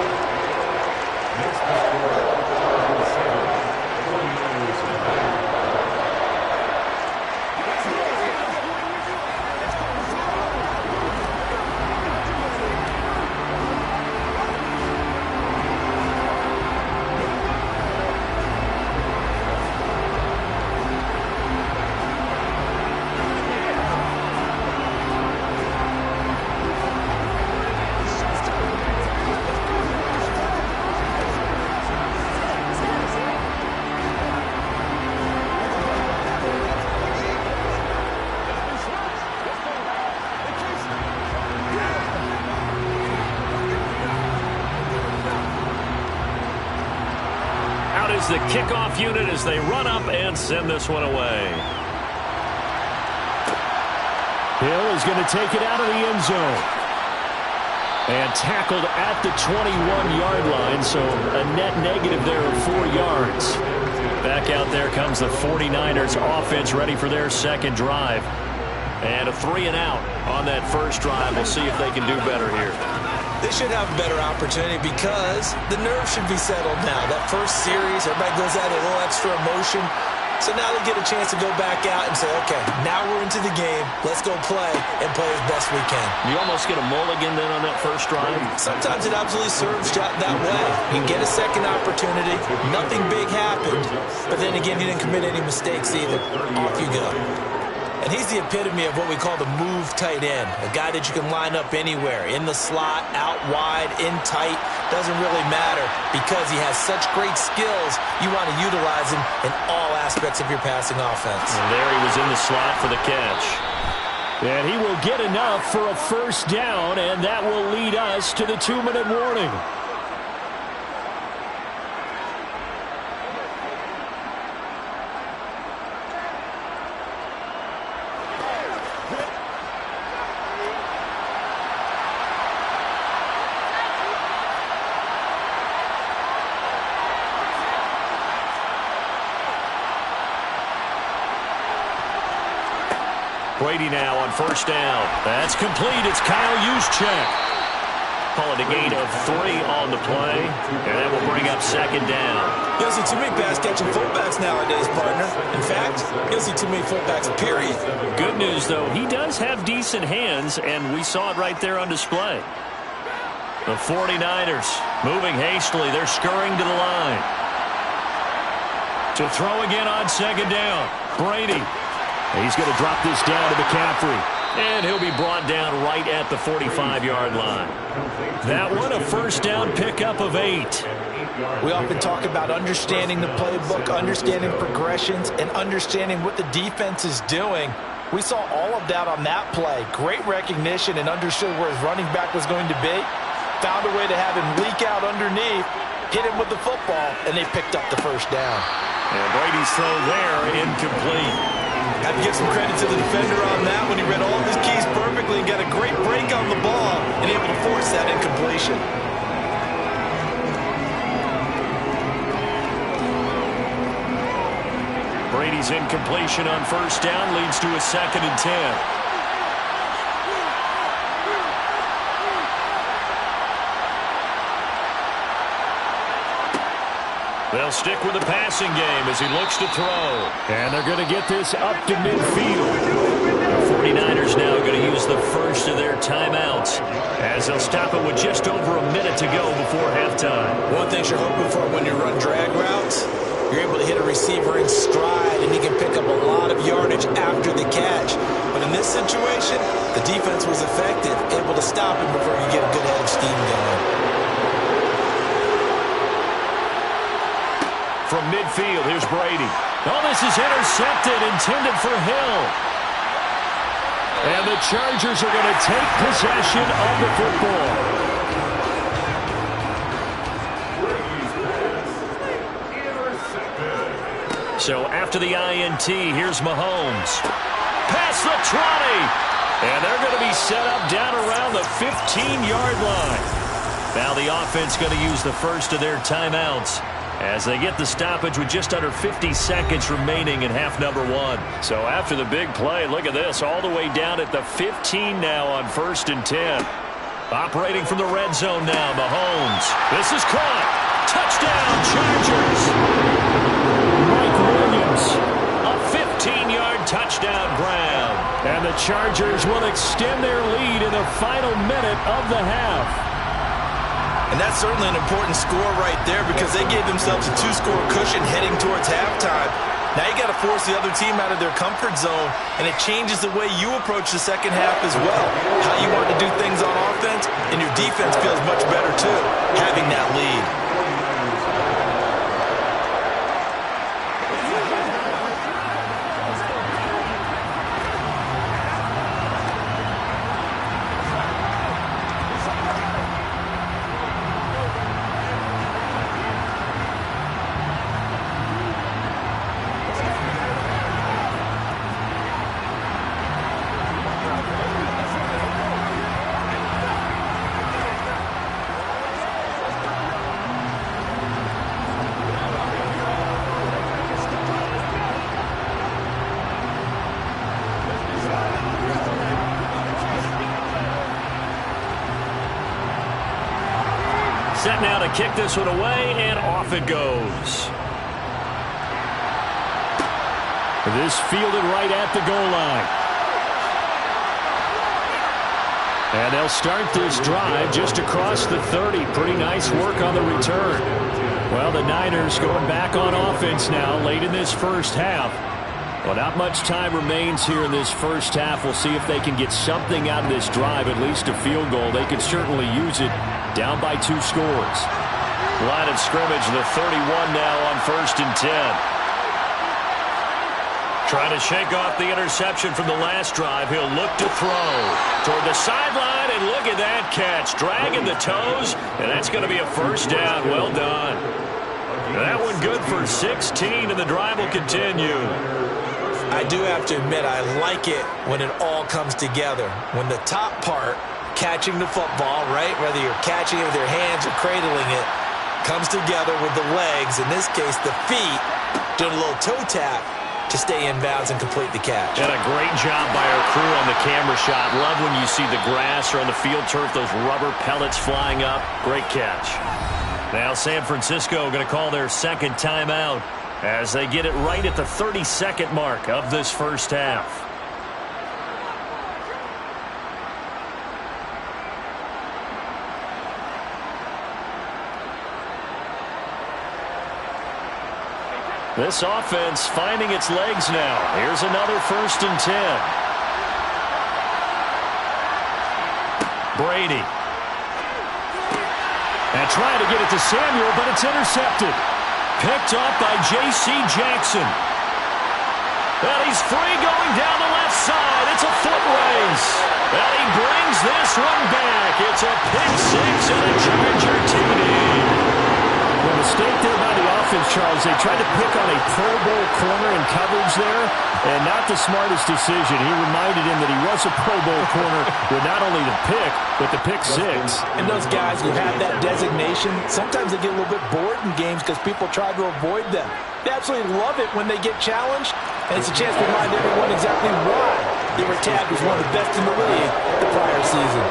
The kickoff unit as they run up and send this one away. Hill is going to take it out of the end zone. And tackled at the 21-yard line, so a net negative there of 4 yards. Back out there comes the 49ers offense ready for their 2nd drive. And a 3-and-out on that first drive. We'll see if they can do better here. They should have a better opportunity because the nerves should be settled now. That first series, everybody goes out with a little extra emotion. So now they get a chance to go back out and say, okay, now we're into the game. Let's go play and play as best we can. You almost get a mulligan then on that first drive? Sometimes it absolutely serves that way. You get a 2nd opportunity. Nothing big happened. But then again, you didn't commit any mistakes either. Off you go. And he's the epitome of what we call the move tight end. A guy that you can line up anywhere. In the slot, out wide, in tight. Doesn't really matter because he has such great skills. You want to utilize him in all aspects of your passing offense. And there he was in the slot for the catch. And he will get enough for a first down, and that will lead us to the 2-minute warning. Brady now on first down. That's complete. It's Kyle Juszczyk. Call it a gain of 3 on the play, and that will bring up second down. You don't see too many pass-catching fullbacks nowadays, partner. In fact, you don't see too many fullbacks, period. Good news, though, he does have decent hands, and we saw it right there on display. The 49ers moving hastily. They're scurrying to the line. To throw again on second down. Brady. He's going to drop this down to McCaffrey. And he'll be brought down right at the 45-yard line. That one, a first down pickup of 8. We often talk about understanding the playbook, understanding progressions, and understanding what the defense is doing. We saw all of that on that play. Great recognition and understood where his running back was going to be. Found a way to have him leak out underneath, hit him with the football, and they picked up the first down. And Brady's throw there, incomplete. Have to give some credit to the defender on that when he read all of his keys perfectly and got a great break on the ball and able to force that incompletion. Brady's incompletion on first down leads to a 2nd and 10. They'll stick with the passing game as he looks to throw. And they're going to get this up to midfield. The 49ers now going to use the first of their timeouts as they'll stop it with just over a minute to go before halftime. One thing you're hoping for when you run drag routes, you're able to hit a receiver in stride and he can pick up a lot of yardage after the catch. But in this situation, the defense was effective, able to stop him before you get a good head of steam going. From midfield, here's Brady. Oh, this is intercepted, intended for Hill. And the Chargers are going to take possession of the football. So after the INT, here's Mahomes. Past the 20. And they're going to be set up down around the 15-yard line. Now the offense going to use the first of their timeouts as they get the stoppage with just under 50 seconds remaining in half number 1. So after the big play, look at this, all the way down at the 15 now on 1st and 10. Operating from the red zone now, Mahomes. This is caught. Touchdown, Chargers. Mike Williams. A 15-yard touchdown grab. And the Chargers will extend their lead in the final minute of the half. And that's certainly an important score right there because they gave themselves a 2-score cushion heading towards halftime. Now you got to force the other team out of their comfort zone, and it changes the way you approach the second half as well. How you want to do things on offense, and your defense feels much better too, having that lead. Set now to kick this one away, and off it goes. This fielded right at the goal line. And they'll start this drive just across the 30. Pretty nice work on the return. Well, the Niners going back on offense now late in this first half. Well, not much time remains here in this first half. We'll see if they can get something out of this drive, at least a field goal. They could certainly use it down by 2 scores. Line of scrimmage, the 31 now on 1st and 10. Trying to shake off the interception from the last drive. He'll look to throw toward the sideline, and look at that catch. Dragging the toes, and that's going to be a first down. Well done. That one good for 16, and the drive will continue. I do have to admit, I like it when it all comes together. When the top part, catching the football, right, whether you're catching it with your hands or cradling it, comes together with the legs, in this case the feet, doing a little toe tap. to stay in bounds and complete the catch. And a great job by our crew on the camera shot. Love when you see the grass or on the field turf, those rubber pellets flying up. Great catch. Now San Francisco going to call their second timeout as they get it right at the 30-second mark of this first half. This offense finding its legs now. Here's another 1st and 10. Brady. And trying to get it to Samuel, but it's intercepted. Picked off by J.C. Jackson. And he's free going down the left side. It's a foot race. And he brings this one back. It's a pick six and a Charger TD. The mistake there by the offense, Charles, they tried to pick on a Pro Bowl corner in coverage there, and not the smartest decision. He reminded him that he was a Pro Bowl corner with not only the pick, but the pick six. And those guys who have that designation, sometimes they get a little bit bored in games because people try to avoid them. They absolutely love it when they get challenged, and it's a chance to remind everyone exactly why they were tagged as one of the best in the league the prior season.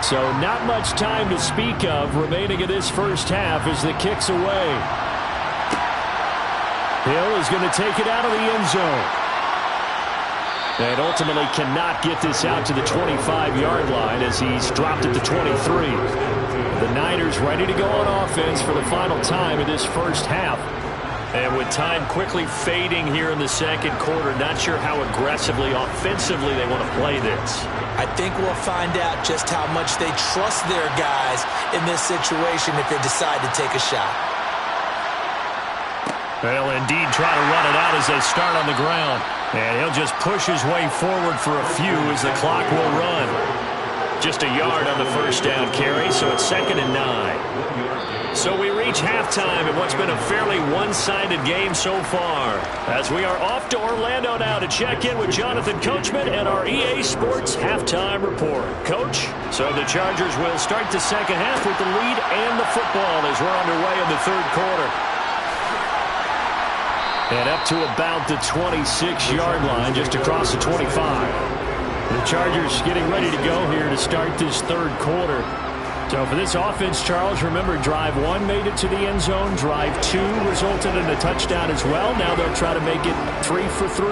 So not much time to speak of remaining in this first half as the kick's away. Hill is going to take it out of the end zone. And ultimately cannot get this out to the 25-yard line as he's dropped at the 23. The Niners ready to go on offense for the final time in this first half. And with time quickly fading here in the second quarter, not sure how aggressively, offensively they want to play this. I think we'll find out just how much they trust their guys in this situation if they decide to take a shot. They'll indeed try to run it out as they start on the ground. And he'll just push his way forward for a few as the clock will run. Just a yard on the first down carry, so it's 2nd and 9. So we reach halftime in what's been a fairly one-sided game so far, as we are off to Orlando now to check in with Jonathan Coachman and our EA Sports Halftime Report. Coach, so the Chargers will start the second half with the lead and the football as we're underway in the third quarter. And up to about the 26-yard line, just across the 25. The Chargers getting ready to go here to start this third quarter. So for this offense, Charles, remember, drive 1 made it to the end zone. Drive 2 resulted in a touchdown as well. Now they'll try to make it 3 for 3.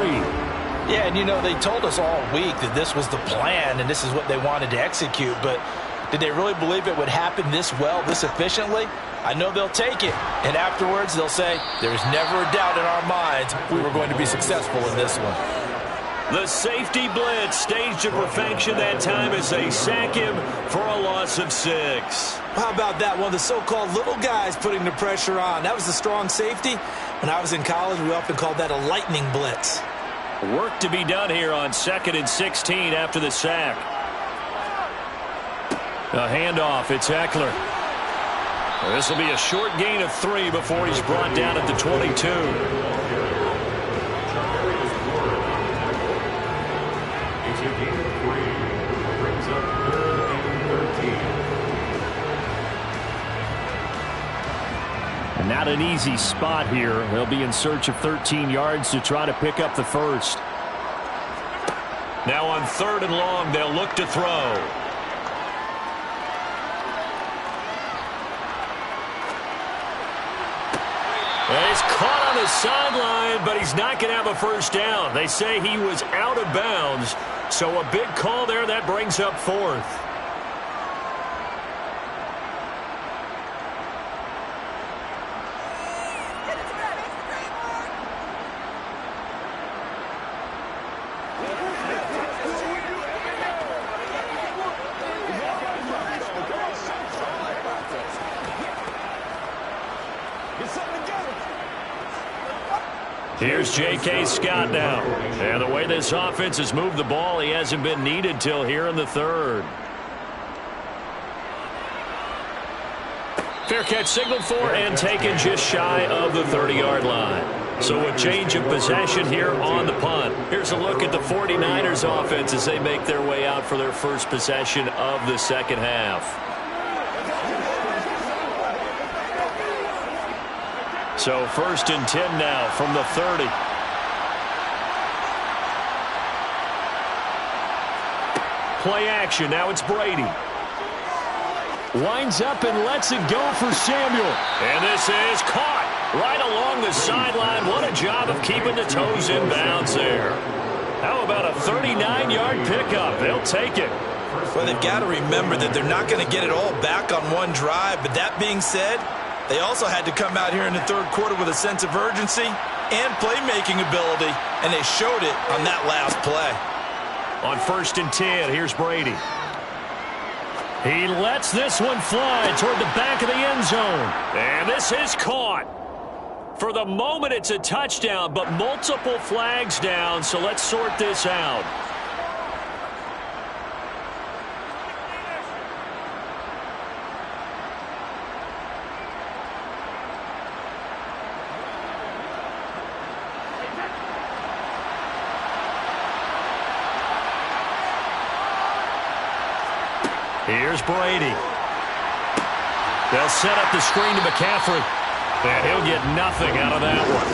Yeah, and you know, they told us all week that this was the plan and this is what they wanted to execute. But did they really believe it would happen this well, this efficiently? I know they'll take it. And afterwards, they'll say, there's never a doubt in our minds we were going to be successful in this one. The safety blitz staged to perfection that time as they sack him for a loss of 6. How about that? One of the so-called little guys putting the pressure on. That was the strong safety. When I was in college, we often called that a lightning blitz. Work to be done here on 2nd and 16 after the sack. A handoff. It's Eckler. This will be a short gain of 3 before he's brought down at the 22. Not an easy spot here. They'll be in search of 13 yards to try to pick up the first. Now on 3rd and long, they'll look to throw. And he's caught on the sideline, but he's not going to have a first down. They say he was out of bounds, so a big call there that brings up 4th. Here's J.K. Scott now. And the way this offense has moved the ball, he hasn't been needed till here in the third. Fair catch signaled for and taken just shy of the 30-yard line. So a change of possession here on the punt. Here's a look at the 49ers offense as they make their way out for their first possession of the second half. So 1st and 10 now from the 30. Play action. Now it's Brady. Winds up and lets it go for Samuel. And this is caught right along the sideline. What a job of keeping the toes in bounds there. How about a 39-yard pickup? They'll take it. Well, they've got to remember that they're not going to get it all back on one drive. But that being said, they also had to come out here in the third quarter with a sense of urgency and playmaking ability, and they showed it on that last play. On 1st and 10, here's Brady. He lets this one fly toward the back of the end zone. And this is caught. For the moment, it's a touchdown, but multiple flags down, so let's sort this out. Here's Brady. They'll set up the screen to McCaffrey. And he'll get nothing out of that one.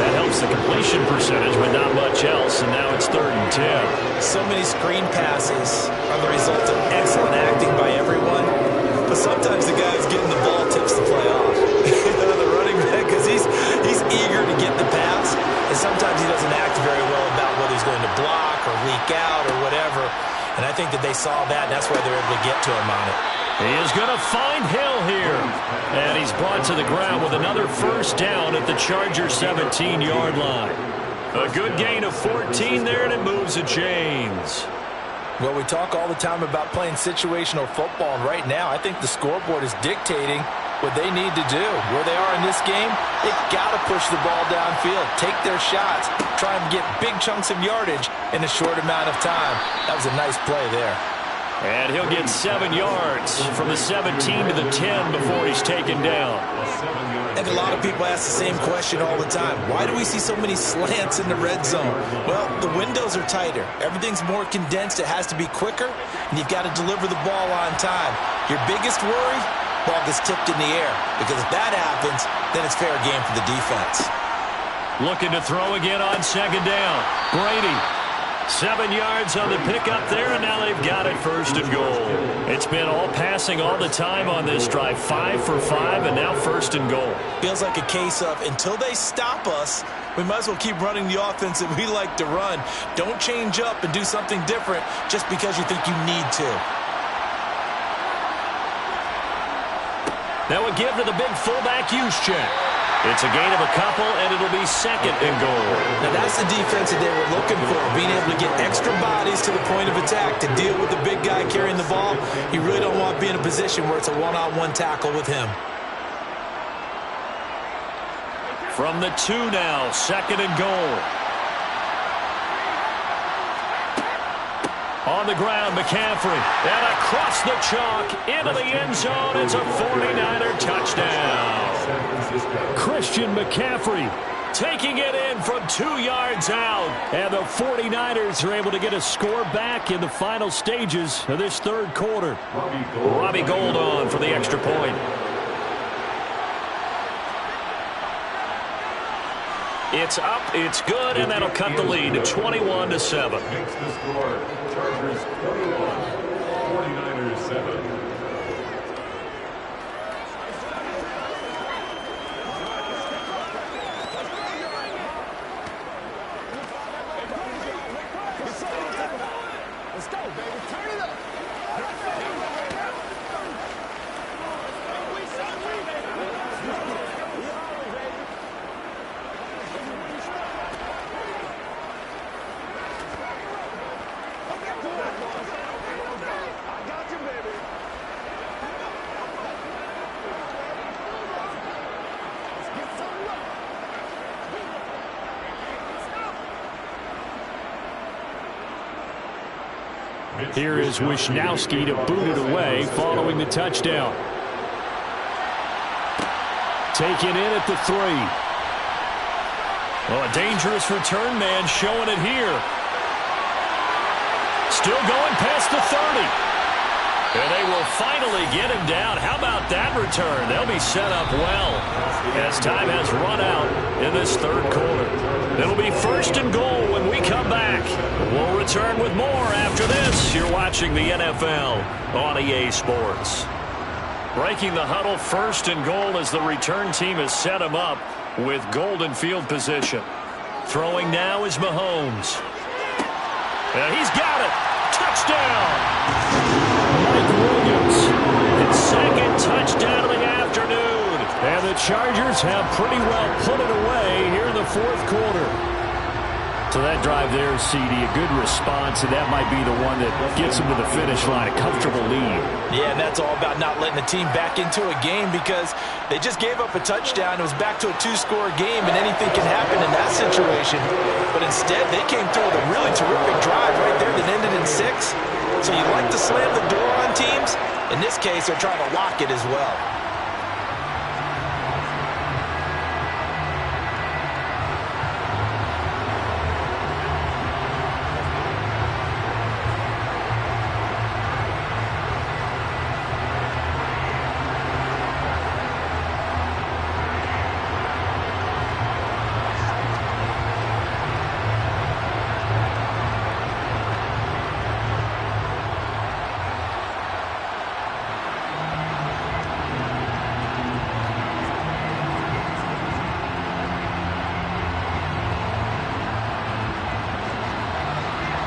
That helps the completion percentage, but not much else. And now it's 3rd and 10. So many screen passes are the result of excellent acting by everyone. But sometimes the guy who's getting the ball tips the play off. The running back, because he's eager to get the pass. And sometimes he doesn't act very well about whether he's going to block or leak out or whatever. And I think that they saw that, and that's why they're able to get to him on it. He is going to find Hill here. And he's brought to the ground with another first down at the Chargers' 17-yard line. A good gain of 14 there, and it moves the chains. Well, we talk all the time about playing situational football, and right now I think the scoreboard is dictating what they need to do. Where they are in this game, they've got to push the ball downfield, take their shots, try and get big chunks of yardage in a short amount of time. That was a nice play there. And he'll get 7 yards from the 17 to the 10 before he's taken down. And a lot of people ask the same question all the time. Why do we see so many slants in the red zone? Well, the windows are tighter. Everything's more condensed. It has to be quicker, and you've got to deliver the ball on time. Your biggest worry? Ball gets tipped in the air, because if that happens, then it's fair game for the defense. Looking to throw again on 2nd down. Brady, 7 yards on the pickup there, and now they've got it 1st and goal. It's been all passing all the time on this drive. 5 for 5, and now 1st and goal. Feels like a case of until they stop us, we might as well keep running the offense that we like to run. Don't change up and do something different just because you think you need to. Now a give to the big fullback Juszczyk. It's a gain of a couple, and it'll be 2nd and goal. Now that's the defense that they were looking for, being able to get extra bodies to the point of attack to deal with the big guy carrying the ball. You really don't want to be in a position where it's a one-on-one tackle with him. From the 2 now, 2nd and goal. On the ground, McCaffrey. And across the chalk, into the end zone. It's a 49er touchdown. Christian McCaffrey taking it in from 2 yards out. And the 49ers are able to get a score back in the final stages of this 3rd quarter. Robbie Gould on for the extra point. It's up, it's good, and that'll cut the lead to 21-7. Makes the score Chargers 21, 49ers 7. Let's go, baby. Turn it up. Here is Wisnowski to boot it away following the touchdown. Taken in at the 3. Well, a dangerous return man showing it here. Still going past the 30. And they will finally get him down. How about that return? They'll be set up well as time has run out in this third quarter. It'll be 1st and goal when we come back. We'll return with more after this. You're watching the NFL on EA Sports. Breaking the huddle, 1st and goal as the return team has set him up with golden field position. Throwing now is Mahomes. And he's got it. Touchdown. Mike Williams. His 2nd touchdown of the afternoon. And the Chargers have pretty well put it away here in the 4th quarter. So that drive there, CD, a good response, and that might be the one that gets them to the finish line, a comfortable lead. Yeah, and that's all about not letting the team back into a game because they just gave up a touchdown. It was back to a 2-score game, and anything can happen in that situation. But instead, they came through with a really terrific drive right there that ended in 6. So you like to slam the door on teams. In this case, they're trying to lock it as well.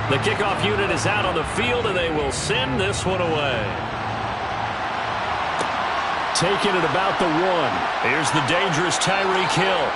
The kickoff unit is out on the field, and they will send this one away. Taking it about the 1. Here's the dangerous Tyreek Hill.